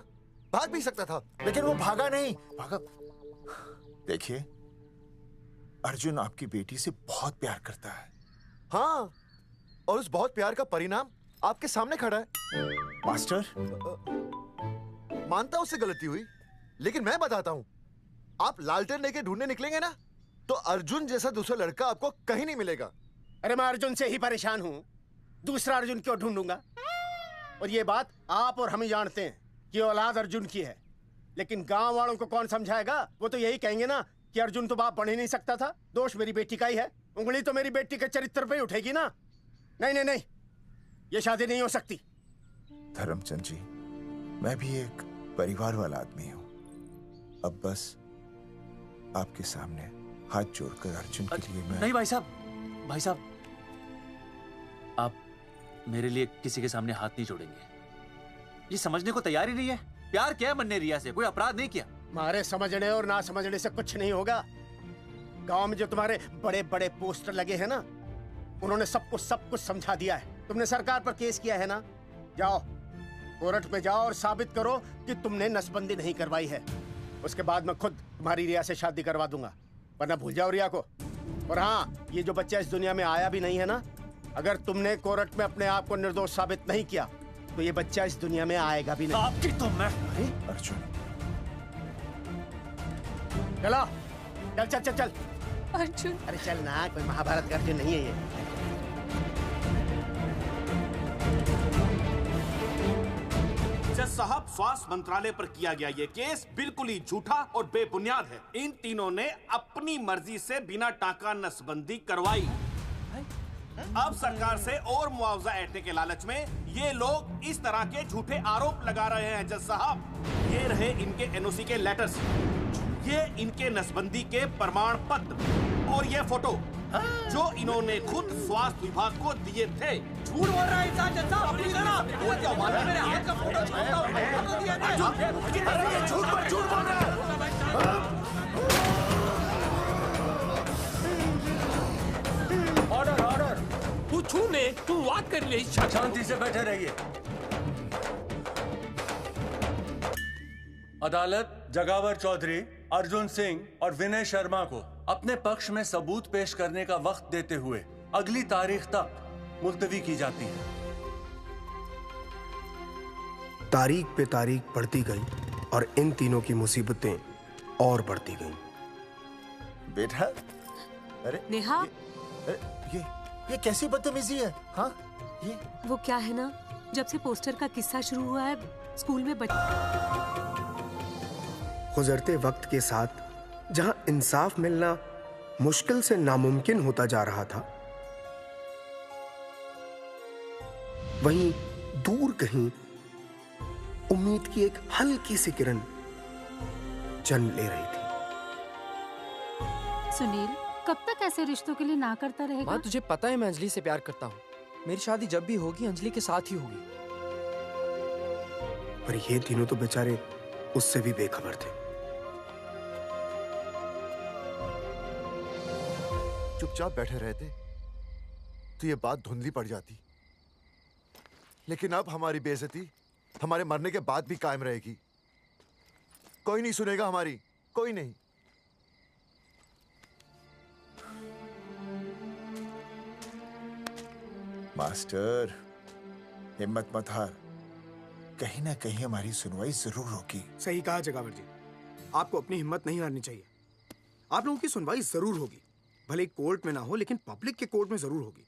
भाग भी सकता था। लेकिन वो भागा नहीं। भागा। देखिए, अर्जुन आपकी बेटी से बहुत प्यार करता है। हाँ, और उस बहुत प्यार का परिणाम आपके सामने खड़ा है। मास्टर, मानता हूं उससे गलती हुई, लेकिन मैं बताता हूं, आप लालटेन लेके ढूंढने निकलेंगे ना, तो अर्जुन जैसा दूसरा लड़का आपको कहीं नहीं मिलेगा। अरे मैं अर्जुन से ही परेशान हूं, दूसरा अर्जुन क्यों ढूंढूंगा? और ये बात आप और हम ही जानते हैं कि औलाद अर्जुन की है, लेकिन गांव वालों को कौन समझाएगा? वो तो यही कहेंगे ना कि अर्जुन तो बाप बन ही नहीं सकता था, दोष मेरी बेटी का ही है। उंगली तो मेरी बेटी के चरित्र पे ही उठेगी ना। नहीं नहीं नहीं, ये शादी नहीं हो सकती। धर्मचंद जी, मैं भी एक परिवार वाला आदमी हूं। अब बस आपके सामने हाथ जोड़कर अर्जुन के लिए मैं... नहीं भाई साहब, आप मेरे लिए किसी के सामने हाथ नहीं जोड़ेंगे। ये समझने को तैयार ही नहीं है। प्यार किया है मन ने रिया से, कोई अपराध नहीं किया। तुम्हारे समझने और ना समझने से कुछ नहीं होगा। गांव में जो तुम्हारे बड़े बड़े पोस्टर लगे हैं ना, उन्होंने सब कुछ समझा दिया है। तुमने सरकार पर केस किया है ना, जाओ कोर्ट में जाओ और साबित करो कि तुमने नसबंदी नहीं करवाई है। उसके बाद मैं खुद तुम्हारी रिया से शादी करवा दूंगा, वरना भूल जाओ रिया को। और हाँ, ये जो बच्चा इस दुनिया में आया भी नहीं है ना, अगर तुमने कोर्ट में अपने आप को निर्दोष साबित नहीं किया तो ये बच्चा इस दुनिया में आएगा भी नहीं। आपकी तो मैं... अर्जुन, चलो चल चल चल चल। अर्जुन, अरे चल ना, कोई महाभारत का अर्जुन नहीं है ये। जज साहब, स्वास्थ्य मंत्रालय पर किया गया ये केस बिल्कुल ही झूठा और बेबुनियाद है। इन तीनों ने अपनी मर्जी से बिना टाका नसबंदी करवाई। अब सरकार से और मुआवजा ऐंठने के लालच में ये लोग इस तरह के झूठे आरोप लगा रहे हैं। जज साहब, ये रहे इनके एनओसी के लेटर्स, ये इनके नसबंदी के प्रमाण पत्र और ये फोटो जो इन्होंने खुद स्वास्थ्य विभाग को दिए थे। झूठ बोल रहा है इंसान। जज साहब, अपनी जगह। वो क्या मालूम है, मेरे हाथ का फोटो छोड़ता हूं, फोटो दिया था। अरे ये झूठ बोल रहा है। ऑर्डर। तू छूने, तू बात कर ले। शांति से बैठे रहिए। अदालत जगावर चौधरी, अर्जुन सिंह और विनय शर्मा को अपने पक्ष में सबूत पेश करने का वक्त देते हुए अगली तारीख तक मुलतवी की जाती है। तारीख पे तारीख बढ़ती गई और इन तीनों की मुसीबतें और बढ़ती गईं। बेटा, अरे नेहा, ये कैसी बदतमीजी है? हाँ, ये वो क्या है ना, जब से पोस्टर का किस्सा शुरू हुआ है स्कूल में गुजरते वक्त के साथ जहां इंसाफ मिलना मुश्किल से नामुमकिन होता जा रहा था, वहीं दूर कहीं उम्मीद की एक हल्की सी किरण जन्म ले रही थी। सुनील, कब तक ऐसे रिश्तों के लिए ना करता रहेगा? माँ, तुझे पता है मैं अंजलि से प्यार करता हूँ। मेरी शादी जब भी होगी अंजलि के साथ ही होगी। पर ये तीनों तो बेचारे उससे भी बेखबर थे। चुपचाप बैठे रहते तो ये बात धुंधली पड़ जाती, लेकिन अब हमारी बेइज्जती हमारे मरने के बाद भी कायम रहेगी। कोई नहीं सुनेगा हमारी, कोई नहीं। मास्टर, हिम्मत मत हार, कहीं ना कहीं हमारी सुनवाई जरूर होगी। सही कहा जगावर जी, आपको अपनी हिम्मत नहीं हारनी चाहिए। आप लोगों की सुनवाई जरूर होगी, भले कोर्ट में ना हो लेकिन पब्लिक के कोर्ट में जरूर होगी।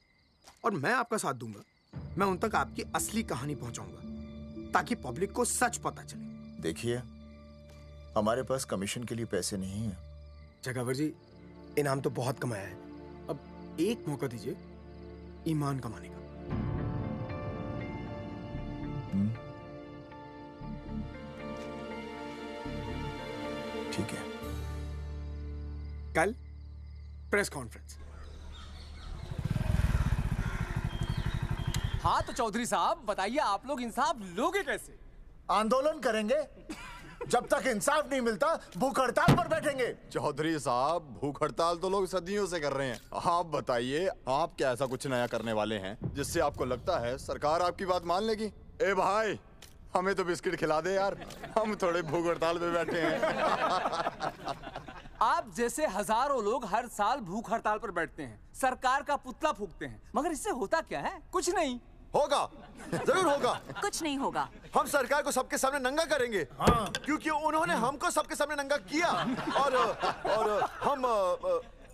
और मैं आपका साथ दूंगा, मैं उन तक आपकी असली कहानी पहुंचाऊंगा ताकि पब्लिक को सच पता चले। देखिए, हमारे पास कमीशन के लिए पैसे नहीं है। जगावर जी, इनाम तो बहुत कमाया है, अब एक मौका दीजिए ईमान कमाने का। ठीक है, कल प्रेस कॉन्फ्रेंस। हाँ तो चौधरी साहब बताइए, आप लोग इंसाफ लोगे कैसे? आंदोलन करेंगे, जब तक इंसाफ नहीं मिलता भूख हड़ताल पर बैठेंगे। चौधरी साहब, भूख हड़ताल तो लोग सदियों से कर रहे हैं। आप बताइए, आप क्या ऐसा कुछ नया करने वाले हैं जिससे आपको लगता है सरकार आपकी बात मान लेगी? ए भाई, हमें तो बिस्किट खिला दे यार, हम थोड़े भूख हड़ताल पे बैठे हैं। आप जैसे हजारों लोग हर साल भूख हड़ताल पर बैठते हैं, सरकार का पुतला फूंकते हैं, मगर इससे होता क्या है? कुछ नहीं होगा, जरूर होगा। कुछ नहीं होगा। हम सरकार को सबके सामने नंगा करेंगे, क्योंकि उन्होंने हमको सबके सामने नंगा किया। और हम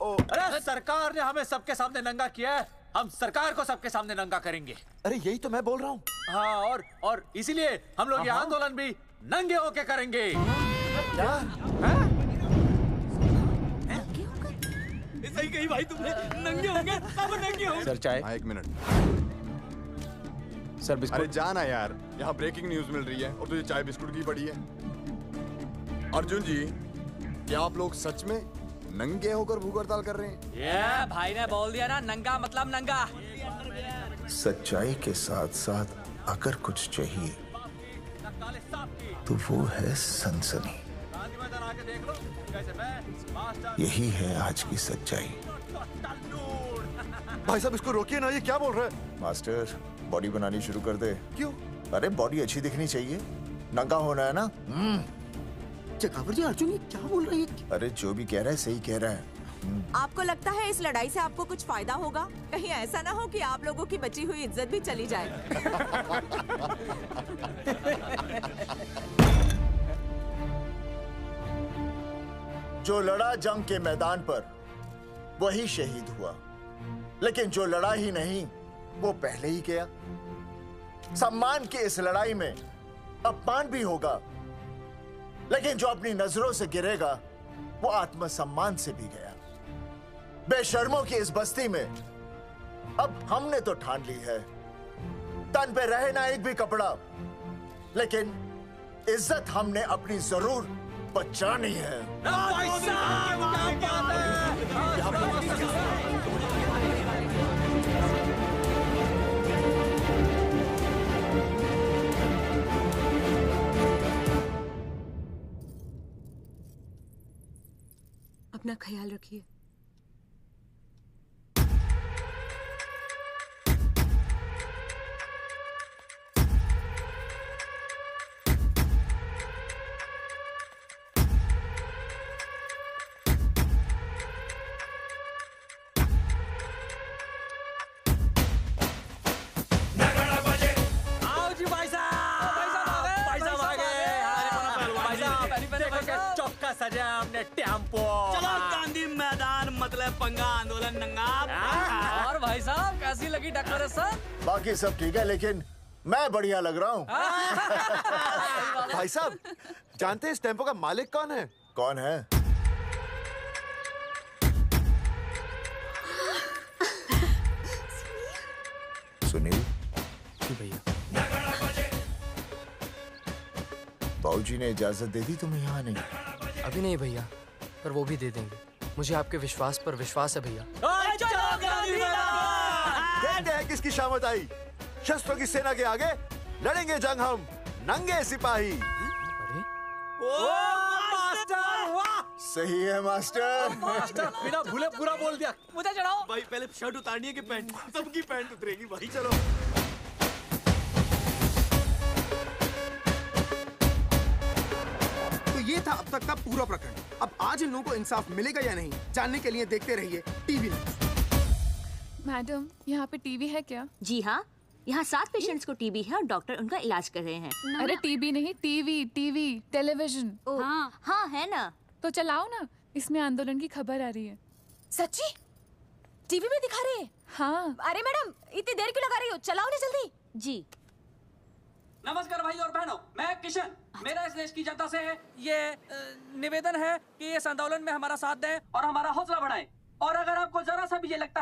अरे सरकार ने हमें सबके सामने नंगा किया है, हम सरकार को सबके सामने नंगा करेंगे। अरे यही तो मैं बोल रहा हूँ। हाँ, और इसीलिए हम लोग ये आंदोलन भी नंगे होके करेंगे। सही कही भाई तुमने, नंगे होंगे, अब नंगे होंगे। सर चाय। एक मिनट सर, बिस्कुट। अरे जाना यार, यहाँ ब्रेकिंग न्यूज मिल रही है और तुझे चाय बिस्कुट की पड़ी है। अर्जुन जी, क्या आप लोग सच में नंगे होकर भूख हड़ताल कर रहे हैं? ये भाई ने बोल दिया ना, नंगा मतलब नंगा। सच्चाई के साथ साथ अगर कुछ चाहिए तो वो है सनसनी। यही है आज की सच्चाई। भाई साहब इसको रोकिए ना, ये क्या बोल रहा है? मास्टर, बॉडी बनानी शुरू कर दे। क्यों? अरे बॉडी अच्छी दिखनी चाहिए, नंगा होना है ना। चकावर जी, अर्जुन ये क्या बोल रहे हैं? अरे जो भी कह रहा है सही कह रहा है। आपको लगता है इस लड़ाई से आपको कुछ फायदा होगा? कहीं ऐसा ना हो कि आप लोगों की बची हुई इज्जत भी चली जाए। जो लड़ा जंग के मैदान पर वही शहीद हुआ, लेकिन जो लड़ा ही नहीं वो पहले ही गया। सम्मान की इस लड़ाई में अपमान भी होगा, लेकिन जो अपनी नजरों से गिरेगा वो आत्मसम्मान से भी गया। बेशर्मों की इस बस्ती में अब हमने तो ठान ली है, तन पे रहे ना एक भी कपड़ा, लेकिन इज्जत हमने अपनी जरूर बचानी है। अपना ख्याल रखिए। सजा हमने टेम्पो। चलो गांधी मैदान, मतलब पंगा, आंदोलन नंगा। और भाई साहब कैसी लगी डेकोरेशन? बाकी सब ठीक है, लेकिन मैं बढ़िया लग रहा हूँ। भाई साहब, जानते हैं इस टेम्पो का मालिक कौन है? कौन है? सुनील। भैया, बाबूजी ने इजाजत दे दी तुम्हें यहाँ आने की? अभी नहीं भैया, पर वो भी दे देंगे। मुझे आपके विश्वास पर विश्वास है भैया। कहते हैं किसकी शामत आई, शस्त्रों की सेना के आगे लड़ेंगे जंग हम नंगे सिपाही। सही है मास्टर। मास्टर बिना भूले पूरा बोल दिया। मुझे चढ़ाओ भाई, पहले शर्ट उतारनी है कि पैंट? सबकी पैंट उतरेगी भाई। चलो ये था अब तक का पूरा प्रकरण। अब आज इन लोगों को इंसाफ मिलेगा या नहीं, जानने के लिए देखते रहिए टीवी न्यूज़। मैडम, यहाँ पे टीवी है क्या? जी हाँ, यहाँ 7 पेशेंट्स को टीबी है और डॉक्टर उनका इलाज कर रहे हैं। अरे टीबी नहीं, टीवी, टेलीविजन। हाँ हाँ है ना। तो चलाओ ना, इसमें आंदोलन की खबर आ रही है। सच्ची? टीवी में दिखा रहे हैं? हाँ। अरे मैडम, इतनी देर क्यों लगा रही हो, चलाओ ना जल्दी। जी। नमस्कार भाई और बहनों, मैं किशन। मेरा इस देश की जनता से ये निवेदन है कि इस आंदोलन में हमारा साथ दें और हमारा हौसला बढ़ाएं।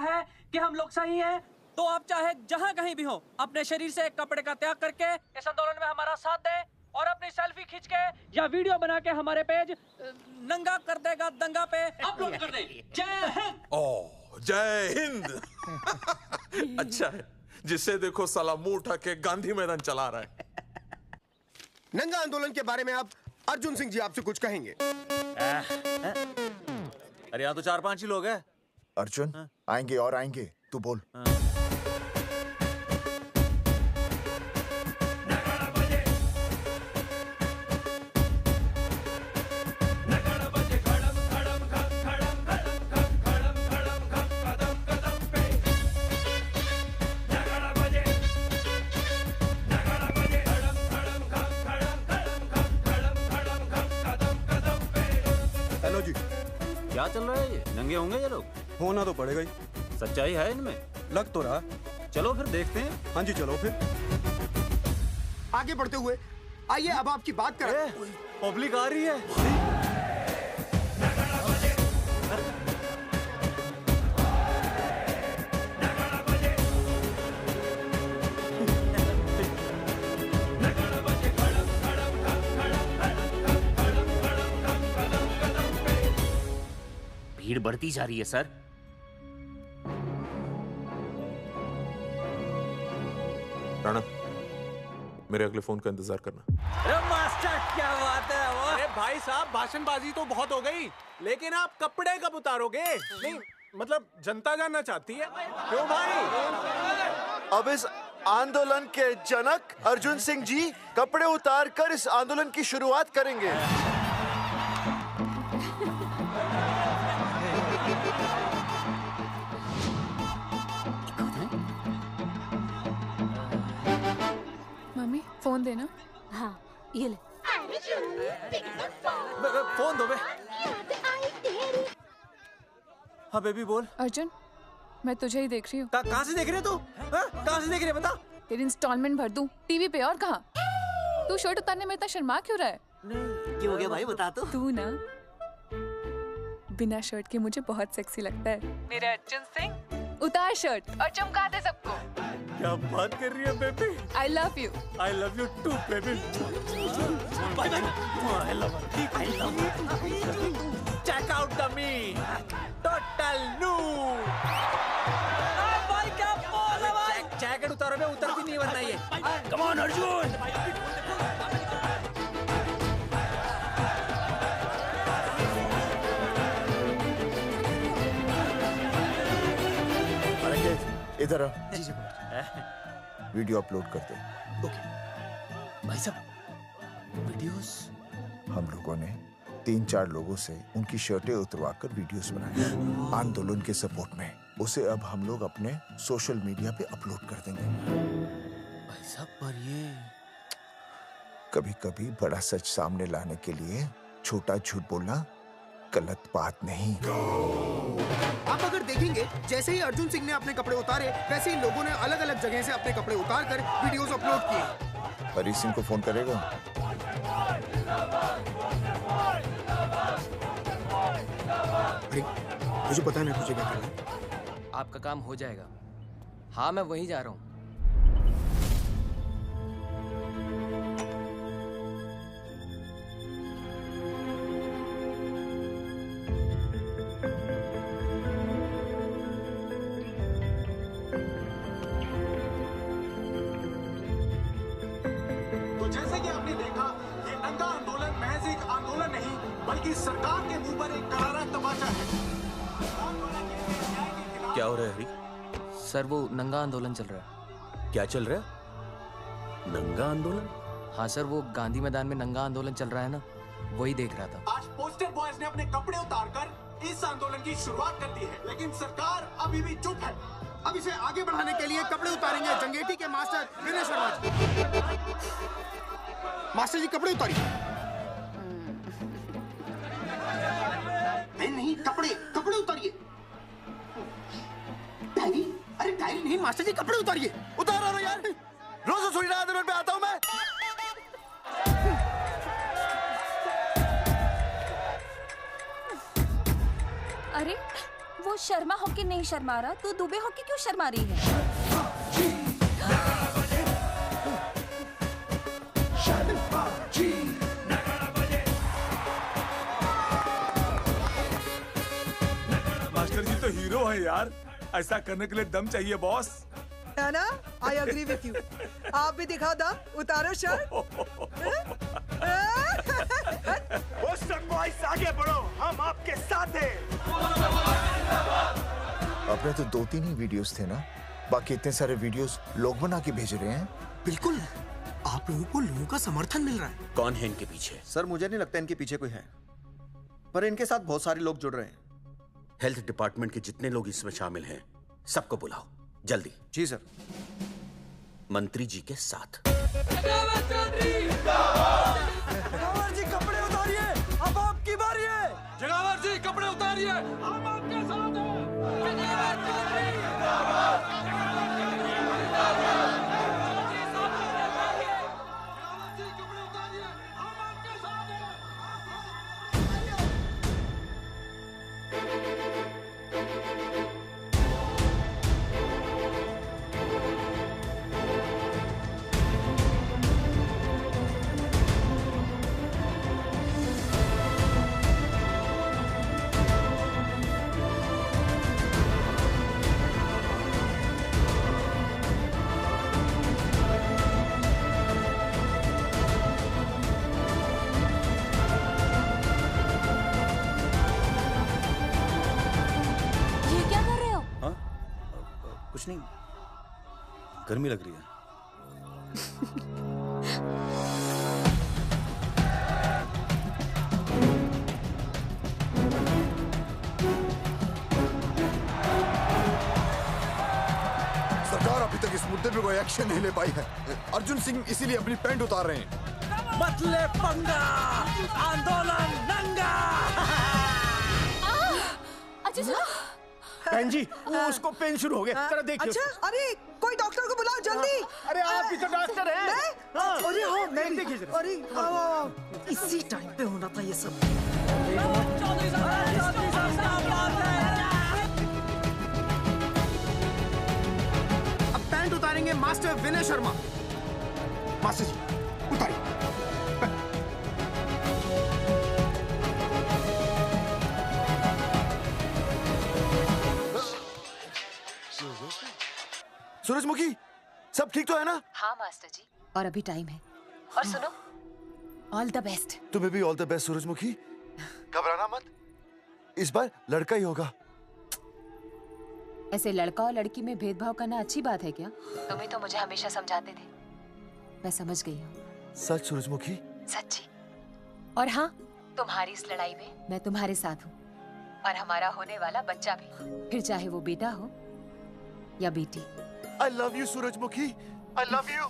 है कि हम लोग सही हैं, तो आप चाहे जहां कहीं भी हो अपने शरीर से एक कपड़े का त्याग करके इस आंदोलन में हमारा साथ दें और अपनी सेल्फी खींच के या वीडियो बना के हमारे पेज नंगा कर देगा दंगा पे अपलोड कर दे। जय हिंद। ओह जय हिंद। अच्छा है, जिसे देखो साला मुंह उठा के गांधी मैदान चला रहा है। नंगा आंदोलन के बारे में आप अर्जुन सिंह जी आपसे कुछ कहेंगे। अरे यहाँ तो 4-5 ही लोग हैं। अर्जुन आएंगे और आएंगे, तू बोल। हेलो जी, क्या चल रहा है ये? नंगे होंगे ये लोग? होना तो पड़ेगा ही। सच्चाई है इनमें? लग तो रहा। चलो फिर देखते हैं। हाँ जी चलो फिर। आगे बढ़ते हुए आइए अब आपकी बात करें। पब्लिक आ रही है। भीड़ बढ़ती जा रही है सर। राणा, मेरे अगले फोन का इंतजार करना। अरे मास्टर क्या बात है वो? अरे भाई साहब, भाषणबाजी तो बहुत हो गई, लेकिन आप कपड़े कब उतारोगे? नहीं मतलब जनता जानना चाहती है। क्यों भाई? अब इस आंदोलन के जनक अर्जुन सिंह जी कपड़े उतार कर इस आंदोलन की शुरुआत करेंगे। मम्मी फोन देना। हाँ ये ले। फोन दो बे। हाँ बेबी बोल। अर्जुन मैं तुझे ही देख रही हूँ। कहाँ से देख रहे तू? कहाँ से देख रही है बता? तेरी इंस्टॉलमेंट भर दूं टीवी पे और कहाँ? तू शर्ट उतारने में इतना शर्मा क्यों रहा है? क्यों हो गया भाई, बता तो। तू ना बिना शर्ट के मुझे बहुत सेक्सी लगता है। मेरे अर्जुन सिंह उतार शर्ट और चमका दे सबको। क्या बात कर रही है baby? I love you. I love you too baby. Bye bye. I love you. I love you. Check out the me. Total new. भाई क्या बोल रहा भाई? जैकेट उतारो बे, उतरती नहीं वरना ये। Come on Arjun. इधर आ। वीडियो अपलोड करते। भाई साहब वीडियोस? हम लोगों ने 3-4 लोगों से उनकी शर्टें उतरवाकर वीडियोस बनाए आंदोलन के सपोर्ट में। उसे अब हम लोग अपने सोशल मीडिया पे अपलोड कर देंगे। भाई साहब पर ये कभी-कभी बड़ा सच सामने लाने के लिए छोटा झूठ बोलना गलत बात नहीं। आप अगर देखेंगे जैसे ही अर्जुन सिंह ने अपने कपड़े उतारे, वैसे ही लोगों ने अलग अलग जगह से अपने कपड़े उतार कर वीडियोस अपलोड किए। हरी सिंह को फोन करेगा? अरे मुझे पता नहीं तुझे क्या करना है। आपका काम हो जाएगा। हाँ मैं वहीं जा रहा हूँ। तो जैसे कि आपने देखा, ये नंगा आंदोलन महज एक आंदोलन नहीं, बल्कि सरकार के मुंह पर एक करारा तमाचा है। क्या हो रहा है हरी? सर वो नंगा आंदोलन चल रहा है। क्या चल रहा है? नंगा आंदोलन? हाँ सर वो गांधी मैदान में नंगा आंदोलन चल रहा है ना, वही देख रहा था। आज पोस्टर बॉयज ने अपने कपड़े उतारकर इस आंदोलन की शुरुआत कर दी है, लेकिन सरकार अभी भी चुप है। अब इसे आगे बढ़ाने के लिए कपड़े उतारेंगे जंगेटी के मास्टर विनय शर्मा जी। मास्टर जी कपड़े उतारिए। नहीं कपड़े कपड़े उतारिए। डायरी? अरे डायरी नहीं मास्टर जी, कपड़े उतारिए। उतारो ना यार, रोज रसोई आंदोलन पे आता हूँ मैं। अरे वो शर्मा होके नहीं शर्मा रहा, तू दुबे होके क्यों शर्मा रही है? मास्टर जी तो हीरो है यार, ऐसा करने के लिए दम चाहिए बॉस। है ना? I agree with you. आप भी दिखाओ दम, उतारो शर्ट। आगे बढ़ो, हम आपके साथ हैं। अपने तो 2-3 ही वीडियोस थे ना, बाकी इतने सारे वीडियोस लोग बना के भेज रहे हैं। बिल्कुल, आप लोगों को लोगों का समर्थन मिल रहा है। कौन है इनके पीछे? सर मुझे नहीं लगता इनके पीछे कोई है, पर इनके साथ बहुत सारे लोग जुड़ रहे हैं। हेल्थ डिपार्टमेंट के जितने लोग इसमें शामिल हैं, सबको बुलाओ जल्दी। जी सर। मंत्री जी के साथ। जगावर जी कपड़े उतारिए, अब आपकी बारी है। जगावर जी कपड़े उतारिए, हम आपके साथ हैं। जगावर चौधरी कुछ नहीं, गर्मी लग रही है। सरकार अभी तक इस मुद्दे पे कोई एक्शन नहीं ले पाई है। अर्जुन सिंह इसीलिए अपनी पैंट उतार रहे हैं। मत ले पंगा, आंदोलन नंगा। अच्छा सुनो। बहन जी, वो उसको पेन शुरू हो गया, जरा देखिए। अच्छा, अरे कोई डॉक्टर को बुलाओ जल्दी। अरे आप भी तो डॉक्टर हैं। अरे हाँ, मैं भी। देखिए जरा। अरे इसी टाइम पे होना था ये सब। अब पैंट उतारेंगे मास्टर विनय शर्मा। मास्टर जी उतारिए। सूरजमुखी, सब ठीक तो है ना? हाँ मास्टर जी, और अभी टाइम है। और सुनो, ऑल द बेस्ट। तुम्हें भी ऑल द बेस्ट सूरजमुखी। घबराना मत, इस बार लड़का ही होगा। ऐसे लड़का और लड़की में भेदभाव करना अच्छी बात है क्या? तुम्हें तो मुझे हमेशा समझाते थे। मैं समझ गई हूँ। सच सूरजमुखी? सच्ची। और हाँ, तुम्हारी इस लड़ाई में मैं तुम्हारे साथ हूँ, और हमारा होने वाला बच्चा भी, फिर चाहे वो बेटा हो या बेटी। I love you, सूरजमुखी। I love you.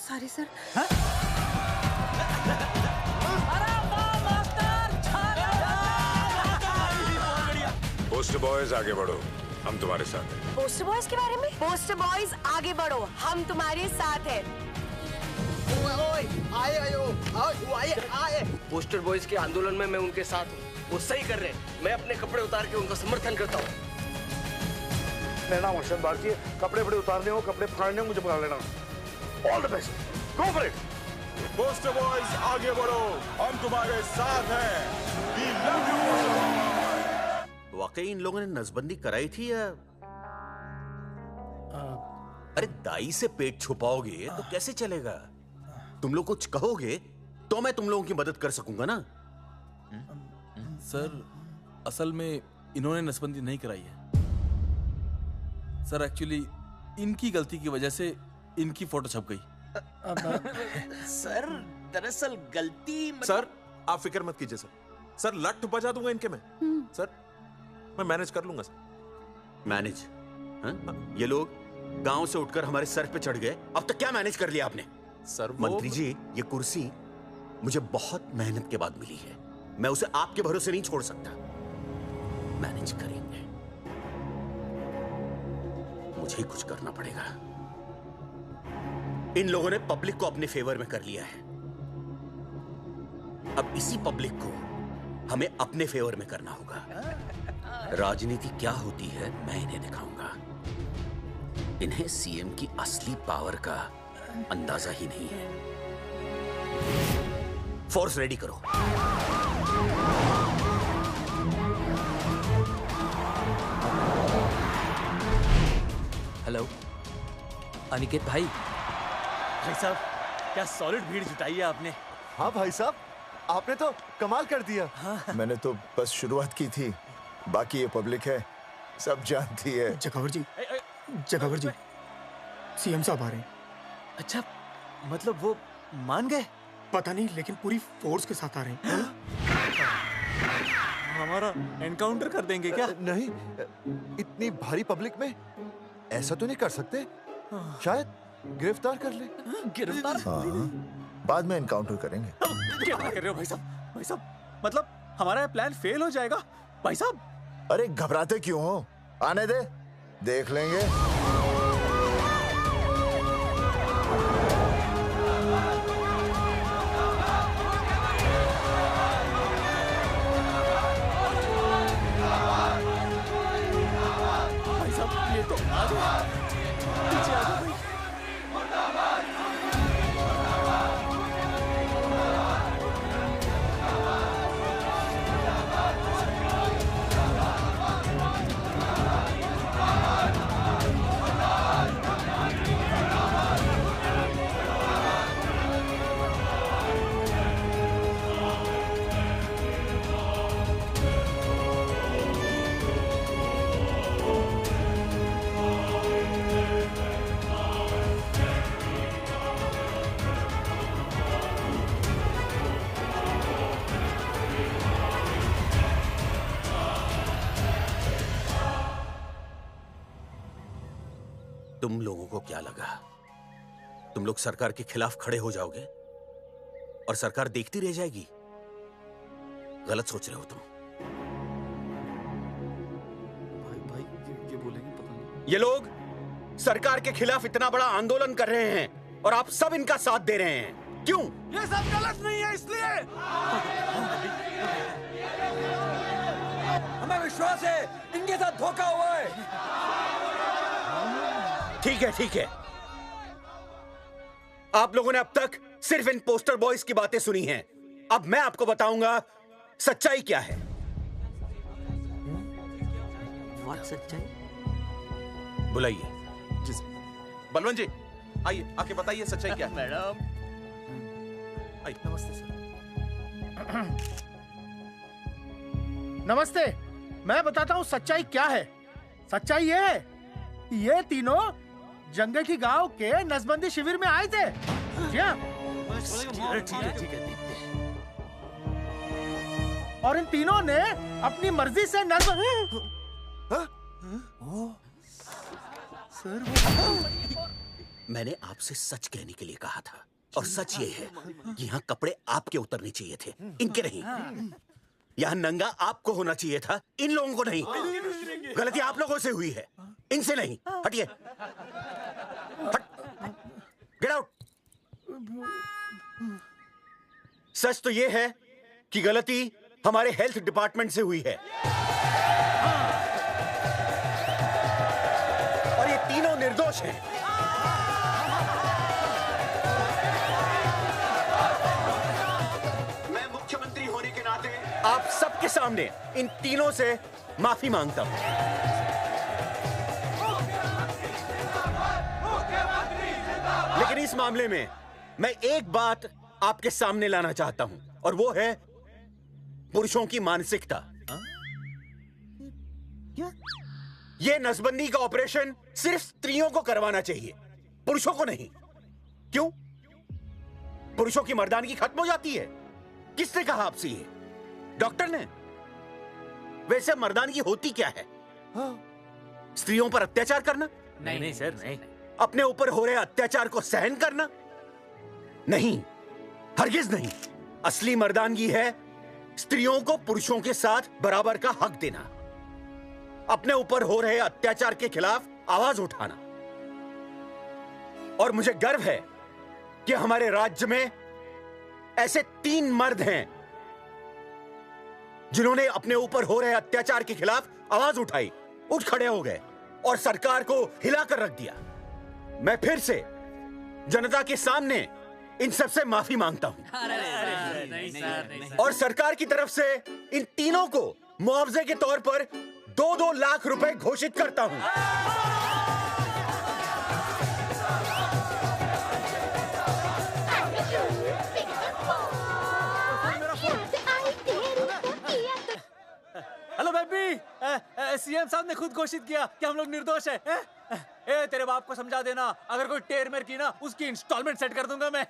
Sorry sir. Post boys आगे बढ़ो, हम तुम्हारे साथ हैं। पोस्टर बॉयज के बारे में? पोस्टर बॉयज आगे बढ़ो, हम तुम्हारे साथ हैं। आए। पोस्टर बॉयज के आंदोलन में मैं उनके साथ हूँ, वो सही कर रहे हैं। मैं अपने कपड़े उतार के उनका समर्थन करता हूँ। मेरा नाम अर्शद बागची है। कपड़े उतारने हो, कपड़े फाड़ने हो, मुझे बुला लेना। All the best, go for it. Poster boys आगे बढ़ो, हम तुम्हारे साथ हैं। We love you, poster boys. वाकई इन लोगों ने नसबंदी कराई थी या? अरे दाई से पेट छुपाओगे तो कैसे चलेगा? तुम लोग कुछ कहोगे तो मैं तुम लोगों की मदद कर सकूंगा ना। सर, असल में इन्होंने नसबंदी नहीं कराई है सर। एक्चुअली इनकी गलती की वजह से इनकी फोटो छप गई। सर दरअसल गलती सर आप फिक्र मत कीजिए सर। सर लट बजा दूंगा इनके में। सर मैं मैनेज कर लूंगा सर। मैनेज? ये लोग गांव से उठकर हमारे सर पे चढ़ गए, अब तक क्या मैनेज कर लिया आपने? सर मंत्री जी, ये कुर्सी मुझे बहुत मेहनत के बाद मिली है, मैं उसे आपके भरोसे नहीं छोड़ सकता। मैनेज करेंगे। मुझे ही कुछ करना पड़ेगा। इन लोगों ने पब्लिक को अपने फेवर में कर लिया है। अब इसी पब्लिक को हमें अपने फेवर में करना होगा। राजनीति क्या होती है मैं इन्हें दिखाऊंगा। इन्हें सीएम की असली पावर का अंदाजा ही नहीं है। फोर्स रेडी करो। हेलो अनिकेत भाई। भाई साहब क्या सॉलिड भीड़ जुटाई है आपने। हाँ भाई साहब, आपने तो कमाल कर दिया। मैंने तो बस शुरुआत की थी, बाकी ये पब्लिक है, सब जानती है। जगावर जी, जगावर जी, सीएम साहब आ रहे हैं। अच्छा, मतलब वो मान गए? पता नहीं, लेकिन पूरी फोर्स के साथ आ रहे हैं। हमारा एनकाउंटर कर देंगे क्या? नहीं, इतनी भारी पब्लिक में ऐसा तो नहीं कर सकते। शायद गिरफ्तार कर ले। गिरफ्तार? हाँ, बाद में एनकाउंटर करेंगे। क्या कर रहे हो भाई साहब? भाई साहब मतलब हमारा प्लान फेल हो जाएगा भाई साहब। अरे घबराते क्यों हो, आने दे, देख लेंगे। भाई साहब ये तो आ गया, पीछे आ जाओ भाई। तुम लोगों को क्या लगा तुम लोग सरकार के खिलाफ खड़े हो जाओगे और सरकार देखती रह जाएगी? गलत सोच रहे हो तुम। भाई ये बोलेंगे पता नहीं। ये लोग सरकार के खिलाफ इतना बड़ा आंदोलन कर रहे हैं और आप सब इनका साथ दे रहे हैं, क्यों? ये सब गलत नहीं है इसलिए। हमें विश्वास है इनके साथ धोखा हुआ है। ठीक है, ठीक है। आप लोगों ने अब तक सिर्फ इन पोस्टर बॉयज की बातें सुनी हैं। अब मैं आपको बताऊंगा सच्चाई क्या है। सच्चाई? बुलाइए। बलवंत जी आइए, आके बताइए सच्चाई क्या है। मैडम आइए। नमस्ते सर। नमस्ते, मैं बताता हूँ सच्चाई क्या है। सच्चाई ये है, ये तीनों जंगे की गांव के नसबंदी शिविर में आए थे। जी हाँ। ठीक है। और इन तीनों ने अपनी मर्जी से मैंने आपसे सच कहने के लिए कहा था और सच ये है कि यहाँ कपड़े आपके उतरने चाहिए थे, इनके नहीं। यहाँ नंगा आपको होना चाहिए था, इन लोगों को नहीं। गलती आप लोगों से हुई है, इनसे नहीं। हटिए, गेट आउट। सच तो ये है कि गलती हमारे हेल्थ डिपार्टमेंट से हुई है और ये तीनों निर्दोष हैं। मैं मुख्यमंत्री होने के नाते आप सबके सामने इन तीनों से माफी मांगता हूं। लेकिन इस मामले में मैं एक बात आपके सामने लाना चाहता हूं और वो है पुरुषों की मानसिकता। क्या? ये नसबंदी का ऑपरेशन सिर्फ स्त्रियों को करवाना चाहिए, पुरुषों को नहीं। क्यों? पुरुषों की मर्दानगी खत्म हो जाती है। किसने कहा आपसे ये? डॉक्टर ने? वैसे मर्दानगी होती क्या है? स्त्रियों पर अत्याचार करना? नहीं सर, नहीं। अपने ऊपर हो रहे अत्याचार को सहन करना? नहीं, हरगिज नहीं। असली मर्दानगी है स्त्रियों को पुरुषों के साथ बराबर का हक देना। अपने ऊपर हो रहे अत्याचार के खिलाफ आवाज उठाना। और मुझे गर्व है कि हमारे राज्य में ऐसे 3 मर्द हैं जिन्होंने अपने ऊपर हो रहे अत्याचार के खिलाफ आवाज उठाई, उठ खड़े हो गए और सरकार को हिलाकर रख दिया। मैं फिर से जनता के सामने इन सबसे माफी मांगता हूं और सरकार की तरफ से इन तीनों को मुआवजे के तौर पर 2-2 लाख रुपए घोषित करता हूं। हेलो बेबी, सीएम साहब ने खुद घोषित किया कि हम लोग निर्दोष हैं। ए, तेरे बाप को समझा देना, अगर कोई टेर मेर की ना, उसकी इंस्टॉलमेंट सेट कर दूंगा मैं।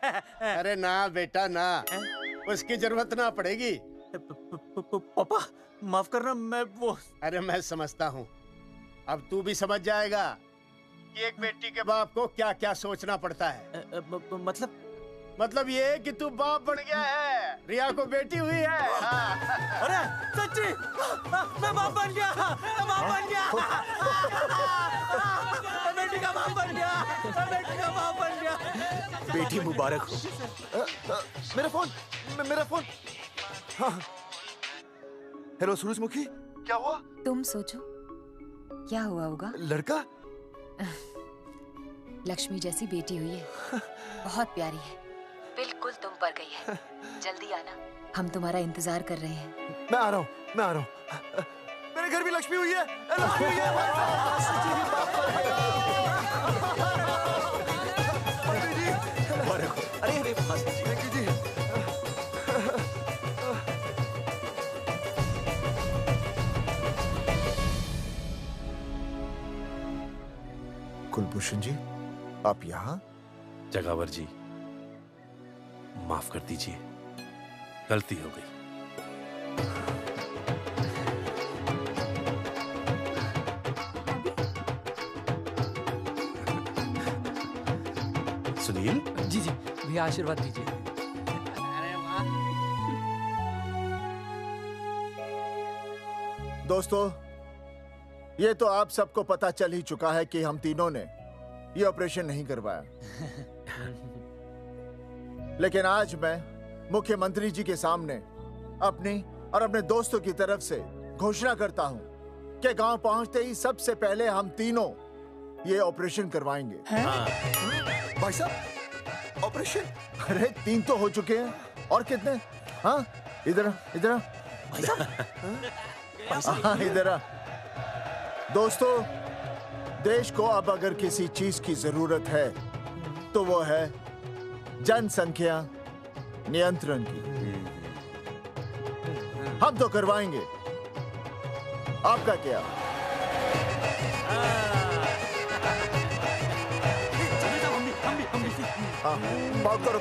अरे ना बेटा ना, उसकी जरूरत ना पड़ेगी। पापा माफ करना, मैं वो। अरे मैं समझता हूँ, अब तू भी समझ जाएगा कि एक बेटी के बाप को क्या क्या सोचना पड़ता है। मतलब ये कि तू बाप बन गया है, रिया को बेटी हुई है। अरे सच्ची, मैं बाप बन गया, मैं बाप बन गया, बेटी का बाप बन गया, बेटी का बाप बन गया। बेटी मुबारक हो। मेरा फोन। हाँ। हेलो सूरजमुखी, क्या हुआ? तुम सोचो क्या हुआ होगा। लड़का? लक्ष्मी जैसी बेटी हुई है, बहुत प्यारी है, बिल्कुल तुम पर गई है। जल्दी आना, हम तुम्हारा इंतजार कर रहे हैं। मैं आ रहा हूँ। मेरे घर भी लक्ष्मी हुई है। लक्ष्मी हुई है। अरे कुलभूषण जी, आप यहाँ? जगावर जी, माफ कर दीजिए, गलती हो गई। सुनील जी भैया आशीर्वाद दीजिए। दोस्तों, ये तो आप सबको पता चल ही चुका है कि हम तीनों ने ये ऑपरेशन नहीं करवाया। लेकिन आज मैं मुख्यमंत्री जी के सामने अपनी और अपने दोस्तों की तरफ से घोषणा करता हूं कि गांव पहुंचते ही सबसे पहले हम तीनों ये ऑपरेशन करवाएंगे। भाई साहब, ऑपरेशन? अरे 3 तो हो चुके हैं, और कितने? हाँ, इधर हाँ, इधर। दोस्तों, देश को अब अगर किसी चीज की जरूरत है तो वो है जनसंख्या नियंत्रण की। हम तो करवाएंगे, आपका क्या? बात करो।